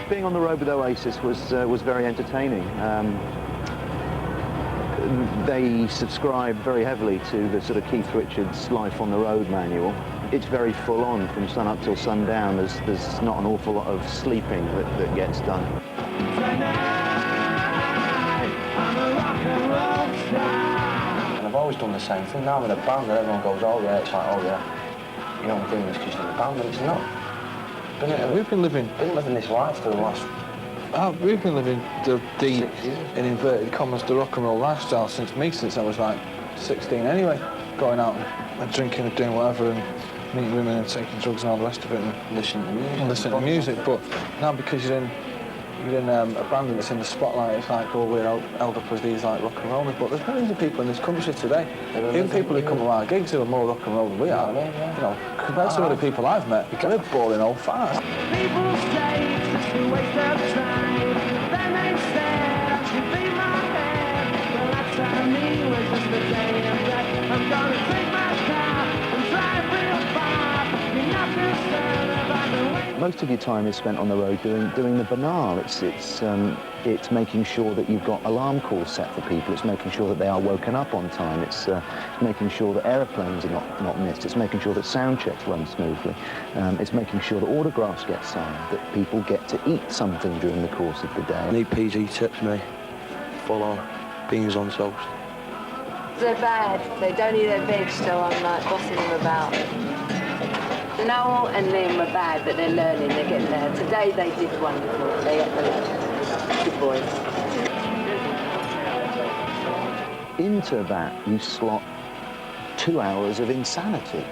Being on the road with Oasis was very entertaining. They subscribe very heavily to the sort of Keith Richards Life on the Road manual. It's very full on from sun up till sundown. There's not an awful lot of sleeping that gets done. And I've always done the same thing. Now I'm in a band and everyone goes, oh yeah, it's like, oh yeah, you know I'm doing this because you're in a band, and it's not. We've been living this life for the last... we've been living the in inverted commas, the rock and roll lifestyle since I was like 16 anyway. Going out and drinking and doing whatever and meeting women and taking drugs and all the rest of it and listening to music. But now because you're in a band that's in the spotlight, it's like, oh, we're held up as these like rock and rollers. But there's millions of people in this country today, even people who come to our gigs who are more rock and roll than we are. You know, compared to some of the people I've met, they're boring old farts. People say it's just a waste of time. Then they said I should be my head. Well, that time me was just a day of that. I'm gonna take my car and drive real far. You're not concerned about the way. Most of your time is spent on the road doing the banal. It's making sure that you've got alarm calls set for people. It's making sure that they are woken up on time. It's making sure that aeroplanes are not missed. It's making sure that sound checks run smoothly. It's making sure that autographs get signed, that people get to eat something during the course of the day. I need PG tips, mate. Full on. Beans on toast. They're bad. They don't eat their veg, so I'm like bossing them about. Noel and Liam are bad, but they're learning, they're getting there. Today they did wonderful. They ate the good boys. Into that, you slot 2 hours of insanity,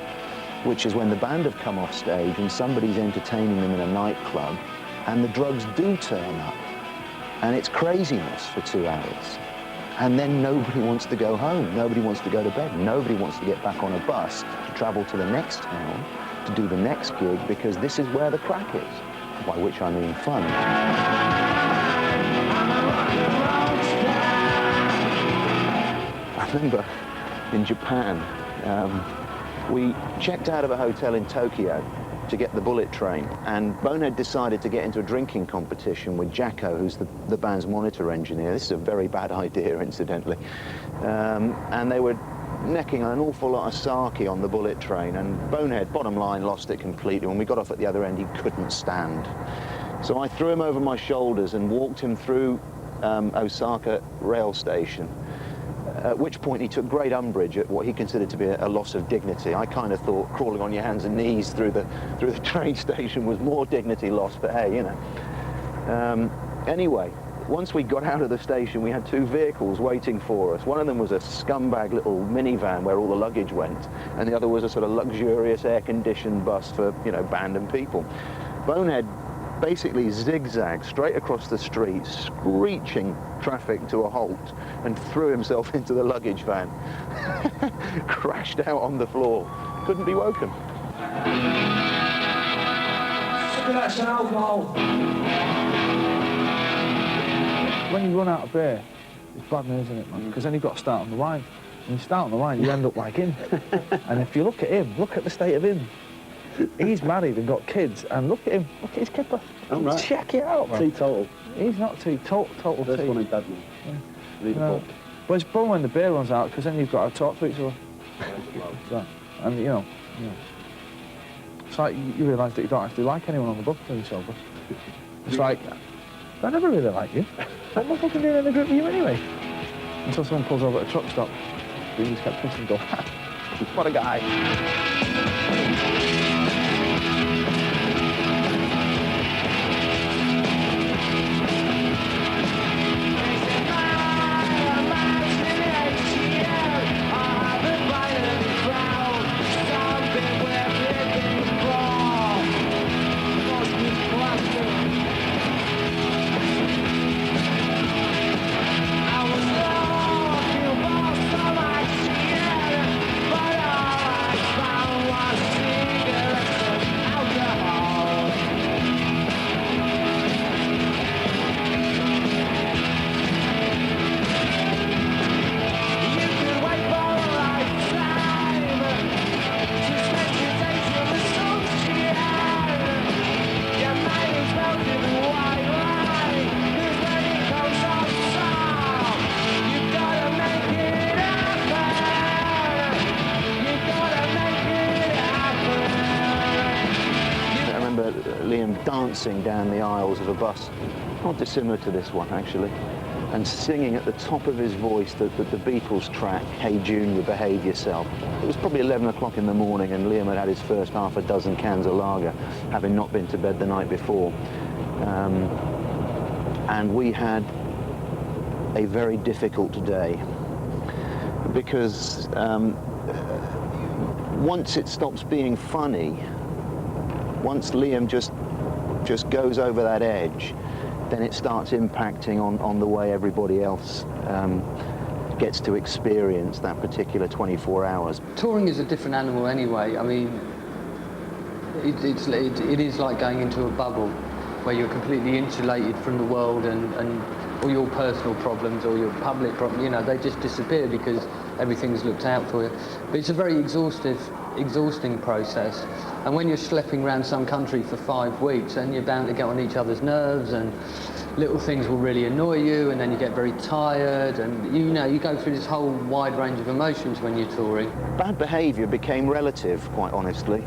which is when the band have come off stage and somebody's entertaining them in a nightclub, and the drugs do turn up. And it's craziness for 2 hours. And then nobody wants to go home. Nobody wants to go to bed. Nobody wants to get back on a bus to travel to the next town to do the next gig, because this is where the crack is, by which I mean fun. I remember in Japan, we checked out of a hotel in Tokyo to get the bullet train, and Bonehead decided to get into a drinking competition with Jacko, who's the band's monitor engineer. This is a very bad idea, incidentally. And they were necking an awful lot of sake on the bullet train, and Bonehead, bottom line, lost it completely. When we got off at the other end, he couldn't stand. So I threw him over my shoulders and walked him through Osaka rail station, at which point he took great umbrage at what he considered to be a loss of dignity. I kind of thought crawling on your hands and knees through the train station was more dignity lost, but hey, you know. Anyway, once we got out of the station, we had two vehicles waiting for us. One of them was a scumbag little minivan where all the luggage went, and the other was a sort of luxurious air-conditioned bus for, you know, band and people. Bonehead basically zigzagged straight across the street, screeching traffic to a halt, and threw himself into the luggage van. Crashed out on the floor. Couldn't be woken. That's alcohol. When you run out of beer, it's bad news, isn't it, man? Because then you've got to start on the wine. When you start on the wine, you end up like him. And if you look at him, look at the state of him. He's married and got kids, and look at him, look at his kipper. Oh, right. Check it out, man. Teetotal. He's not total That's tea. one in Dadman. Yeah. Read a No. book. But it's fun when the beer runs out, because then you've got to talk to each other. So, and you know, it's like you realise that you don't actually like anyone on the bus until you're sober. It's like, I never really like you. What am I fucking doing in the group with you anyway? Until someone pulls over at a truck stop. You just kept pissing and go, ha, what a guy. Liam dancing down the aisles of a bus, not dissimilar to this one actually, and singing at the top of his voice the Beatles track, Hey Junior, Behave Yourself. It was probably 11 o'clock in the morning, and Liam had had his first half a dozen cans of lager, having not been to bed the night before. And we had a very difficult day, because once it stops being funny, once Liam just goes over that edge, then it starts impacting on the way everybody else gets to experience that particular 24 hours. Touring is a different animal anyway. I mean, it is like going into a bubble where you're completely insulated from the world, and all your personal problems or your public problems, you know, they just disappear because everything's looked out for you. But it's a very exhausting process. And when you're schlepping around some country for 5 weeks, then you're bound to get on each other's nerves, and little things will really annoy you, and then you get very tired, and you know, you go through this whole wide range of emotions when you're touring. Bad behaviour became relative, quite honestly.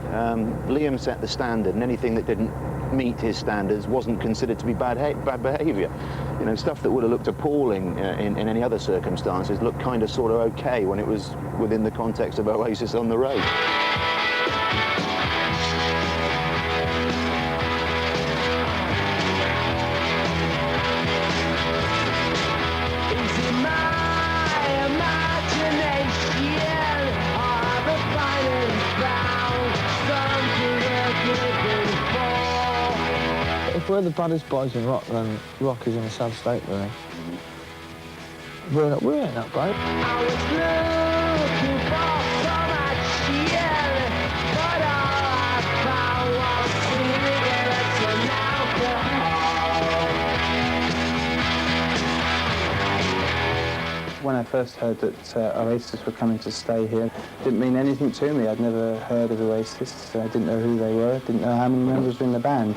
Liam set the standard, and anything that didn't meet his standards wasn't considered to be bad behaviour. You know, stuff that would have looked appalling in any other circumstances looked kind of sort of okay when it was within the context of Oasis on the road. If we're the baddest boys in rock, then rock is in a sad state, really. We ain't that bad. When I first heard that Oasis were coming to stay here, it didn't mean anything to me. I'd never heard of Oasis. I didn't know who they were, didn't know how many members were in the band.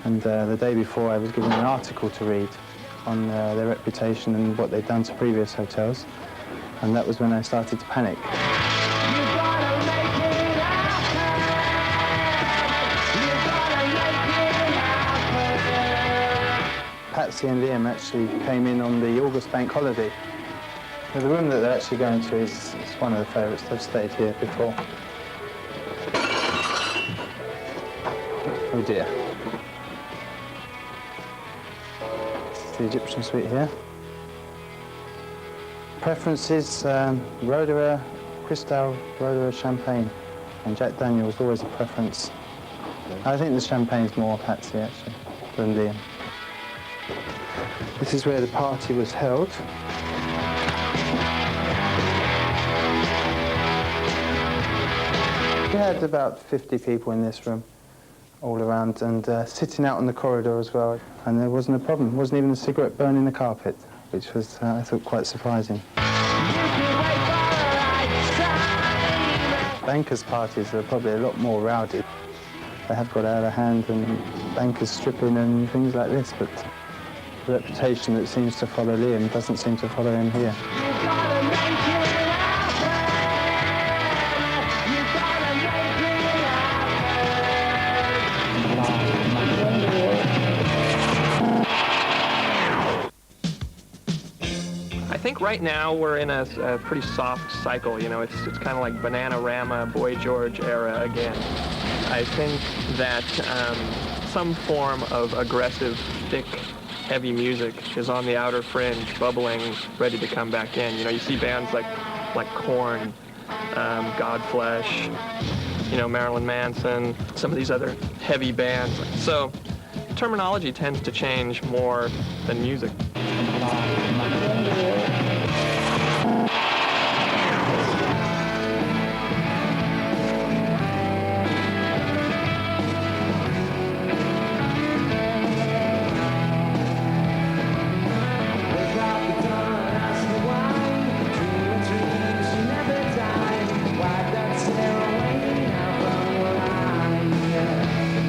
And the day before, I was given an article to read on their reputation and what they'd done to previous hotels. And that was when I started to panic. Patsy and Liam actually came in on the August bank holiday. So the room that they're actually going to is one of the favourites. They've stayed here before. Oh dear. The Egyptian suite here. Preferences, Roederer, Cristal, Roederer Champagne, and Jack Daniel's always a preference. I think the champagne's more Patsy actually than Liam. This is where the party was held. We had about 50 people in this room, all around, and sitting out on the corridor as well. And there wasn't a problem. There wasn't even a cigarette burning the carpet, which was, I thought, quite surprising. Bankers' parties are probably a lot more rowdy. They have got out of hand, and bankers stripping and things like this, but the reputation that seems to follow Liam doesn't seem to follow him here. I think right now we're in a pretty soft cycle. You know, it's kind of like Bananarama, Boy George era again. I think that some form of aggressive, thick, heavy music is on the outer fringe, bubbling, ready to come back in. You know, you see bands like Korn, Godflesh, you know, Marilyn Manson, some of these other heavy bands. So terminology tends to change more than music.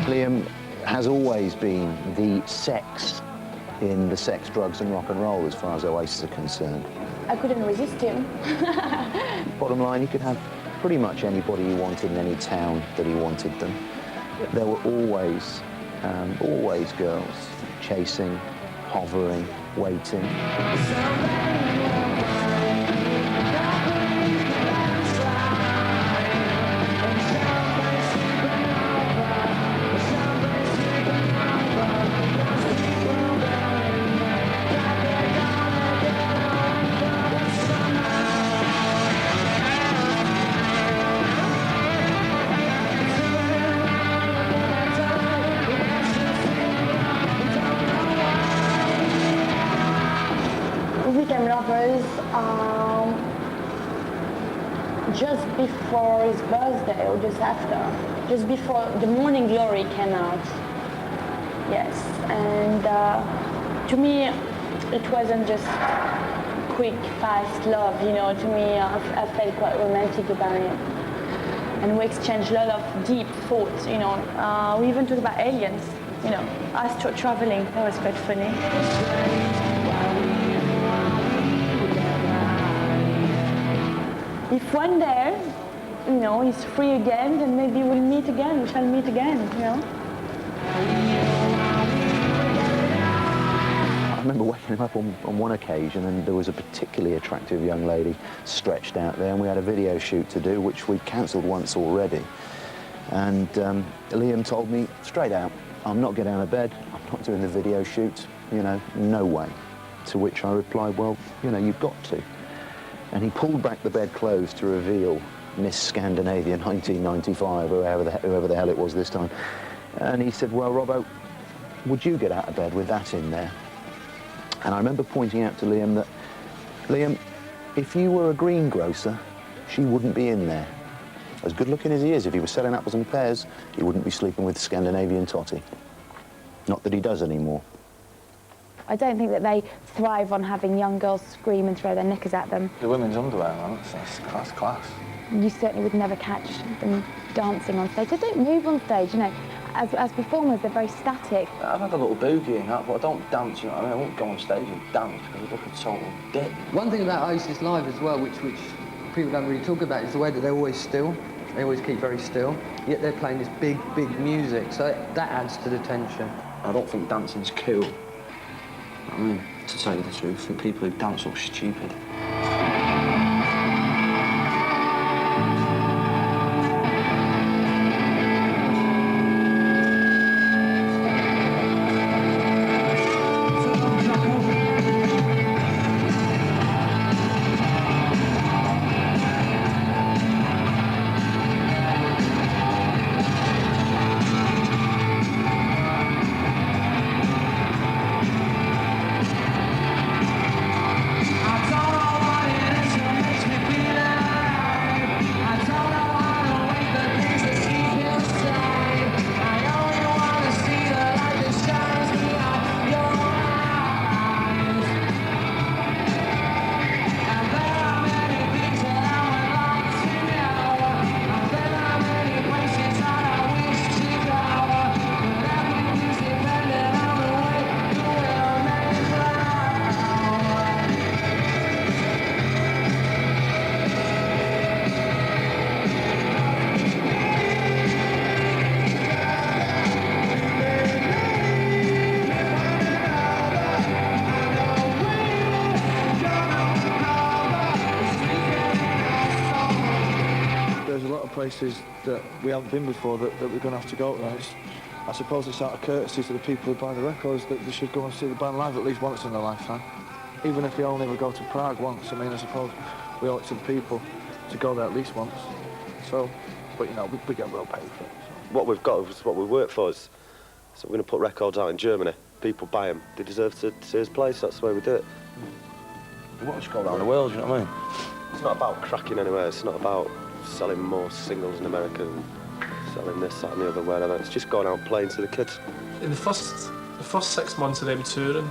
Liam has always been the sex in the sex, drugs and rock and roll as far as Oasis are concerned. I couldn't resist him. Bottom line, he could have pretty much anybody he wanted in any town that he wanted them. There were always girls chasing, hovering, waiting. We became lovers just before his birthday or just after. Just before the Morning Glory came out. Yes, and to me it wasn't just quick, fast love, you know. To me I felt quite romantic about it. And we exchanged a lot of deep thoughts, you know. We even talked about aliens, you know, astro traveling. That was quite funny. If one day, you know, he's free again, then maybe we'll meet again, we shall meet again, you know. I remember waking him up on one occasion, and there was a particularly attractive young lady stretched out there, and we had a video shoot to do, which we cancelled once already. And Liam told me straight out, I'm not getting out of bed, I'm not doing the video shoot, you know, no way. To which I replied, well, you know, you've got to. And he pulled back the bedclothes to reveal Miss Scandinavia 1995, or whoever the hell it was this time. And he said, well, Robbo, would you get out of bed with that in there? And I remember pointing out to Liam that, Liam, if you were a greengrocer, she wouldn't be in there. As good looking as he is, if he was selling apples and pears, he wouldn't be sleeping with Scandinavian Totty. Not that he does anymore. I don't think that they thrive on having young girls scream and throw their knickers at them. The women's underwear, man, that's class. You certainly would never catch them dancing on stage. They don't move on stage, you know. As performers, they're very static. I've had a little boogie and that, but I don't dance, you know what I mean? I won't go on stage and dance because I look a total dick. One thing about Oasis Live as well, which people don't really talk about, is the way that they're always still. They always keep very still, yet they're playing this big, big music, so that adds to the tension. I don't think dancing's cool. I mean, to tell you the truth, I think people who dance are stupid. Places that we haven't been before that we're going to have to go to. I suppose it's out of courtesy to the people who buy the records that they should go and see the band live at least once in their lifetime. Even if they only ever go to Prague once, I mean, I suppose we owe it to the people to go there at least once. So, but you know, we get well paid for it. So. What we've got is what we work for. So we're going to put records out in Germany. People buy them. They deserve to see us play, so that's the way we do it. We want to go around the world, you know what I mean? It's not about cracking anywhere. It's not about selling more singles in America and selling this, that and the other, wherever. It's just going out playing to the kids. In the first 6 months of them touring,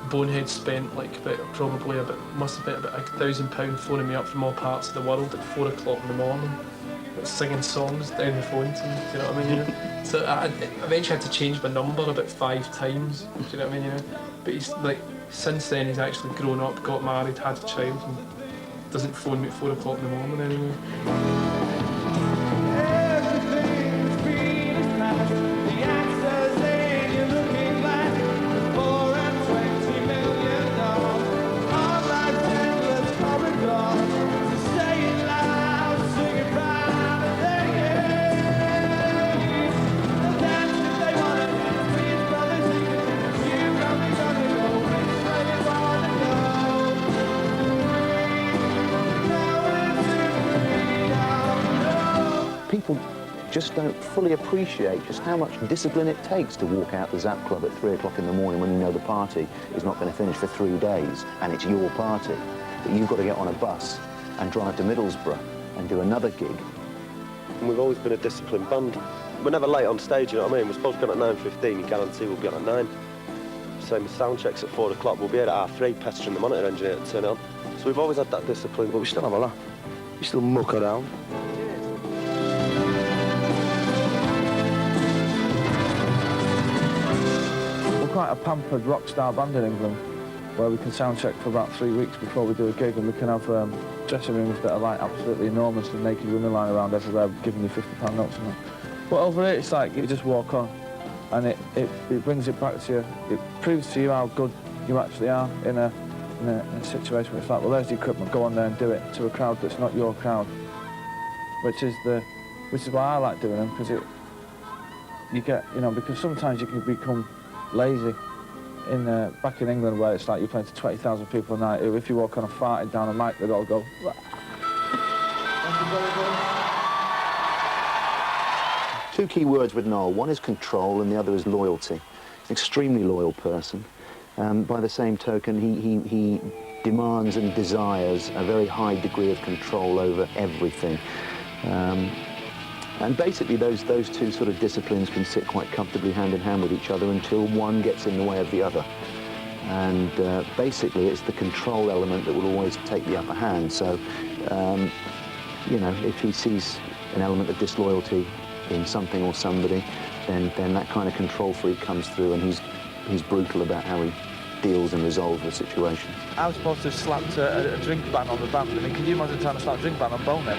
Bonehead spent like must have been about £1,000 phoning me up from all parts of the world at 4 o'clock in the morning, like, singing songs down the phone to me, do you know what I mean? You know? So I eventually had to change my number about 5 times, do you know what I mean? You know? But he's like, since then he's actually grown up, got married, had a child, and doesn't phone me at 4 o'clock in the morning anymore. The answers in you're looking back, before and just don't fully appreciate just how much discipline it takes to walk out the Zap Club at 3 o'clock in the morning when you know the party is not going to finish for 3 days and it's your party. That you've got to get on a bus and drive to Middlesbrough and do another gig. And we've always been a disciplined band. We're never late on stage, you know what I mean? We're supposed to be on at 9:15, you guarantee we'll be on at 9. Same with sound checks at 4 o'clock, we'll be here at 3:30 pestering the monitor engineer to turn it on. So we've always had that discipline. But we still have a laugh. We still muck around. We're quite a pampered rock star band in England, where we can sound check for about 3 weeks before we do a gig, and we can have dressing rooms that are like absolutely enormous and naked women lying around everywhere giving you £50 notes and that. But over here it's like you just walk on and it brings it back to you. It proves to you how good you actually are in a situation where it's like, well, there's the equipment, go on there and do it, to a crowd that's not your crowd. Which is why I like doing them, because you get, you know, because sometimes you can become lazy. Back in England, where it's like you're playing to 20,000 people a night, if you walk on a farting down a mic, they'd all go. Two key words with Noel. One is control and the other is loyalty. He's an extremely loyal person. By the same token, he demands and desires a very high degree of control over everything. And basically those two sort of disciplines can sit quite comfortably hand in hand with each other until one gets in the way of the other. And basically it's the control element that will always take the upper hand. So, you know, if he sees an element of disloyalty in something or somebody, then that kind of control freak comes through, and he's brutal about how he deals and resolves the situation. I was supposed to have slapped a drink ban on the band. I mean, can you imagine trying to slap a drink ban on Bonehead?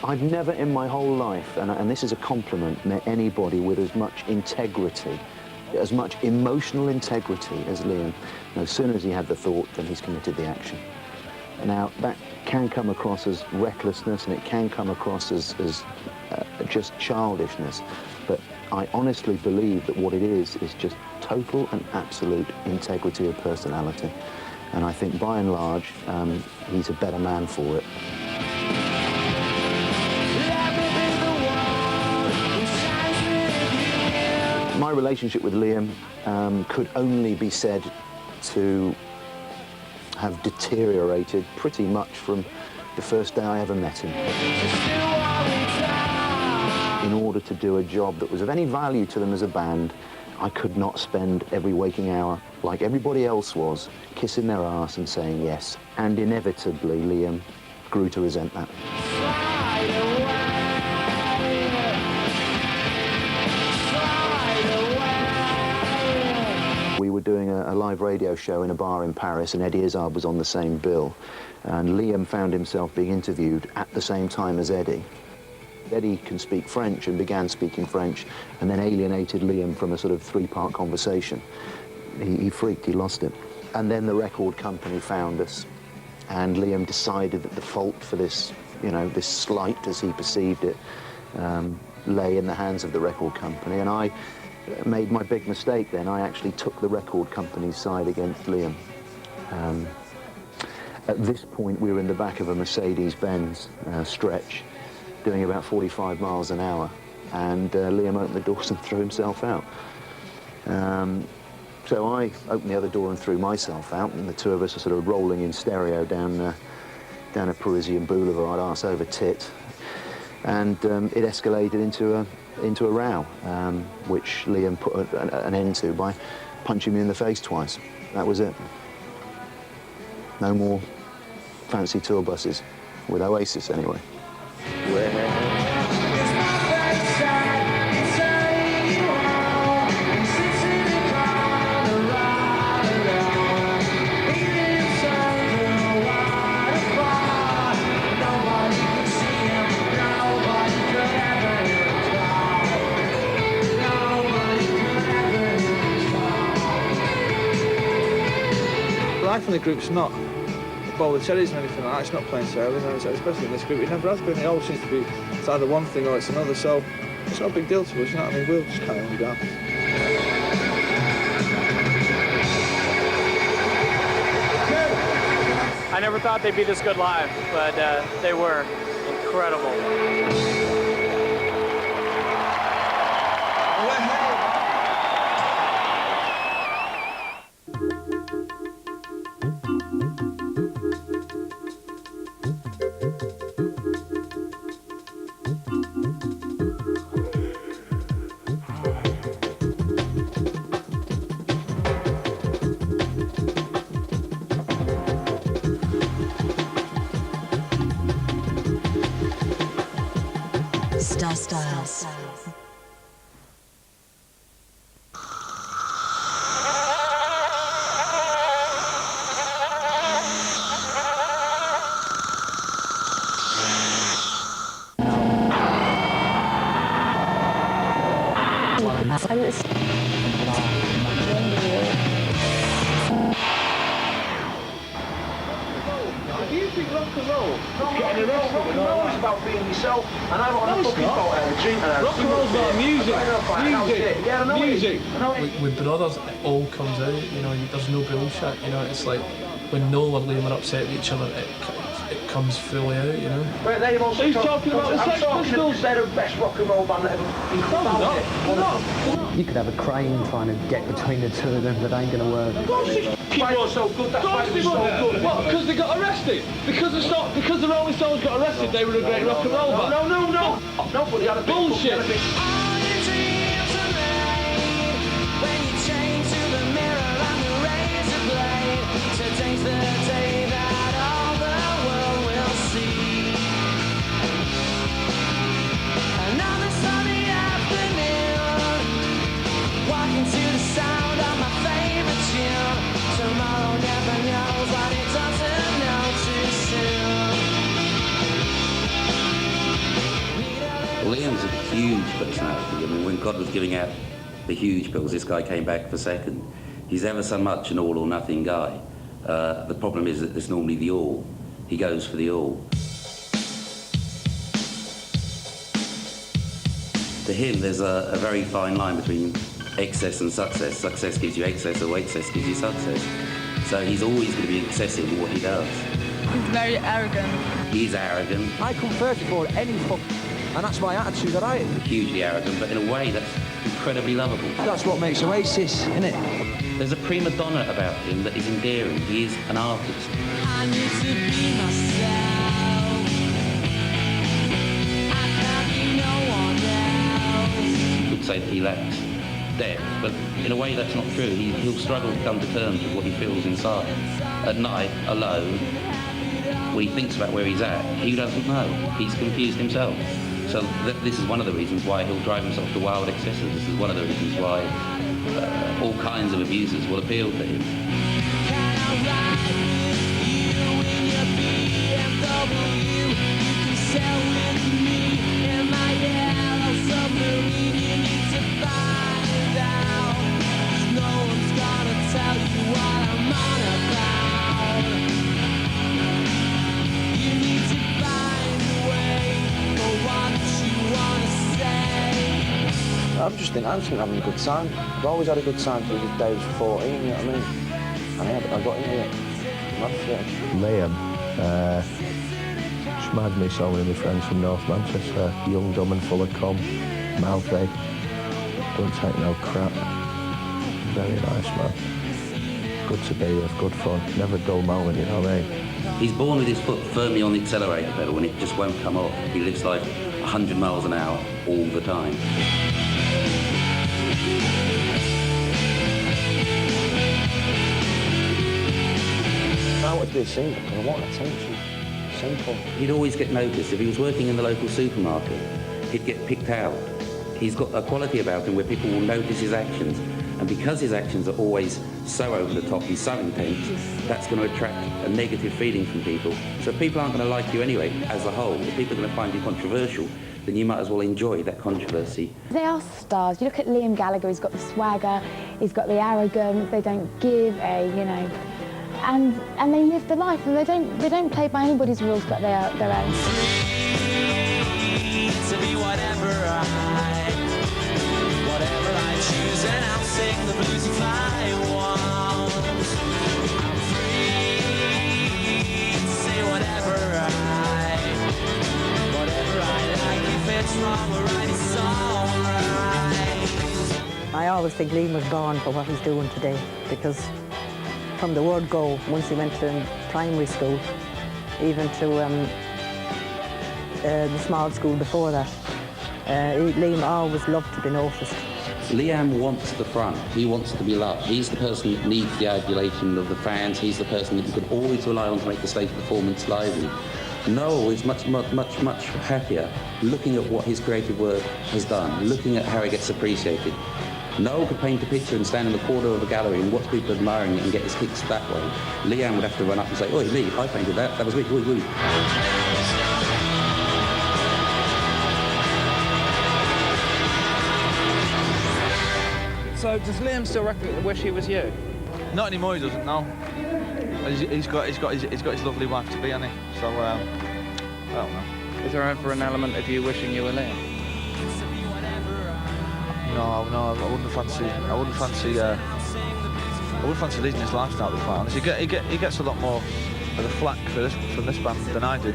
I've never in my whole life, and this is a compliment, met anybody with as much integrity, as much emotional integrity as Liam. And as soon as he had the thought, then he's committed the action. Now, that can come across as recklessness, and it can come across as just childishness, but I honestly believe that what it is just total and absolute integrity of personality. And I think, by and large, he's a better man for it. My relationship with Liam could only be said to have deteriorated pretty much from the first day I ever met him. In order to do a job that was of any value to them as a band, I could not spend every waking hour, like everybody else was, kissing their arse and saying yes. And inevitably, Liam grew to resent that. We were doing a live radio show in a bar in Paris, and Eddie Izzard was on the same bill. And Liam found himself being interviewed at the same time as Eddie. Eddie can speak French and began speaking French, and then alienated Liam from a sort of three-part conversation. He freaked, he lost it. And then the record company found us, and Liam decided that the fault for this, you know, this slight, as he perceived it, lay in the hands of the record company. And I made my big mistake then. I actually took the record company's side against Liam. At this point, we were in the back of a Mercedes-Benz stretch, doing about 45 miles an hour, and Liam opened the doors and threw himself out. So I opened the other door and threw myself out, and the two of us are sort of rolling in stereo down a Parisian boulevard, arse over tit, and it escalated into a row, which Liam put an end to by punching me in the face twice. That was it. No more fancy tour buses, with Oasis anyway. Life in the group's not a bowl of cherries or anything like that. It's not plain sailing, especially in this group. It never has been. It always seems to be it's either one thing or it's another, so it's not a big deal to us, you know what I mean? We'll just carry on with that. thought they'd be this good live, but they were incredible. Styles. Do you think rock and roll? Getting a rock and roll is about being yourself, and I want a fucking boat and a drink and a rock and roll's about music. With brothers, it all comes out. You know, there's no bullshit. You know, it's like when Noel or Liam are upset with each other, it comes fully out. You know. Wait, they've also Who's talking about the Sex Pistols? They're the best rock and roll band that ever been founded. You could have a crane trying to get between the two of them, that ain't going to work. Of course it was so good, that's why it was so good. What, because they got arrested? Because the Rolling Stones got arrested, they were a great rock and roll band? No. Nobody had a bullshit. Today's the day that all the world will see. Another sunny afternoon, walking to the sound of my favorite tune. Tomorrow never knows what it doesn't know too soon. Liam's a huge personality. I mean, when God was giving out the huge pills, this guy came back for second. He's ever so much an all or nothing guy. The problem is that there's normally the all. He goes for the all. To him, there's a very fine line between excess and success. Success gives you excess, or excess gives you success. So he's always going to be excessive in what he does. He's very arrogant. He's arrogant. I come first before any fuck, and that's my attitude that I am. Hugely arrogant, but in a way that's incredibly lovable. That's what makes Oasis, isn't it? There's a prima donna about him that is endearing. He is an artist. I need to be myself. I can't be no one else. You could say that he lacks depth, but in a way that's not true. He'll struggle to come to terms with what he feels inside. At night, alone, when he thinks about where he's at, he doesn't know. He's confused himself. So this is one of the reasons why he'll drive himself to wild excesses. This is one of the reasons why all kinds of abusers will appeal to him. Can I ride with you in your BMW? You can sail with me in my yellow submarine. You need to find out, 'cause no one's gonna tell you what I'm on about. You need to find a way for what you wanna say. I'm just having a good time. I've always had a good time through the day I was 14, you know what I mean? And I got into it. Liam, just reminds me of so many of my friends from North Manchester. Young, dumb and full of cum, mouthy, don't take no crap. Very nice, man. Good to be with, good fun. Never a dull moment, you know what I mean? He's born with his foot firmly on the accelerator pedal and it just won't come off. He lives life 100 miles an hour all the time. I wanted to be a singer because I want attention. Simple. He'd always get noticed. If he was working in the local supermarket, he'd get picked out. He's got a quality about him where people will notice his actions. And because his actions are always so over the top and so intense, that's going to attract a negative feeling from people. So people aren't going to like you anyway, as a whole. If people are going to find you controversial, then you might as well enjoy that controversy. They are stars. You look at Liam Gallagher, he's got the swagger, he's got the arrogance, they don't give a, you know, and they live the life, and they don't play by anybody's rules but their own. To be whatever I choose, and I'll sing the blues if I want. I'm free to think Liam was born for what he's doing today, because from the word go, once he went to primary school, even to the small school before that, Liam always loved to be noticed. Liam wants the front. He wants to be loved. He's the person that needs the adulation of the fans. He's the person that you can always rely on to make the stage performance lively. Noel is much happier looking at what his creative work has done, looking at how it gets appreciated. Noel could paint a picture and stand in the corner of a gallery and watch people admiring it and get his kicks that way. Liam would have to run up and say, "Oi, Lee, I painted that. That was wicked, woo." So does Liam still wish he was you? Not anymore. He doesn't know. He's got his lovely wife to be, hasn't he? So I don't know. Is there ever an element of you wishing you were Liam? No, I wouldn't fancy leading his lifestyle, to be quite honest. He gets a lot more of the flack from this band than I did.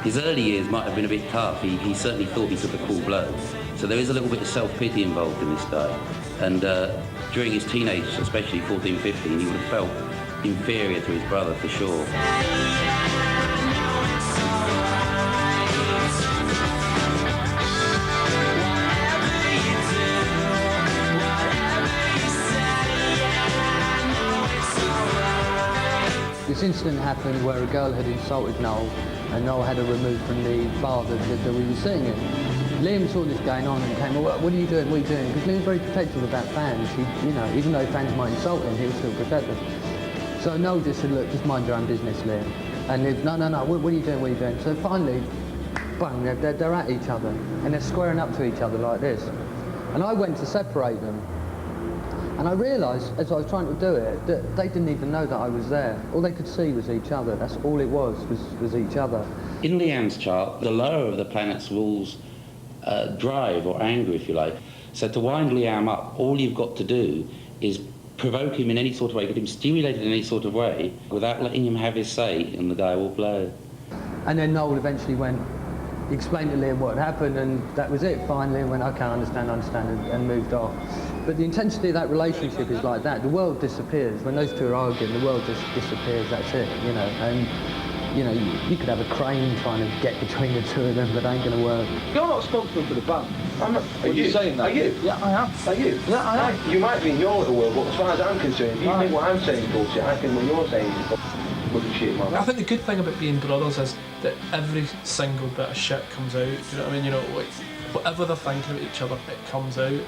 His early years might have been a bit tough. He certainly thought he took a cool blow. So there is a little bit of self-pity involved in this guy. And during his teenage, especially 14, 15, he would have felt inferior to his brother for sure. This incident happened where a girl had insulted Noel, and Noel had her removed from the bar that we were sitting in. Liam saw this going on and came, "Well, what are you doing? What are you doing?" Because Liam's very protective about fans. Even though fans might insult him, he'll still protect them. So Noel just said, "Look, just mind your own business, Liam." And Liam, no, what are you doing? What are you doing? So finally, bang, they're at each other, and they're squaring up to each other like this. And I went to separate them. And I realised, as I was trying to do it, that they didn't even know that I was there. All they could see was each other. That's all it was each other. In Liam's chart, the lower of the planets rules drive or anger, if you like. So to wind Liam up, all you've got to do is provoke him in any sort of way, get him stimulated in any sort of way, without letting him have his say, and the guy will blow. And then Noel eventually he explained to Liam what had happened, and that was it. Finally, and went, "Okay, I understand," and moved off. But the intensity of that relationship is like that. The world disappears. When those two are arguing, the world just disappears, that's it, And, you could have a crane trying to get between the two of them, but it ain't going to work. You're not a spokesman for the band. I'm not. Are you saying that? Are you? Yeah, I am. Are you? Yeah, I am. You might be in your little world, but as far as I'm concerned, if you think what I'm saying is bullshit, I think what you're saying is bloody shit, man. I think the good thing about being brothers is that every single bit of shit comes out. Do you know what I mean? Whatever they're thinking about each other, it comes out.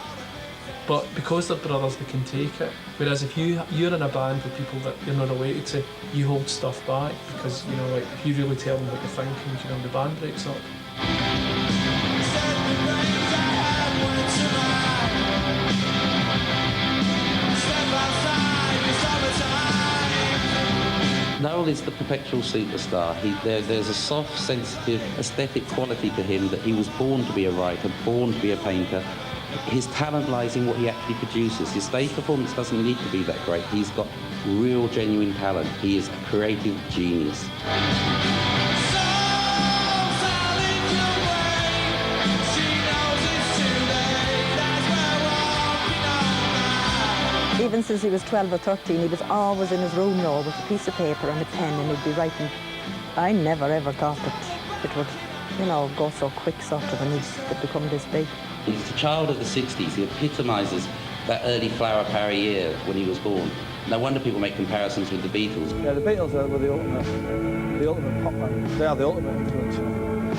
But because they're brothers, they can take it. Whereas if you're in a band with people that you're not related to, you hold stuff back because, if you really tell them what you're thinking, the band breaks up. Noel is the perpetual superstar. There's a soft, sensitive, aesthetic quality to him that he was born to be a writer, born to be a painter. His talent lies in what he actually produces. His stage performance doesn't need to be that great. He's got real, genuine talent. He is a creative genius. Even since he was 12 or 13, he was always in his room now with a piece of paper and a pen, and he'd be writing. I never ever thought that it would, go so quick, sort of, and he'd become this big. He's a child of the 60s. He epitomises that early flower power year when he was born. No wonder people make comparisons with the Beatles. Yeah, the Beatles were the ultimate pop band. They are the ultimate influence.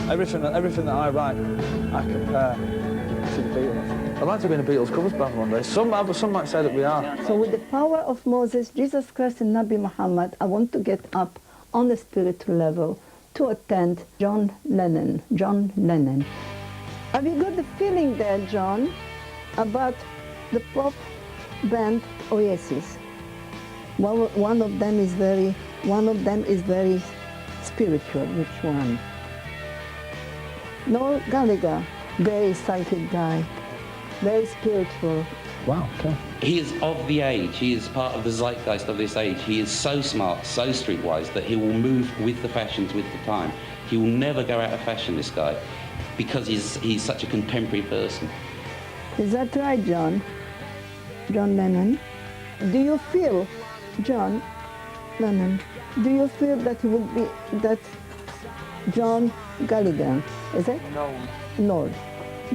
Everything that I write, I compare to the Beatles. I'd like to be in a Beatles covers band one day. Some might say that we are. So with the power of Moses, Jesus Christ and Nabi Muhammad, I want to get up on the spiritual level to attend John Lennon. Have you got the feeling there, John, about the pop band Oasis? Well, one of them is very spiritual. Which one? Noel Gallagher, very psychic guy, very spiritual. Wow, okay. He is of the age. He is part of the zeitgeist of this age. He is so smart, so streetwise, that he will move with the fashions, with the time. He will never go out of fashion, this guy, because he's such a contemporary person. Is that right, John? John Lennon. Do you feel, John Lennon, do you feel that he would be, that John Gallagher, is it? No. No.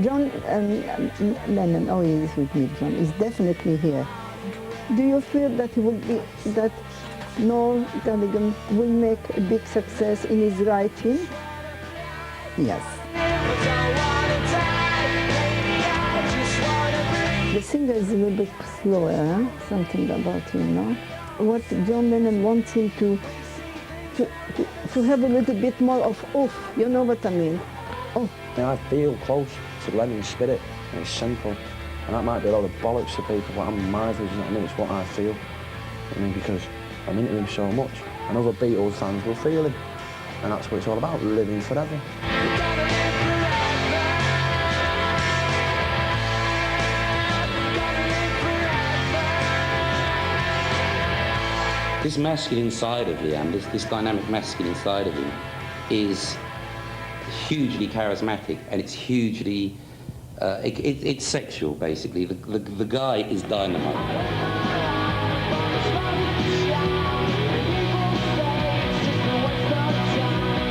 John Lennon, oh, he is with me, John, is definitely here. Do you feel that he would be, that Noel Gallagher will make a big success in his writing? Yes. The singer is a little bit slower, huh? Something about him, no? What John Lennon wants him to have a little bit more of oof, you know what I mean? Oh. I feel close to Lennon's spirit, and it's simple. And that might be a lot of bollocks to people, but I'm mindful, you know what I mean? It's what I feel. I mean, because I'm into him so much, and other Beatles fans will feel him. And that's what it's all about, living forever. This masculine side of Liam, this dynamic masculine side of him, is hugely charismatic, and it's hugely, it's sexual, basically. The guy is dynamite.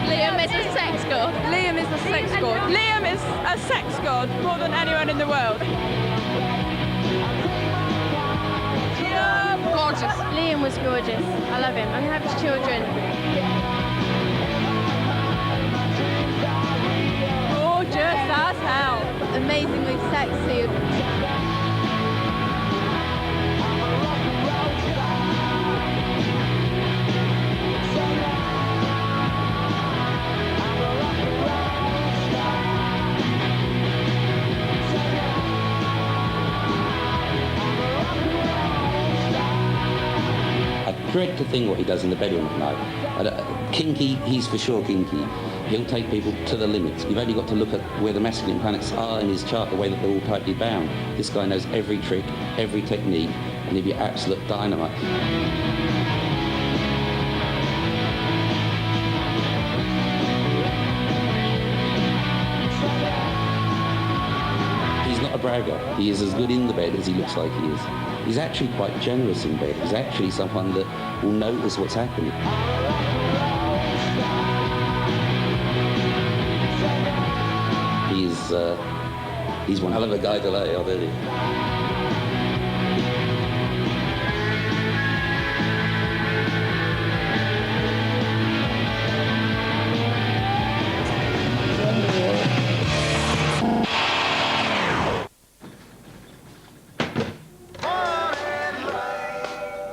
Liam is a sex god. Liam is a sex god. Liam is a sex god more than anyone in the world. Gorgeous. Liam was gorgeous. I love him. I'm gonna have his children. Gorgeous as hell. Amazingly sexy. I dread to think what he does in the bedroom at night. Kinky, he's for sure kinky. He'll take people to the limits. You've only got to look at where the masculine planets are in his chart, the way that they're all tightly bound. This guy knows every trick, every technique, and he'll be absolute dynamite. He's not a bragger. He is as good in the bed as he looks like he is. He's actually quite generous in bed. He's actually someone that will notice what's happening. He's one hell of a guy to lay, I'll tell you.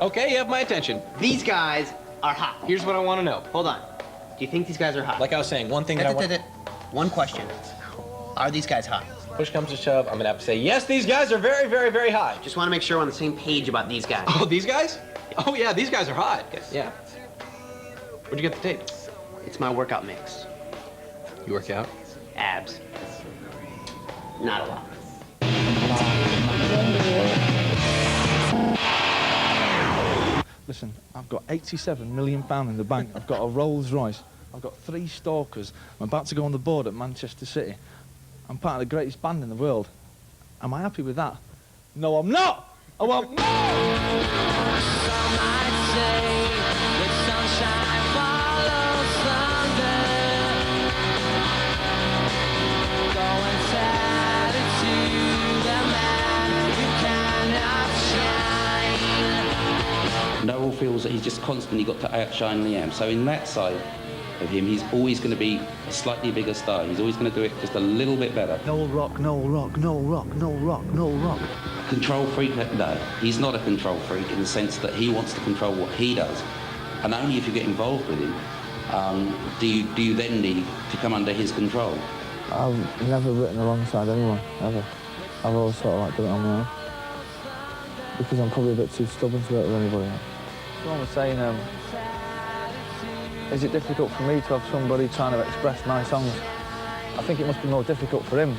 Okay, you have my attention. These guys are hot. Here's what I want to know. Hold on. Do you think these guys are hot? Like I was saying, one thing that I want... One question. Are these guys hot? Push comes to shove, I'm gonna have to say, yes, these guys are very, very, very hot. Just want to make sure we're on the same page about these guys. Oh, these guys? Oh, yeah, these guys are hot. Yeah. Where'd you get the tape? It's my workout mix. You work out? Abs. Not a lot. Listen, I've got £87 million in the bank. I've got a Rolls Royce. I've got 3 stalkers. I'm about to go on the board at Manchester City. I'm part of the greatest band in the world. Am I happy with that? No, I'm not! I want more! Some might say that sunshine follows thunder. Go and tell it to the man who cannot shine. Noel feels that he's just constantly got to outshine Liam. So in that side of him, he's always going to be a slightly bigger star. He's always going to do it just a little bit better. No rock, no rock, no rock, no rock, no rock. Control freak? No, he's not a control freak in the sense that he wants to control what he does. And only if you get involved with him do you then need to come under his control. I've never written alongside anyone, ever. I've always sort of like done it on my own. Because I'm probably a bit too stubborn to work with anybody else. Someone was saying, is it difficult for me to have somebody trying to express my songs? I think it must be more difficult for him,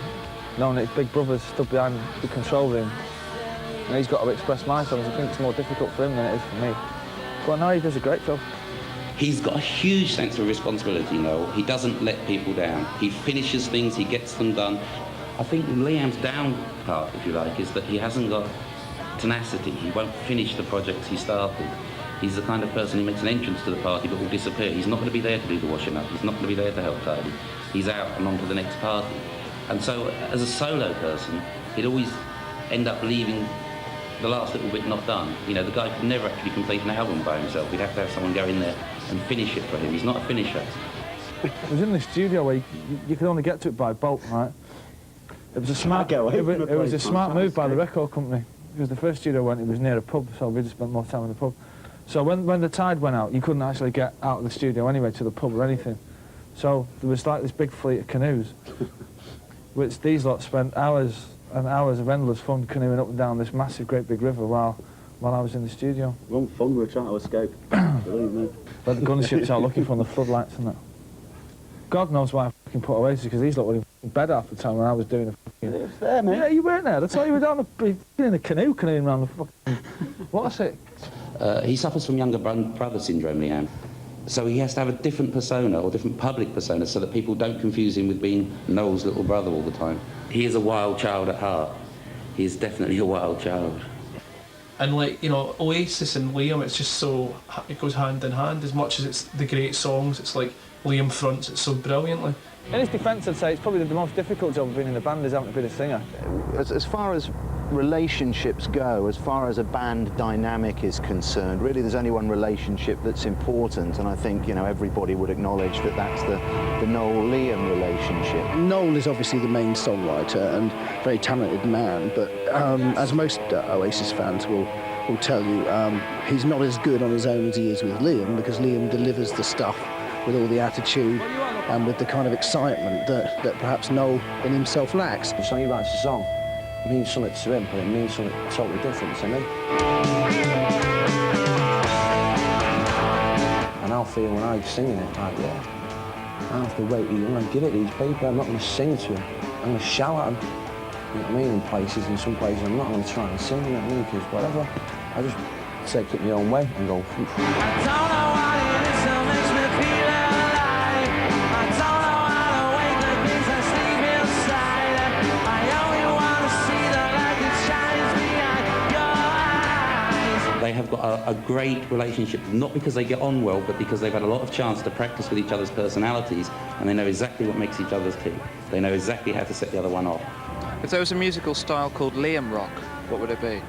knowing that his big brother's stood behind the control room and he's got to express my songs. I think it's more difficult for him than it is for me. But no, he does a great job. He's got a huge sense of responsibility, Noel. He doesn't let people down. He finishes things, he gets them done. I think Liam's down part, if you like, is that he hasn't got tenacity. He won't finish the projects he started. He's the kind of person who makes an entrance to the party but will disappear. He's not going to be there to do the washing up. He's not going to be there to help tidy. He's out and on to the next party. And so, as a solo person, he'd always end up leaving the last little bit not done. You know, the guy could never actually complete an album by himself. He'd have to have someone go in there and finish it for him. He's not a finisher. It was in the studio where you could only get to it by boat, right? It was a smart, it was a smart move by the record company, because the first studio it was near a pub, so we just spent more time in the pub. So when the tide went out, you couldn't actually get out of the studio anyway to the pub or anything. So there was like this big fleet of canoes, which these lots spent hours and hours of endless fun canoeing up and down this massive, great big river while I was in the studio. One fun, we were trying to escape, believe me. But the gunships out looking for the floodlights and that. God knows why I fucking put Oasis, because these lot were in bed half the time when I was doing the fucking... It was there, mate. Yeah, you weren't there. That's why you were down in a canoe canoeing around the fucking... What's it? He suffers from younger brother syndrome, Liam. So he has to have a different persona, or different public persona, so that people don't confuse him with being Noel's little brother all the time. He is a wild child at heart. He is definitely a wild child. And like, you know, Oasis and Liam, it's just so, it goes hand in hand. As much as it's the great songs, it's like Liam fronts it so brilliantly. In his defence, I'd say it's probably the most difficult job of being in a band is having to be the singer. As far as relationships go, as far as a band dynamic is concerned, really there's only one relationship that's important, and I think, you know, everybody would acknowledge that that's the Noel-Liam relationship. Noel is obviously the main songwriter and very talented man, but as most Oasis fans will tell you, he's not as good on his own as he is with Liam, because Liam delivers the stuff with all the attitude and with the kind of excitement that perhaps Noel in himself lacks. So he writes a song, it means something to him, but it means something totally different to me. And I'll feel when I'm singing it, like, yeah, I have to wait, I'm going to give it these people, I'm not going to sing it to them, I'm going to shout at them, you know what I mean, in places, in some places I'm not going to try and sing, you know what I mean, because whatever, I just take it my own way and go, phew. They have got a great relationship, not because they get on well, but because they've had a lot of chance to practice with each other's personalities, and they know exactly what makes each other's tick. They know exactly how to set the other one off. If there was a musical style called Liam rock, what would it be?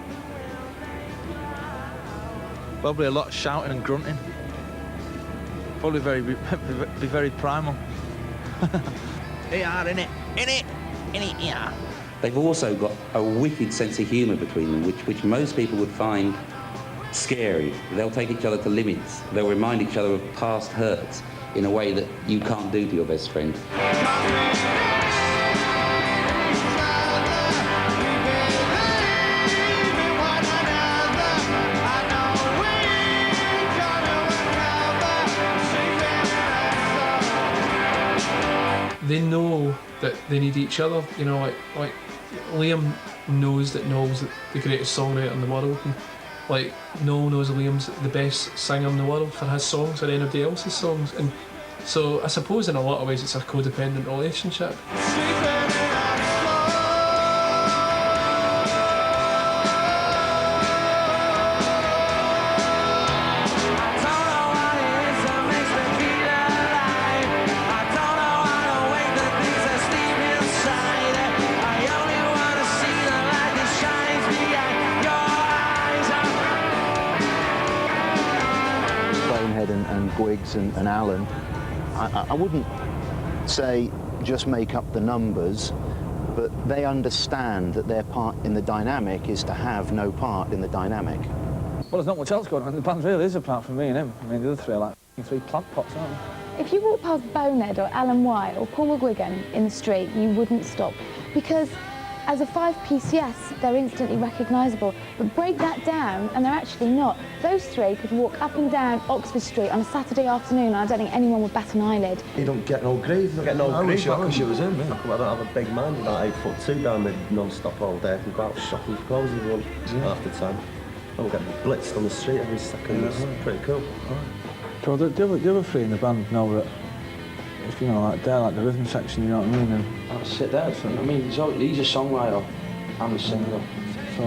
Probably a lot of shouting and grunting. Probably be very primal. In it, yeah. They've also got a wicked sense of humour between them, which most people would find scary. They'll take each other to limits. They'll remind each other of past hurts in a way that you can't do to your best friend. They know that they need each other, you know, like Liam knows that Noel's the greatest songwriter in the world, and like Noel knows Liam's the best singer in the world for his songs or anybody else's songs, and so I suppose in a lot of ways it's a codependent relationship. And Gwiggs and Alan, I wouldn't say just make up the numbers, but they understand that their part in the dynamic is to have no part in the dynamic. Well, there's not much else going on in the band really, is apart from me and him. I mean, the other three are like three plant pots, aren't they? If you walk past Bonehead or Alan White or Paul McGuigan in the street, you wouldn't stop, because as a five-piece, yes, they're instantly recognisable, but break that down and they're actually not. Those three could walk up and down Oxford Street on a Saturday afternoon and I don't think anyone would bat an eyelid. You don't get no grief. You don't get no grief. I wish it was him, I don't have a big man, like 8'2" down there non-stop all day. I can go out shopping for clothes with one half the time. I don't get blitzed on the street every second. It's pretty cool. So the other three in the band know that, you know, like they're like the rhythm section, you know what I mean? And that's it there. I mean, he's a songwriter and a singer. So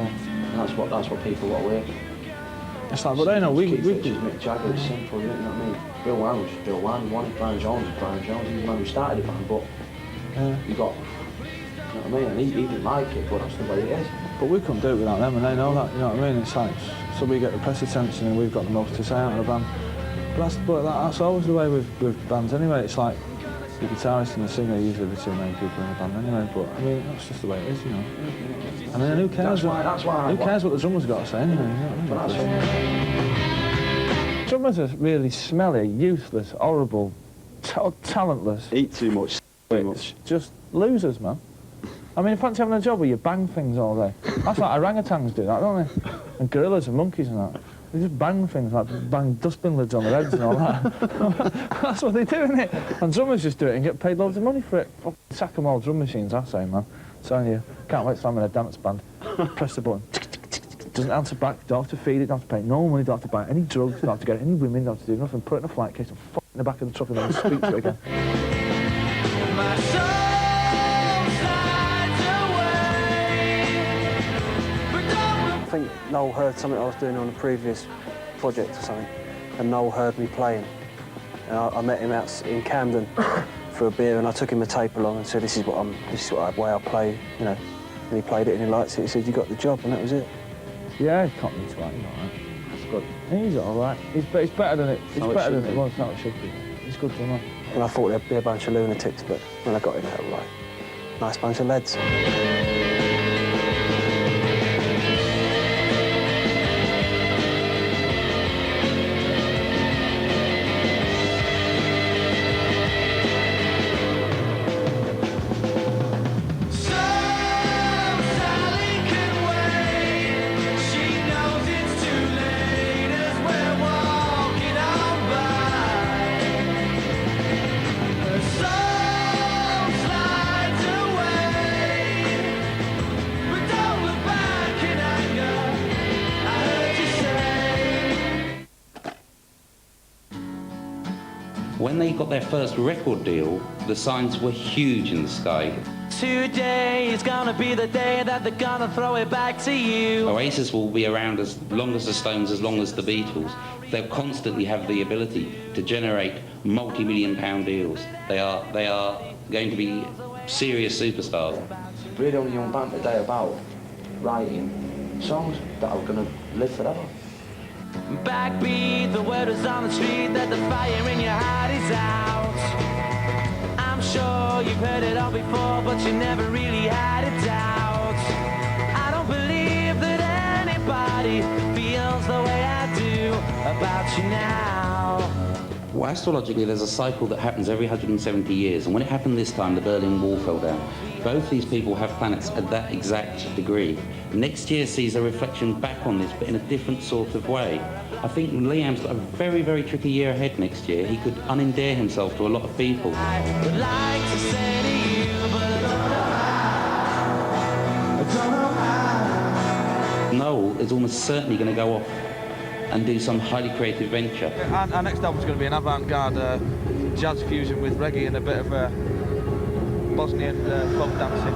And that's what people want to hear. It's like, but they know we Mick Jagger, it's simple, you know what I mean? Bill Wine was Bill Wine, you wanted Brian Jones was Brian Jones, he was the man who started the band, but you got, you know what I mean? And he didn't like it, but that's the way it is. But we couldn't do it without them, and they know that, you know what I mean? It's like, so we get the press attention and we've got the most to say out of the band. But that's always the way with bands anyway. It's like the guitarist and the singer are usually the two main people in the band anyway, but I mean, that's just the way it is, you know. I mean, who cares? Who cares what the drummer's got to say anyway, you know what I mean? Drummers are really smelly, useless, horrible, talentless. Eat too much, just losers, man. I mean, fancy having a job where you bang things all day. That's like orangutans do that, don't they? And gorillas and monkeys and that. They just bang things, like bang dustbin lids on their heads and all that. That's what they do, isn't it? And drummers just do it and get paid loads of money for it. Fucking sack 'em all drum machines, I say, man. Telling you, can't wait till I'm in a dance band. Press the button. Doesn't answer back, don't have to feed it, don't have to pay no money, don't have to buy any drugs, don't have to get any women, don't have to do nothing. Put it in a flight case and fuck in the back of the truck and then speak to it again. I think Noel heard something I was doing on a previous project or something, and Noel heard me playing. And I met him out in Camden for a beer, and I took him a tape along and said, this is the way I play, you know. And he played it and he liked it. He said, you got the job, and that was it. Yeah, he caught me to that, he's all right. That's good. He's all right. He's better than it. It's better than it was, how it should be. He's good drummer. And I thought there'd be a bunch of lunatics, but when I got in, they were like, nice bunch of lads. When they got their first record deal, the signs were huge in the sky. Today is gonna be the day that they're gonna throw it back to you. Oasis will be around as long as the Stones, as long as the Beatles. They'll constantly have the ability to generate multi-million-pound deals. They are going to be serious superstars. Really only young band today about writing songs that are going to live forever. Backbeat, the word is on the street that the fire in your heart is out. I'm sure you've heard it all before, but you never really had a doubt. I don't believe that anybody feels the way I do about you now. Well, astrologically, there's a cycle that happens every 170 years, and when it happened this time, the Berlin Wall fell down. Both these people have planets at that exact degree. Next year sees a reflection back on this, but in a different sort of way. I think Liam's got a very, very tricky year ahead next year. He could unendear himself to a lot of people. I would like to say to you, but I don't know how. Noel is almost certainly going to go off and do some highly creative venture. Our next album's going to be an avant-garde jazz fusion with reggae and a bit of Bosnian folk dancing.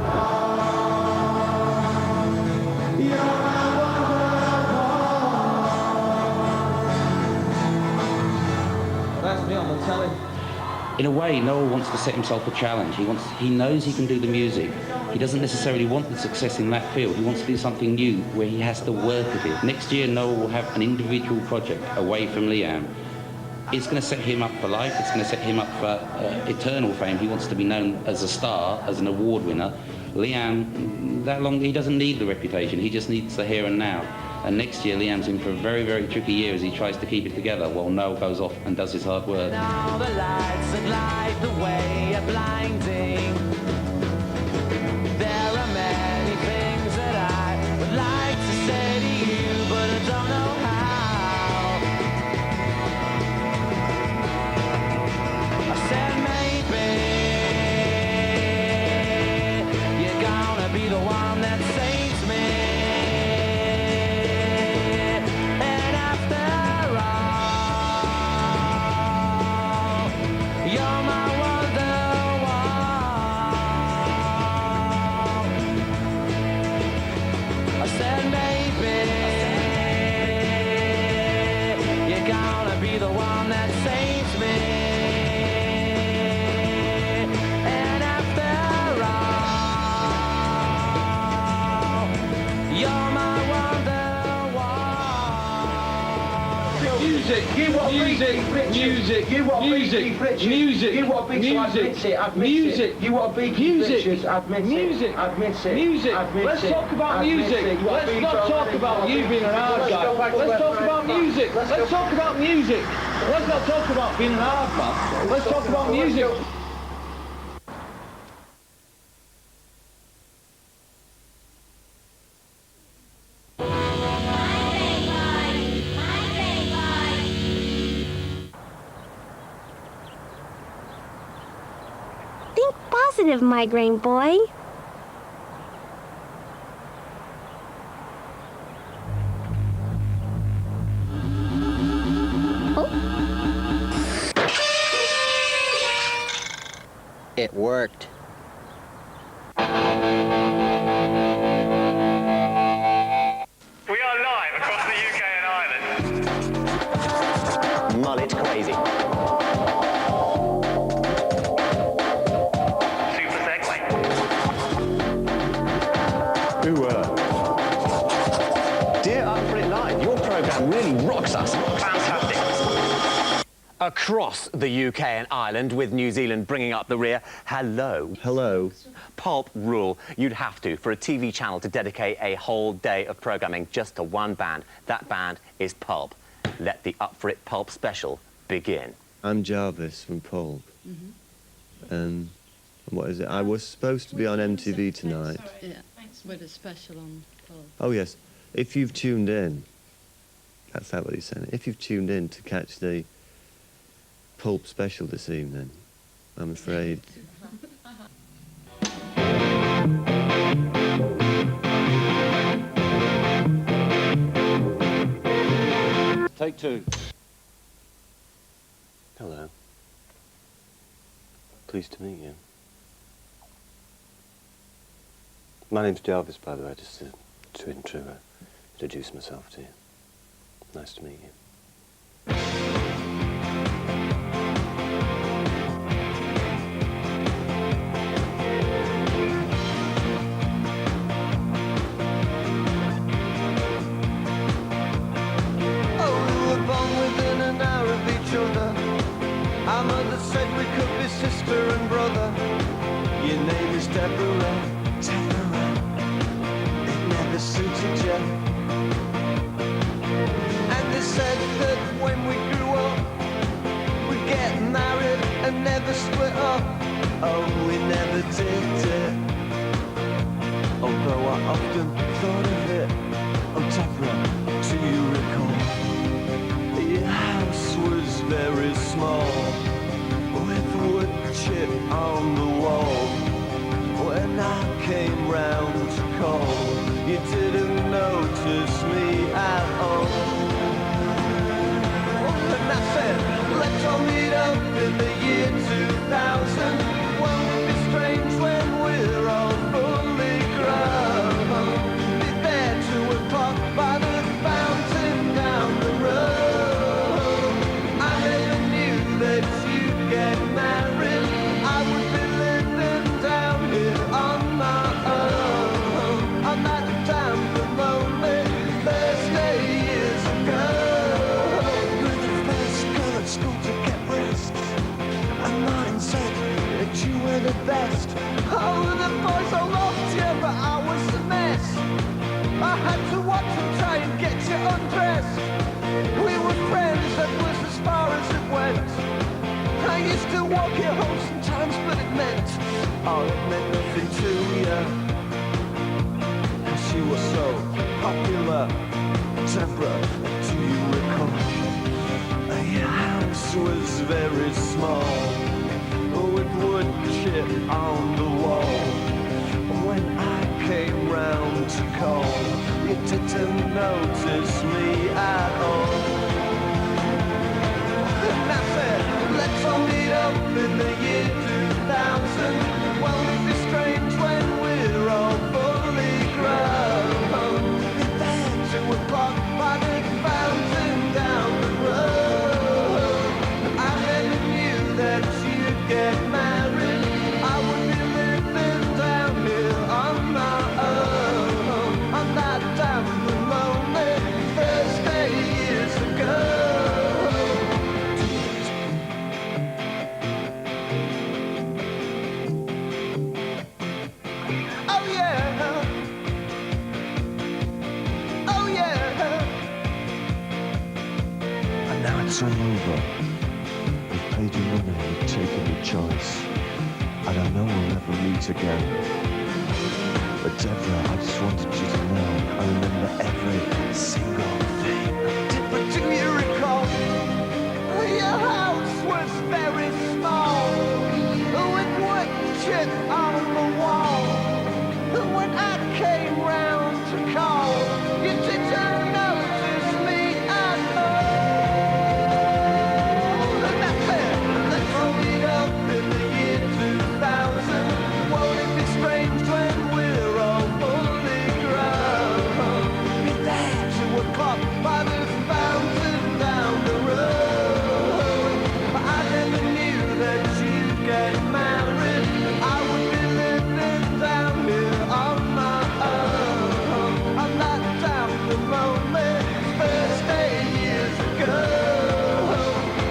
That's me on the telly. In a way, Noel wants to set himself a challenge. He knows he can do the music. He doesn't necessarily want the success in that field. He wants to do something new where he has to work at it. Next year, Noel will have an individual project away from Liam. It's going to set him up for life. It's going to set him up for eternal fame. He wants to be known as a star, as an award winner. Liam, he doesn't need the reputation. He just needs the here and now. And next year, Liam's in for a very, very tricky year as he tries to keep it together while Noel goes off and does his hard work. Now the lights that light the way are blinding. There are many things that I would like to say to you, but I don't know how. I said maybe you're gonna be the one that saves me. gonna be the one that saves me. And after all, you're my wonder wall. Music, you want music, music, you want music, music, you want music, you want music, music, music. Let's talk about music. Let's not talk about you being an hard guy. Let's talk about music. Let's talk about music. Let's not talk about being an hard man. Let's talk about music. Think positive, migraine boy. It worked. We are live across the UK and Ireland. Mullet crazy. Super segue. Dear Up For It Live, your programme really rocks us. Fantastic. Across the UK and Ireland, with New Zealand bringing up the rear. Hello. Hello. Pulp rule. You'd have to for a TV channel to dedicate a whole day of programming just to one band. That band is Pulp. Let the Up For It Pulp Special begin. I'm Jarvis from Pulp. And what is it? I was supposed to be on MTV tonight. Yeah, with a special on Pulp. Oh, yes. If you've tuned in, that's that what he's saying. If you've tuned in to catch the Pulp Special this evening, I'm afraid. Take two. Hello. Pleased to meet you. My name's Jarvis, by the way, just to introduce myself to you. Nice to meet you. Our mother said we could be sister and brother. Your name is Deborah, Deborah. It never suited you. And they said that when we grew up, we'd get married and never split up. Oh, we never did it. Although I often thought of it. Oh, Deborah, do you recall? Your house was very small, with wood chip on the wall. When I came round to call, you didn't notice me at all. And I said, let's all meet up in the year 2000. Won't it be strange when we're all fully grown? Be there 2 o'clock by the fountain down the road. I never knew that you'd get married. I would be living down here on my own. On that damn lonely Thursday years ago. You're the first girl at school to get breasts, and mine said that you were the best. Oh, the boys all loved you, but I was a mess. I had to watch them try and get you undressed. We were friends, that was as far as it went. I used to walk you home sometimes, but it meant nothing to you. Cause you were so popular. Deborah, do you recall? Your house was very small, with wood chip on the wall. When I came round to call, you didn't notice me at all. And I said, let's all meet up in the year 2000. Won't it be strange when we're all fully grown? Be there 2 o'clock by the fountain down the road. now it's all over. We've paid your money, we've taken your choice. And I know we'll never meet again. But Deborah, I just wanted you to know I remember every single thing. But do you recall? Your house was very small, with wood chip on the wall. When I came round to call, you didn't notice me at all. Let's roll it up in the year 2000. Won't it be strange when we're all fully grown? Be there 2 o'clock by the fountain down the road. I never knew that you'd get married. I would be living down here on my own. I'm not down the lonely first day years ago.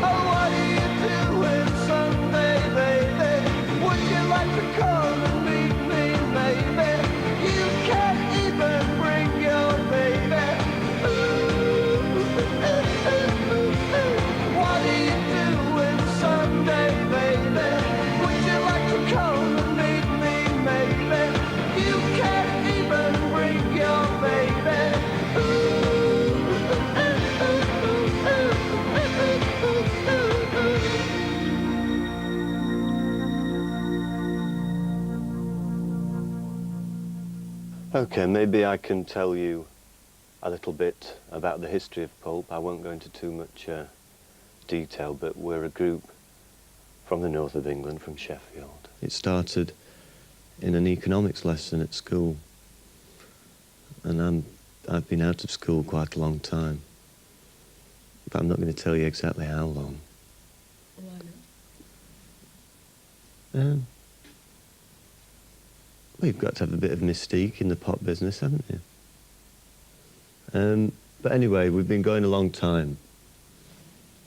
Oh, what are you doing Sunday, baby? Would you like to come and meet me, maybe? You can't even bring your baby. What are you doing Sunday, baby? Would you like to come and meet me, maybe? You can't even bring your baby. Okay, maybe I can tell you a little bit about the history of Pulp. I won't go into too much detail, but we're a group from the north of England, from Sheffield. It started in an economics lesson at school, and I've been out of school quite a long time, but I'm not going to tell you exactly how long. Why not? Well, you've got to have a bit of mystique in the pop business, haven't you? But anyway, we've been going a long time.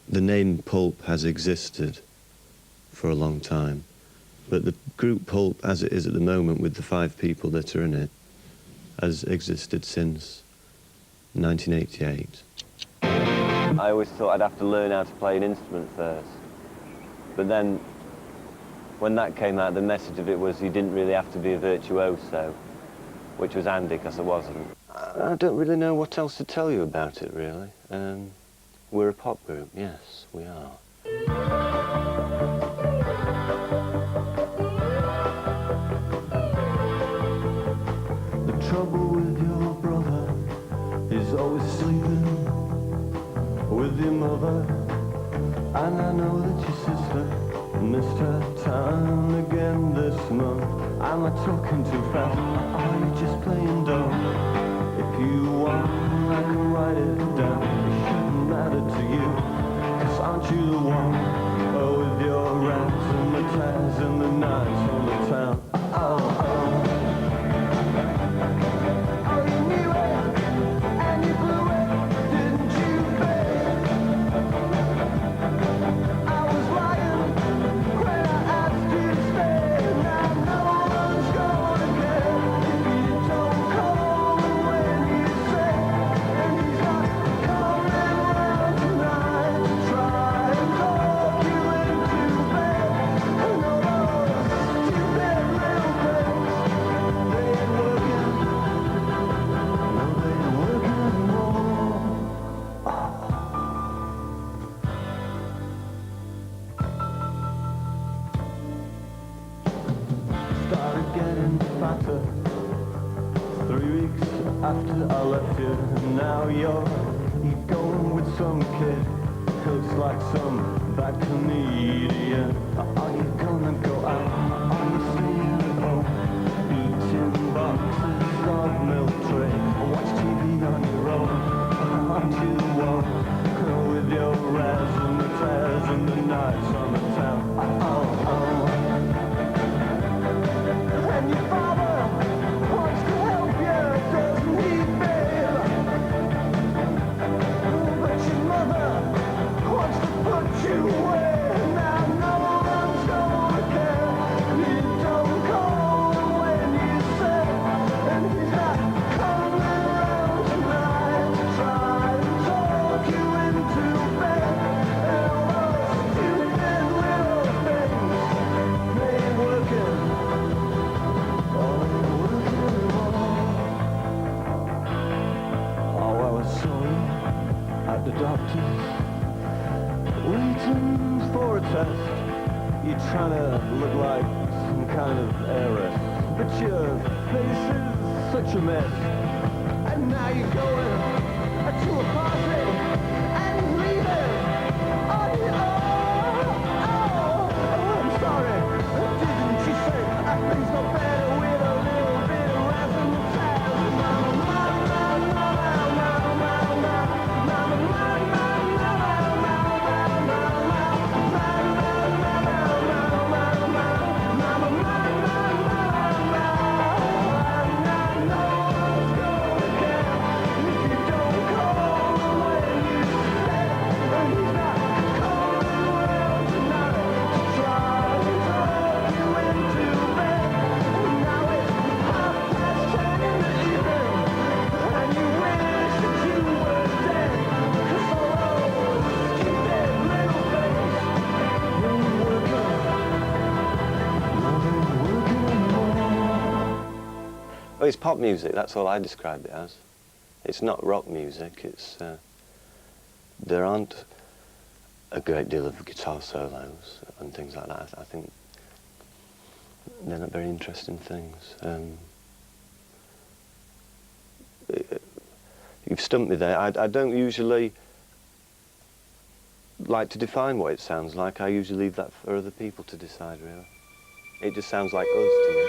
The name Pulp has existed for a long time, but the group Pulp, as it is at the moment with the 5 people that are in it, has existed since 1988. I always thought I'd have to learn how to play an instrument first. But then, when that came out, the message of it was you didn't really have to be a virtuoso, which was handy because I wasn't. I don't really know what else to tell you about it, really. We're a pop group, yes, we are. The trouble with your brother is always sleeping with your mother. And I know that your sister missed her time again this month. Am I talking too fast? Or are you just playing dumb? If you want, I can write it down. It shouldn't matter to you, 'cause aren't you the one? Oh, with your rants and the tears and the nights on the town. Oh, oh. Oh, you knew it, and you blew it, didn't you, babe? I was lying when I asked you to stay. Now no one's gonna care if you don't call when you say. And he's not coming round tonight to try and talk you into bed. And all those stupid little things, they ain't working. No, they ain't working anymore. Started getting fatter 3 weeks after I left you. Now you're going with some kid, looks like some bad comedian. Are you gonna go out? Are you staying at home? Eating boxes of milk tray, watch TV on your own. Aren't you the one with your rares and the tears and the nights on the town? Oh, oh. And your father wants to help you, doesn't he, babe? But your mother wants to put you away. Now no one's gonna care. You don't call when you say, and he's not coming around tonight to try and talk test. You're trying to look like some kind of heiress, but your face is such a mess. And now you're going to a party and leaving on your own. Oh, I'm sorry, didn't you say things got better with a little bit of razzmatazz? Well, it's pop music, that's all I describe it as. It's not rock music, it's... there aren't a great deal of guitar solos and things like that. I think they're not very interesting things. You've stumped me there. I don't usually like to define what it sounds like. I usually leave that for other people to decide, really. It just sounds like us to me.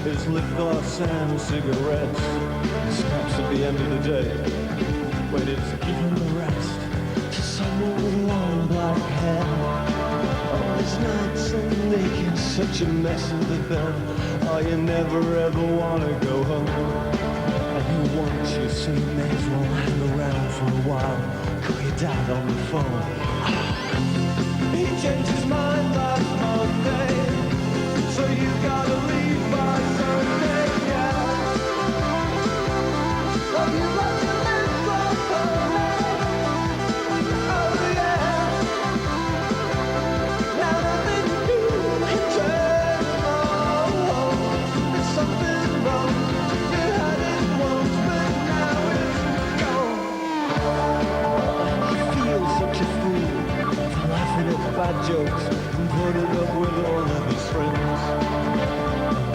Is lip gloss and cigarettes. Stops at the end of the day when it's given the rest to someone with long black hair. Oh, it's nights and making such a mess of the bed. Oh, you never ever want to go home, and you want you, so you may as well hang around for a while. Call your dad on the phone. He changed his mind last Monday, so you gotta leave by Sunday, yeah. Oh, you got to live properly. Oh, yeah. Now nothing new can turn on. There's something wrong. You had it once, but now it's gone. You feel such a fool for laughing at bad jokes and putting up with all of his friends.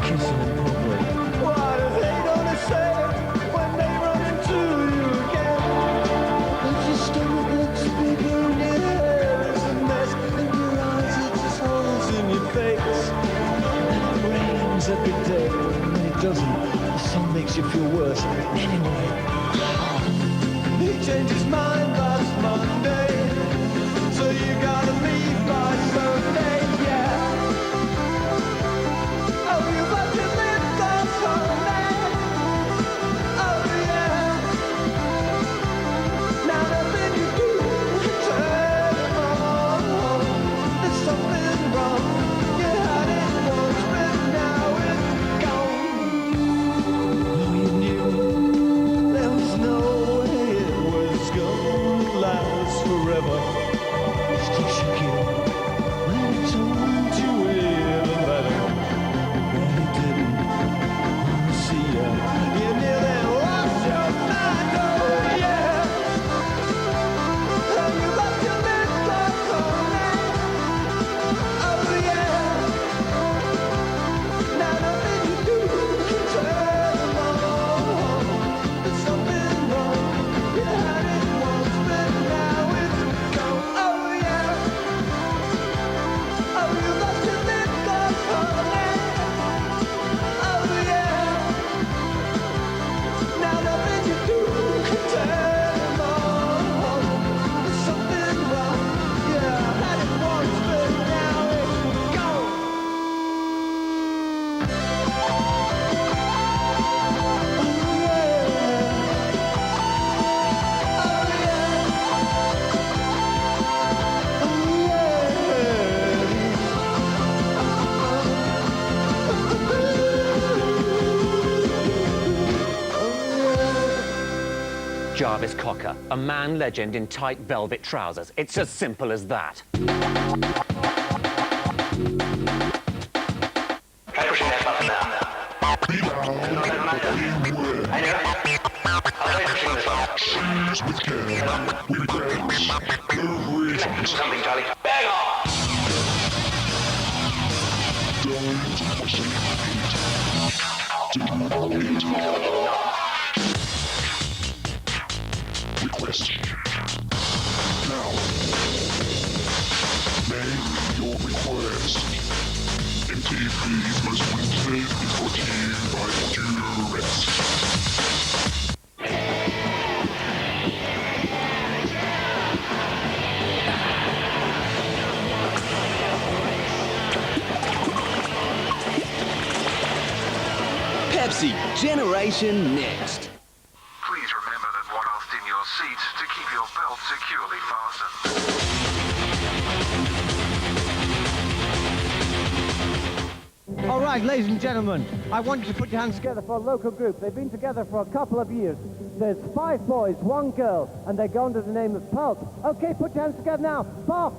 Kissing in public. What are they gonna say when they run into you again? And your stomach looks bigger and your hair is a mess, and your eyes are just holes in your face. And it rains every day, and when it doesn't, the sun makes you feel worse. Anyway, he changed his mind last Monday, so you gotta leave by Sunday. Jarvis Cocker, a man legend in tight velvet trousers. It's as simple as that. Something, Charlie. Bag off! Request. Now, make your request. MTV's Most Wanted is brought to you by Duress. Pepsi, Generation Next. Please remember that whilst in your seat to keep your belt securely fastened. All right, ladies and gentlemen, I want you to put your hands together for a local group. They've been together for a couple of years. There's 5 boys, 1 girl, and they go under the name of Pulp. Okay, put your hands together now. Pulp!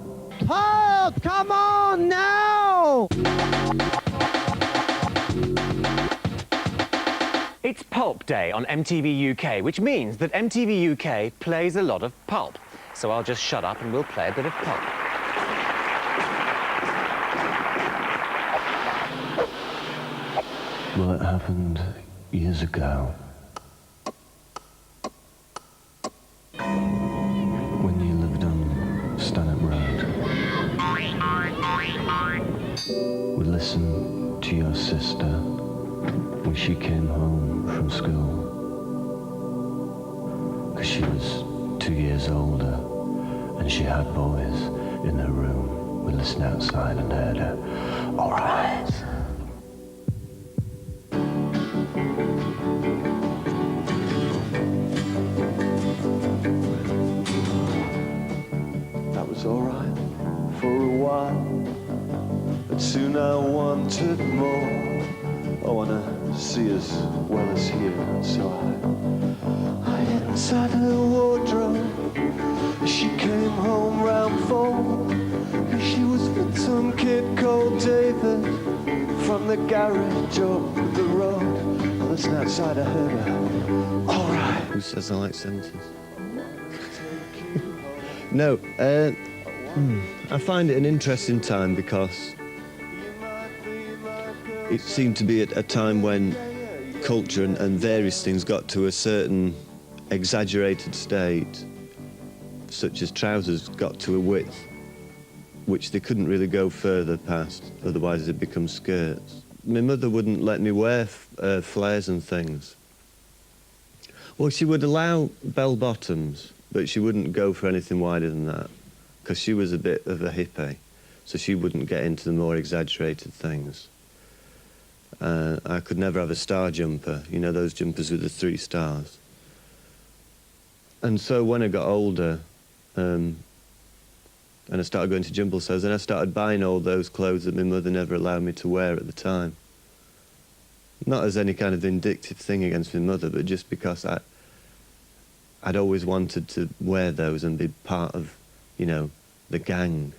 Pulp! Come on now! It's Pulp Day on MTV UK, which means that MTV UK plays a lot of pulp. So I'll just shut up and we'll play a bit of pulp. Well, it happened years ago. When you lived on Stanhope Road. We listened to your sister when she came home from school. 'Cause she was 2 years older and she had boys in her room. We listened outside and heard her. All right. That was all right for a while, but soon I wanted more. I wanna see as well as hear, so I hid inside her wardrobe. She came home round 4, 'cause she was with some kid called David from the garage up the road. I listened outside, I heard her. All right. Who says I like sentences? No, I find it an interesting time because it seemed to be at a time when culture and various things got to a certain exaggerated state, such as trousers got to a width which they couldn't really go further past, otherwise they'd become skirts. My mother wouldn't let me wear flares and things. Well, she would allow bell-bottoms, but she wouldn't go for anything wider than that, because she was a bit of a hippie, so she wouldn't get into the more exaggerated things. I could never have a star jumper, you know, those jumpers with the 3 stars. And so when I got older, and I started going to jumble sales, then I started buying all those clothes that my mother never allowed me to wear at the time. Not as any kind of vindictive thing against my mother, but just because I'd always wanted to wear those and be part of, you know, the gang.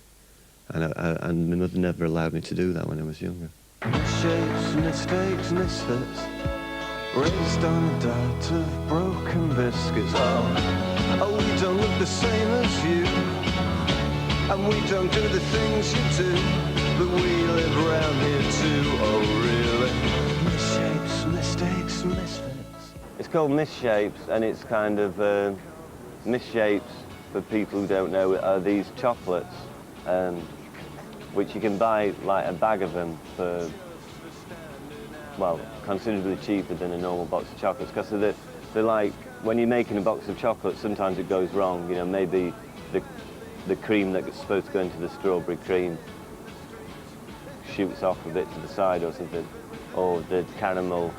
And my mother never allowed me to do that when I was younger. Misshapes, mistakes, misfits, raised on a diet of broken biscuits. Oh, we don't look the same as you, and we don't do the things you do, but we live around here too. Oh, really? Misshapes, mistakes, misfits. It's called Misshapes, and it's kind of Misshapes, for people who don't know, are these chocolates, which you can buy like a bag of them for, well, considerably cheaper than a normal box of chocolates, because they're like, when you're making a box of chocolates, sometimes it goes wrong. You know, maybe the cream that's supposed to go into the strawberry cream shoots off a bit to the side or something, or the caramel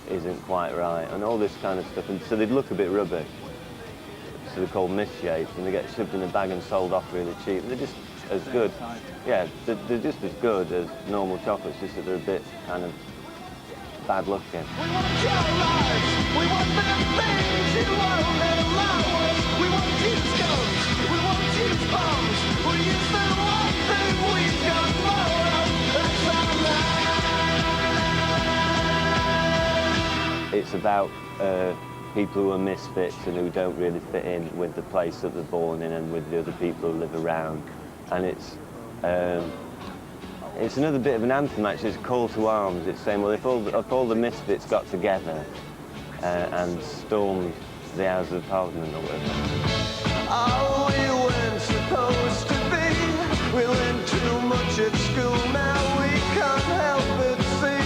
isn't quite right, and all this kind of stuff. And so they'd look a bit rubbish. So they're called Misshapes, and they get shoved in a bag and sold off really cheap. They're just as good. Yeah, they're just as good as normal chocolates, just that they're a bit kind of bad looking. We want your lives. We want the things you won't about people who are misfits and who don't really fit in with the place that they're born in and with the other people who live around. And it's another bit of an anthem, actually. It's a call to arms. It's saying, well, if all the misfits got together and stormed the House of Parliament or whatever. Oh, we weren't supposed to be. We learned too much at school. Now we can't help but see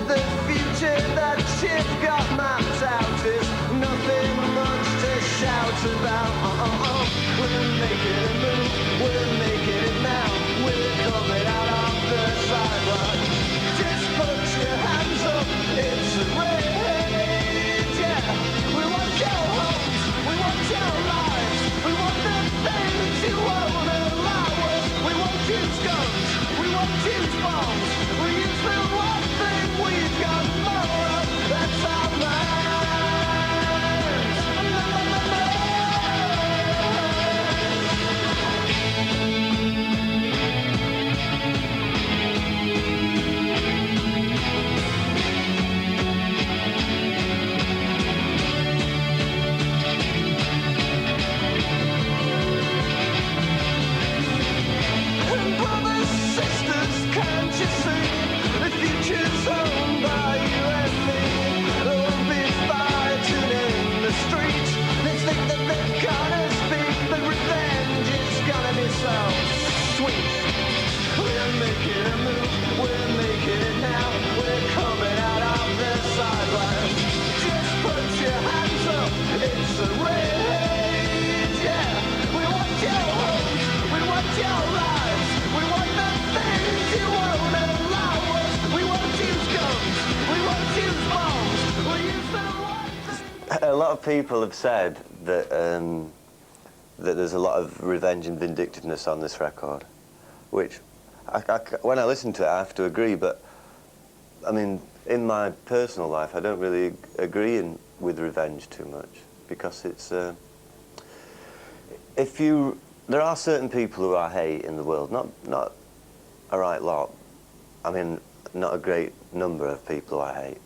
the future that shit got mapped out is nothing much to shout about. We're making a move. We're making it now. We're coming out of the sidewalk. Just put your hands up. It's a rage. Yeah, we want your homes. We want your lives. We want the things you won't allow us. We won't use guns. We won't use bombs. We use the one thing we've got more of. That's our minds. Brothers, sisters, can't you see? The future's owned by you and me. They'll be fighting in the streets. They think that they're gonna speak, but revenge is gonna be so sweet. We're making a move, we're making it now. We're coming out of the sidelines. Just put your hands up, it's a rage, yeah. We want your homes, we want your lives. We want the things you won't allow us. We won't use guns. We won't use bombs. We use the one. A lot of people have said that that there's a lot of revenge and vindictiveness on this record, which when I listen to it, I have to agree. But I mean, in my personal life, I don't really agree with revenge too much because it's there are certain people who I hate in the world, not a right lot. I mean, not a great number of people I hate.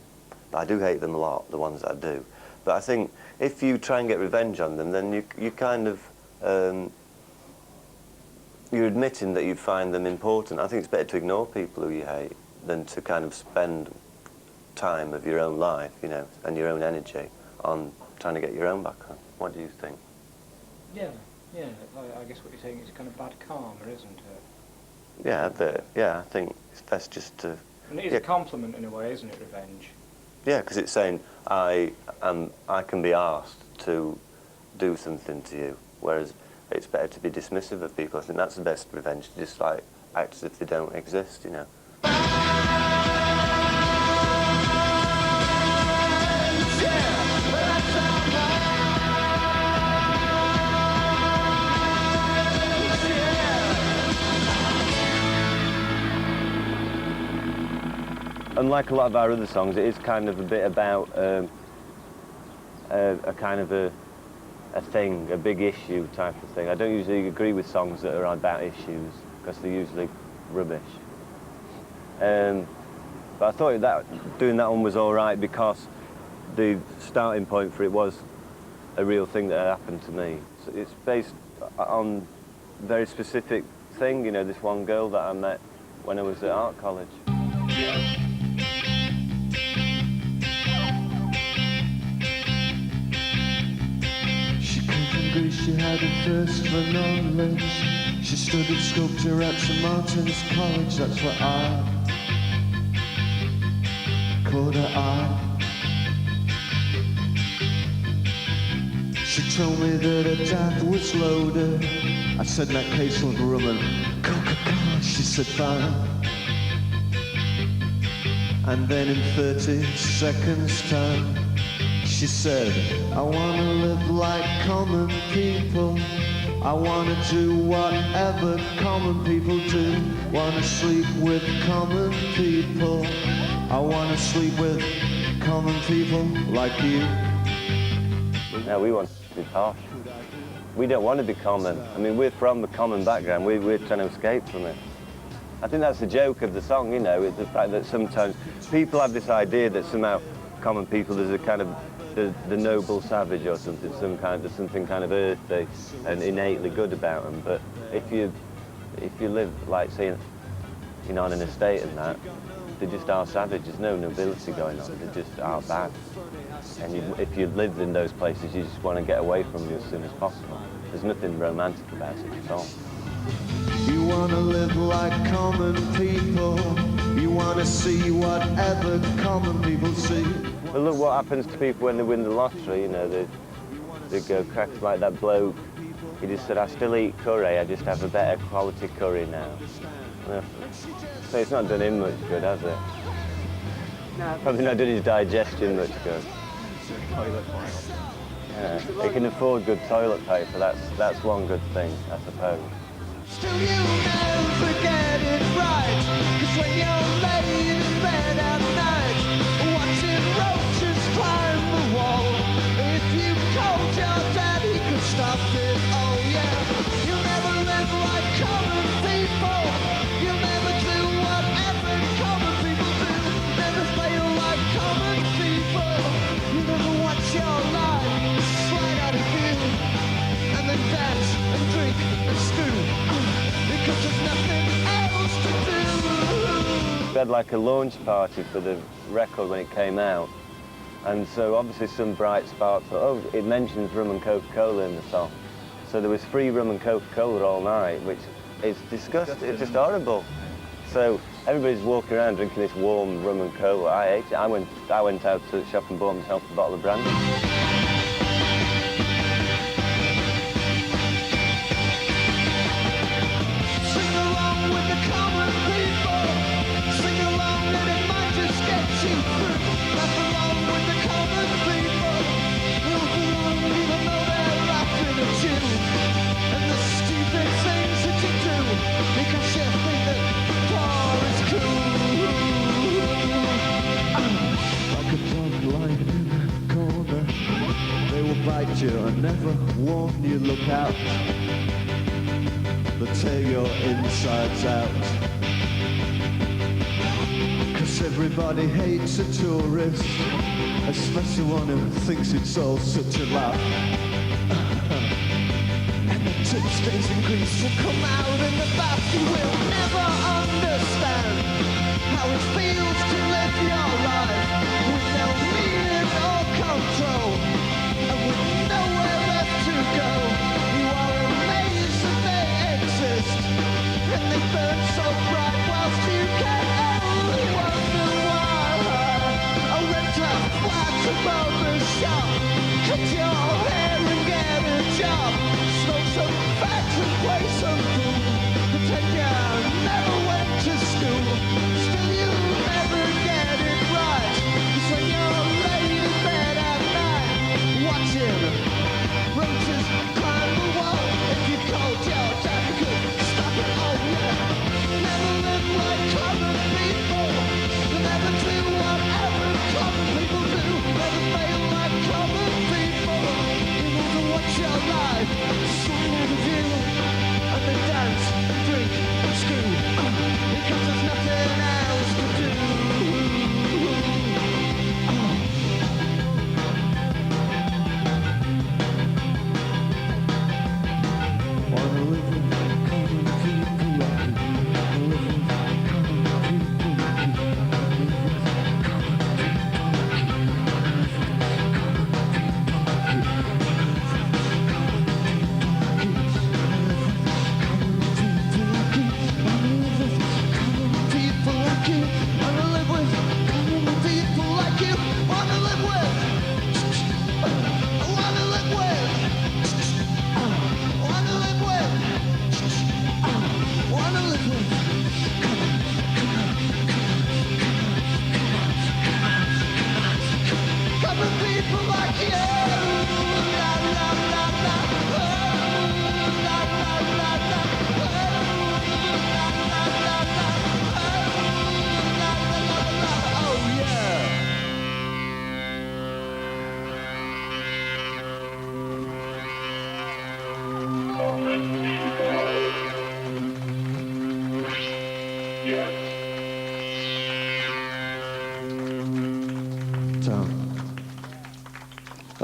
But I do hate them a lot, the ones that I do. But I think if you try and get revenge on them, then you kind of, you're admitting that you find them important. I think it's better to ignore people who you hate than to kind of spend time of your own life, you know, and your own energy on trying to get your own back on. What do you think? Yeah. Yeah, I guess what you're saying is kind of bad karma, isn't it? Yeah, I think it's best just to... And it is a compliment in a way, isn't it, revenge? Yeah, because it's saying, I can be asked to do something to you, whereas it's better to be dismissive of people. I think that's the best revenge, to just like act as if they don't exist, you know. Unlike a lot of our other songs, it is kind of a bit about a kind of a thing, a big issue type of thing. I don't usually agree with songs that are about issues because they're usually rubbish. But I thought that doing that one was all right because the starting point for it was a real thing that happened to me. So it's based on a very specific thing, you know, this one girl that I met when I was at art college. She had a thirst for knowledge. She studied sculpture at St. Martin's College. That's what I called her eye. She told me that her dad was loaded. I said, in that case, I'll rum and Coca-Cola. She said, fine. And then in 30 seconds time, she said, I want to live like common people. I want to do whatever common people do. Want to sleep with common people. I want to sleep with common people like you. No, we want to be posh. We don't want to be common. I mean, we're from a common background. We're trying to escape from it. I think that's the joke of the song, you know, the fact that sometimes people have this idea that somehow common people. There's a kind of the noble savage or something, there's something kind of earthy and innately good about them. But if you live like, say, you know, on an estate and that, they just are savage. There's no nobility going on. They just are bad. And if you lived in those places, you just want to get away from them as soon as possible. There's nothing romantic about it at all. You want to live like common people. You want to see whatever common people see. But look what happens to people when they win the lottery, you know, they go cracked like that bloke. He just said, I still eat curry, I just have a better quality curry now. So it's not done him much good, has it? No. Probably not done his digestion much good. Toilet paper. Yeah, he can afford good toilet paper, that's one good thing, I suppose. Still you never get it right, 'cause when you're laying in bed at night, watching roaches climb the wall, if you told your dad he could stop it, oh yeah. You'll never live like common people, you'll never do whatever common people do, never fail like common people, you never watch your life slide out of view, and then dance and drink and stew. Because there's nothing else to do. We had like a launch party for the record when it came out, and so obviously some bright sparks thought, oh, it mentions rum and Coca-Cola in the song. So there was free rum and Coca-Cola all night, which is disgusting, it's just horrible. So everybody's walking around drinking this warm rum and cola. I ate it. I went out to the shop and bought myself a bottle of brandy. Bite you and never warn you, look out. They'll tear your insides out. 'Cause everybody hates a tourist, especially one who thinks it's all such a laugh. And the touch stains in grease will come out in the bath. You will never understand how it feels to live your life with no meaning or control. And with nowhere left to go, you are amazed that they exist, and they burn so bright whilst you can only wonder why. I rent out flats above the shop, cut your hair and get a job, smoke some facts and play some fool, pretend you never went to school, still you never get it right.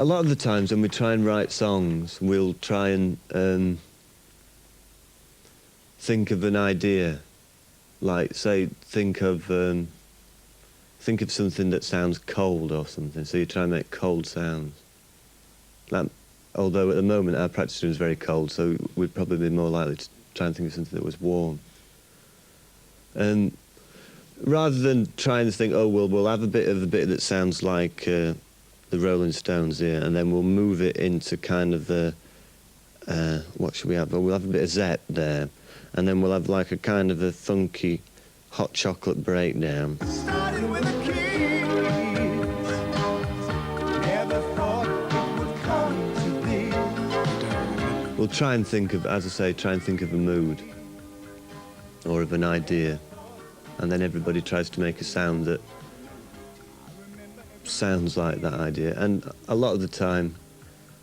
lot of the times when we try and write songs, we'll try and think of an idea, like say think of something that sounds cold or something. So you try and make cold sounds. Like, although at the moment our practice room is very cold, so we'd probably be more likely to try and think of something that was warm. And rather than trying to think, oh well, we'll have a bit that sounds like the Rolling Stones here, and then we'll move it into kind of the what should we have? Well, we'll have a bit of Zep there, and then we'll have like a kind of a funky hot chocolate breakdown. Started with a key. Never thought it would come to be. We'll try and think of, as I say, try and think of a mood or of an idea, and then everybody tries to make a sound that sounds like that idea. And a lot of the time,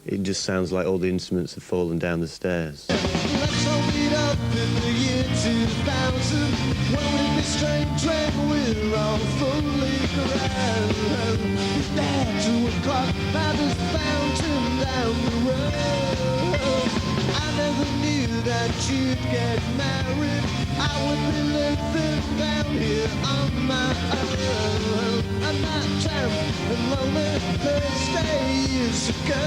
it just sounds like all the instruments have fallen down the stairs. Let's all meet up in the year 2000. Won't it be strange when we're all fully grown? There, 2 o'clock by this fountain down the road. I never knew that you'd get married. I would be living down here on my own. And that time and lonely Thursday years ago.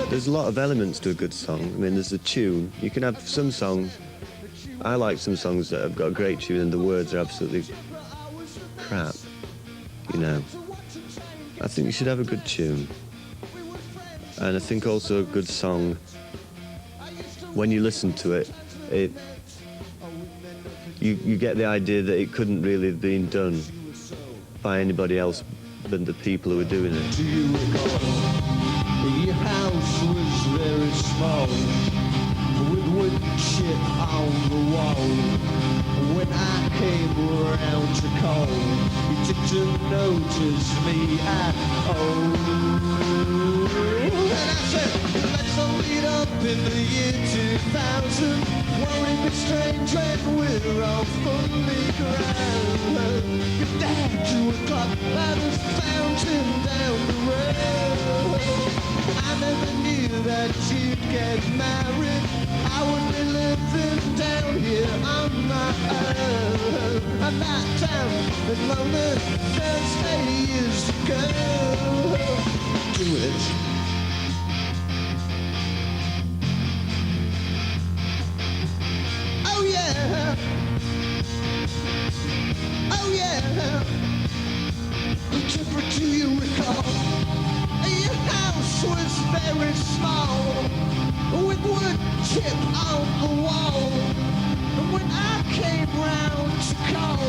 There's a lot of elements to a good song. I mean, there's a tune. You can have some songs. I like some songs that have got a great tune and the words are absolutely crap, you know. I think you should have a good tune. And I think also a good song, when you listen to it, you get the idea that it couldn't really have been done by anybody else than the people who were doing it. Do you recall? Your house was very small, with wood chip on the wall. When I came around to call, you didn't notice me at all. And I said, let's all meet up in the year 2000. Won't it be strange when we're all fully grown? You're there, 2 o'clock by the fountain down the road. I never knew that you'd get married. I would be living down here on my own. And that time that lonely Thursday years ago. Do it. Oh yeah. Oh yeah. Do you recall? Your house was very small, with wood chip on the wall. And when I came round to call,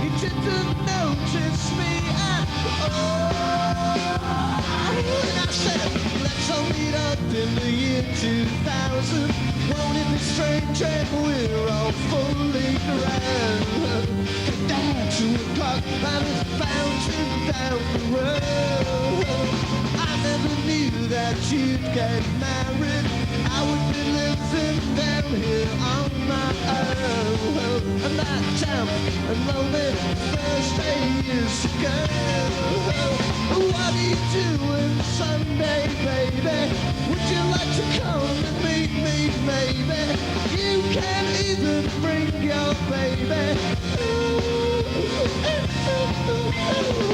you didn't notice me at all. And I said, let's all meet up in the year 2000. Won't it be strange when we're all fully grown? Get down 2 o'clock by the fountain down the road. I never knew that you'd get married. I would be living down here on my own. And that time and lonely Thursday years ago. What are you doing Sunday, baby? Would you like to come and meet me, maybe? You can even bring your baby.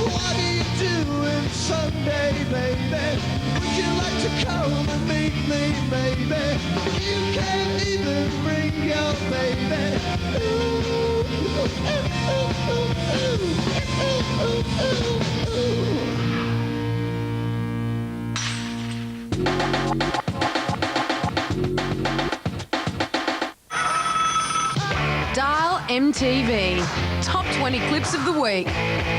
What are you doing Sunday, baby? Would you like to come and meet me, baby? You can even bring your baby. Dial MTV. Top 20 clips of the week.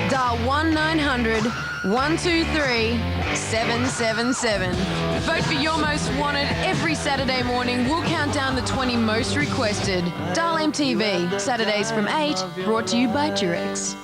Dial 1-900-123-777. Vote for your most wanted every Saturday morning. We'll count down the 20 most requested. Dial MTV. Saturdays from 8. Brought to you by Durex.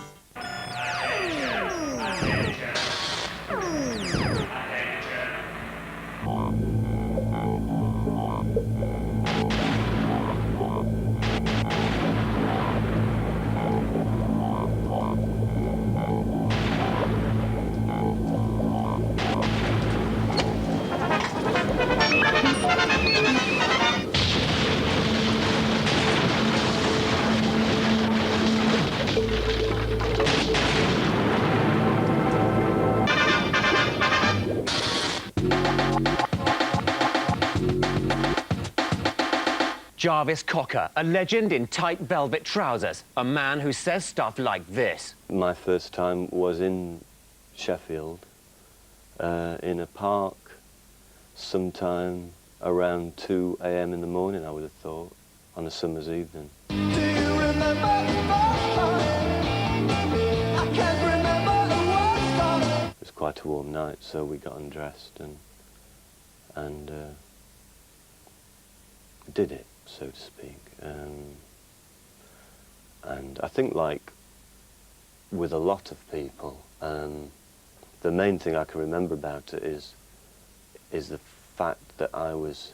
Jarvis Cocker, a legend in tight velvet trousers, a man who says stuff like this. My first time was in Sheffield, in a park, sometime around 2 a.m. in the morning, I would have thought, on a summer's evening. Do you remember the first time? I can't remember the worst time. It was quite a warm night, so we got undressed and did it, so to speak. And I think, like with a lot of people, the main thing I can remember about it is the fact that I was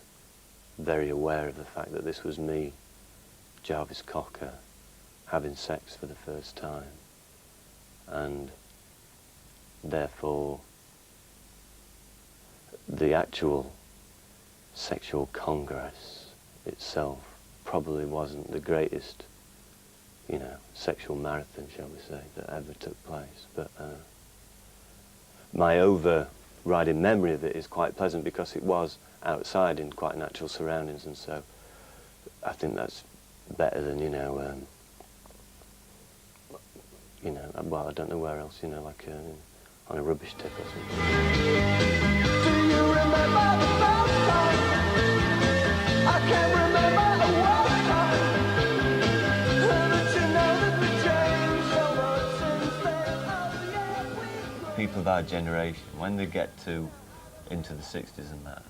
very aware of the fact that this was me, Jarvis Cocker, having sex for the first time, and therefore the actual sexual congress itself probably wasn't the greatest, you know, sexual marathon, shall we say, that ever took place. But my overriding memory of it is quite pleasant because it was outside in quite natural surroundings, and so I think that's better than, well, I don't know where else, like on a rubbish tip or something. Do you remember the first time? I can't remember the worst time. Haven't you know that we changed so much since then? Oh yeah, People of our generation, when they get into the 60s and that,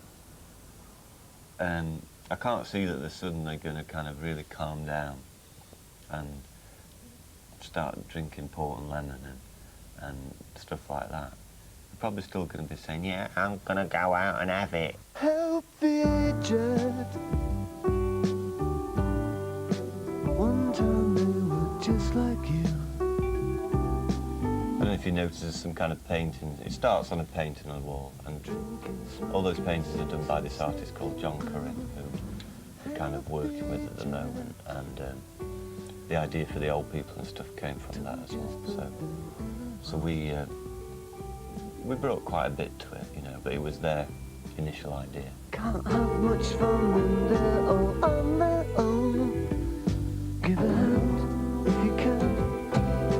I can't see that they're suddenly going to kind of really calm down and start drinking port and lemon and stuff like that. They're probably still going to be saying, yeah, I'm going to go out and have it. help the aged. One time they were just like you. I don't know if you notice there's some kind of painting. It starts on a painting on the wall, and all those paintings are done by this artist called John Curran, who we're kind of working with at the moment, and the idea for the old people and stuff came from that as well. So we brought quite a bit to it, but it was their initial idea. Can't have much fun when they're all on their own. Give a hand if you can.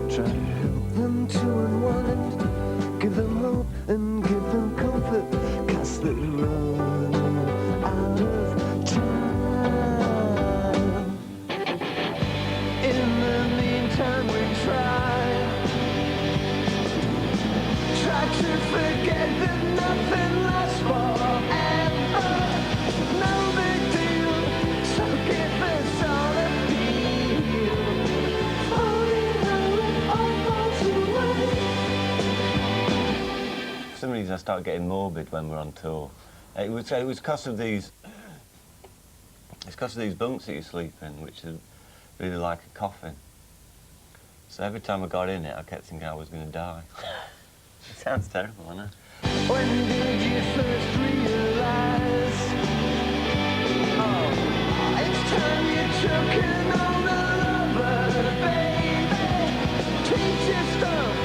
Try to help them to unwind. Give them hope and give them comfort. Cast the road out of time. In the meantime we try to forget that nothing lasts forever. No big deal, so give us all a feel. Falling out, all falls away. For some reason I start getting morbid when we're on tour. It was because of these bunks that you sleep in, which are really like a coffin. So every time I got in it, I kept thinking I was going to die. It sounds terrible, I know. When did you first realize? Oh, it's time you took an older lover, baby. Teach your stuff,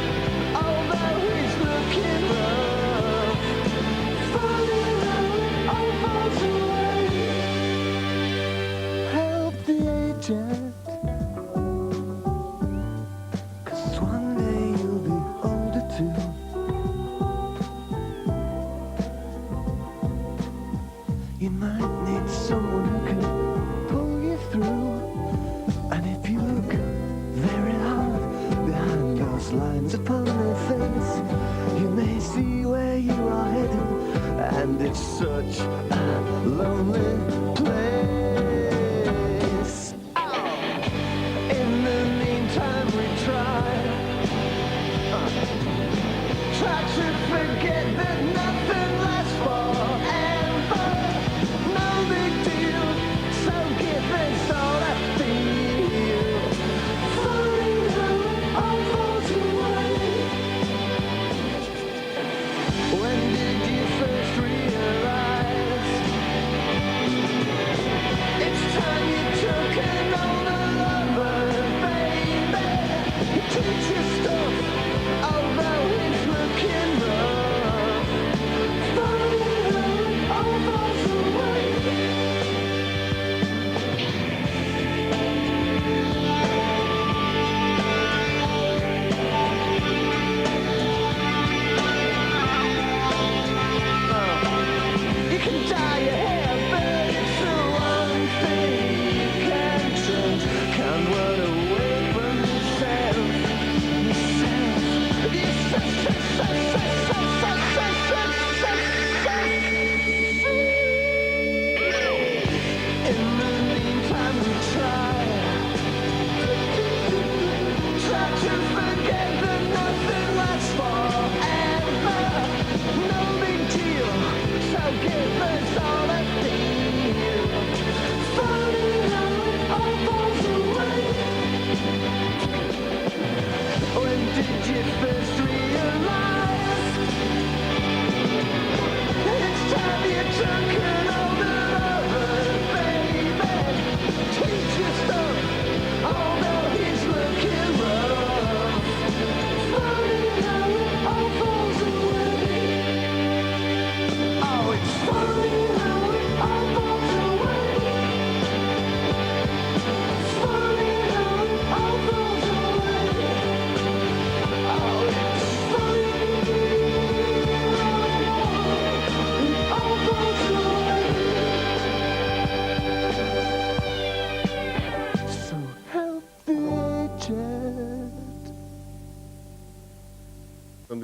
although he's looking rough. Falling out, all falls away. Help the aged. Cause one day you'll be older too. You might need someone who can pull you through. And if you look very hard behind those lines upon their face, you may see where you are heading. And it's such a lonely place. In the meantime we try to forget that nothing lasts forever. No big deal, so give us all I feel. Falling out, all falls away. When did you first realize?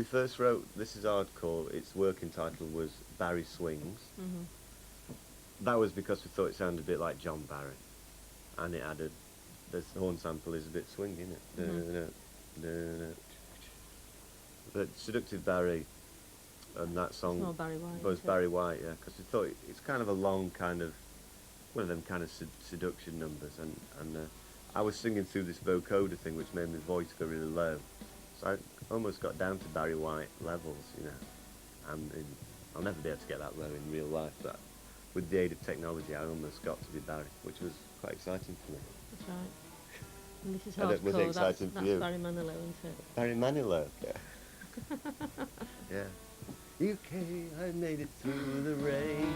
first wrote This Is Hardcore, its working title was Barry Swings. That was because we thought it sounded a bit like John Barry, and it added, the horn sample is a bit swingy, isn't it? But Seductive Barry, and that song more Barry White, was isn't it? Barry White, yeah, because we thought it's kind of a long kind of, one of them kind of seduction numbers, and I was singing through this vocoder thing which made my voice go really low, so I almost got down to Barry White levels, you know, and I'll never be able to get that low in real life, but with the aid of technology I almost got to be Barry, which was quite exciting for me. That's right. And This Is I don't- was it Hardcore, exciting for that's you? Barry Manilow, isn't it? Barry Manilow, yeah. Yeah. UK, I made it through the rain.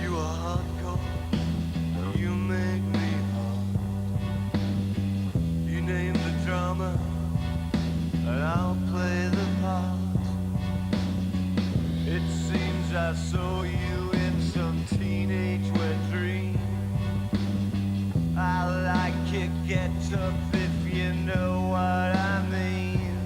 You are hardcore, you make me hard. You name the drama, and I'll play the part. It seems I saw you in some teenage wet dream. I like it, get up if you know what I mean.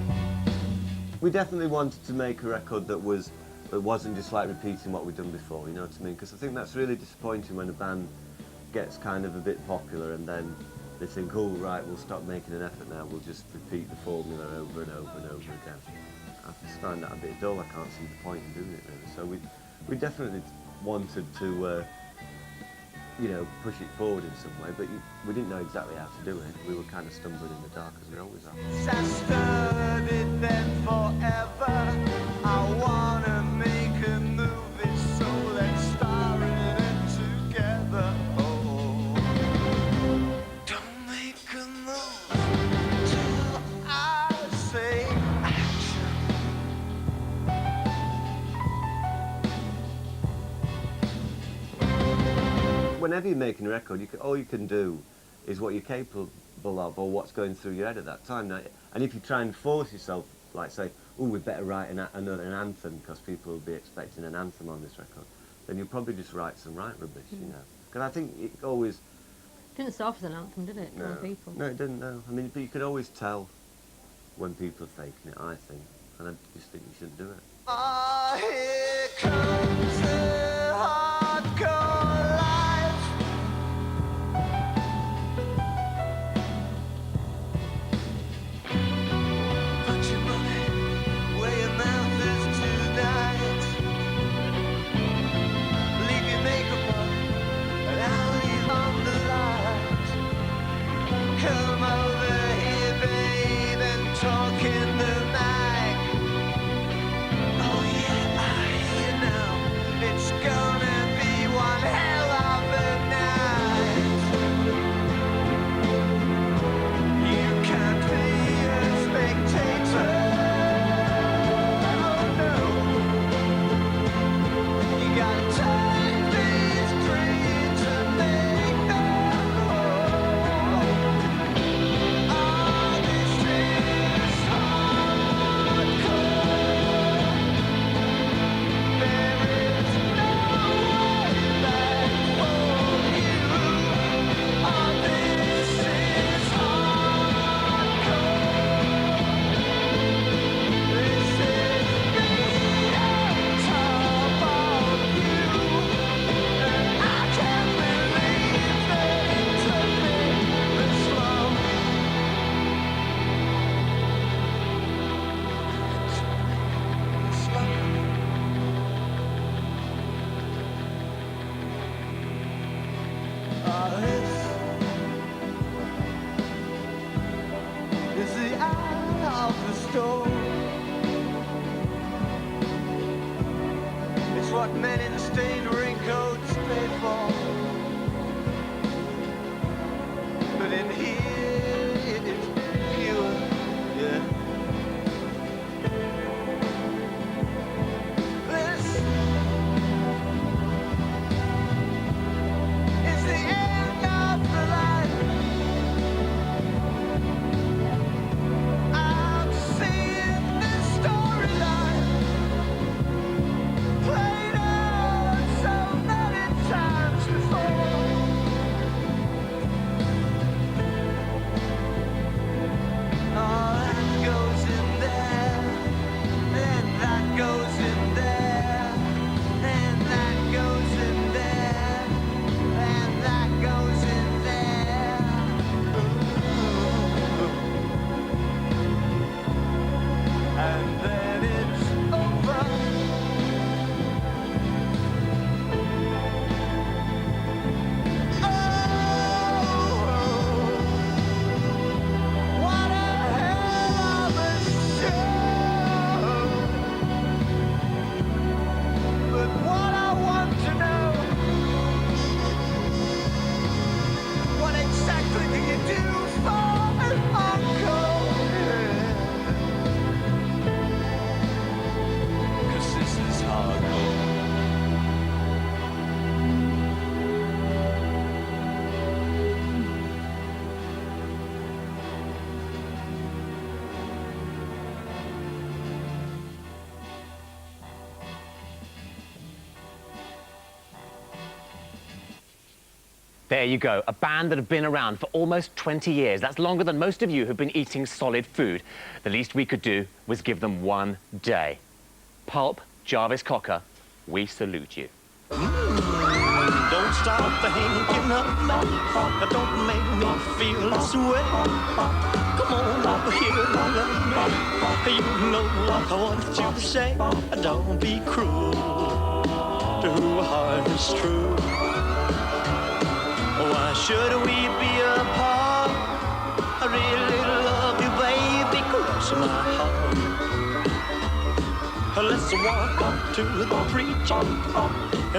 We definitely wanted to make a record that wasn't just like repeating what we'd done before, you know what I mean? Because I think that's really disappointing when a band gets kind of a bit popular and then they think, oh right, we'll stop making an effort now, we'll just repeat the formula over and over and over again. I just find that a bit dull, I can't see the point in doing it really. So we definitely wanted to, you know, push it forward in some way, but we didn't know exactly how to do it. We were kind of stumbling in the dark as we always are. I studied them forever. I wanna make a movie, so let's star in it together. Oh, don't make a move till I say action. Whenever you're making a record, all you can do is what you're capable of or what's going through your head at that time. Now, and if you try and force yourself, like say, oh, we better write an anthem because people will be expecting an anthem on this record, then you'll probably just write some rubbish, you know. Because I think it always... Didn't start as an anthem, did it? For No, people. no, it didn't, no. I mean, but you can always tell when people are faking it, I think. And I just think you shouldn't do it. Ah, here comes the hardcore life. Put your money where your mouth is tonight. Leave your makeup on, and I'll leave on the light. Come over here, babe, and talk in the mic. Oh yeah, I hear now. It's gonna be one hell of a night. You can't be a spectator. Oh no. You gotta take these dreams and make them whole. Oh, this is hardcore. Is the eye of the storm. It's what men in stained raincoats pay for. There you go, a band that have been around for almost 20 years. That's longer than most of you who've been eating solid food. The least we could do was give them 1 day. Pulp, Jarvis Cocker, we salute you. Don't stop thinking of me. Don't make me feel this way. Come on over here and love me. You know what I want you to say. Don't be cruel to who a heart is true. Why should we be apart? I really love you, baby. Cross my heart. Let's walk up to the preacher and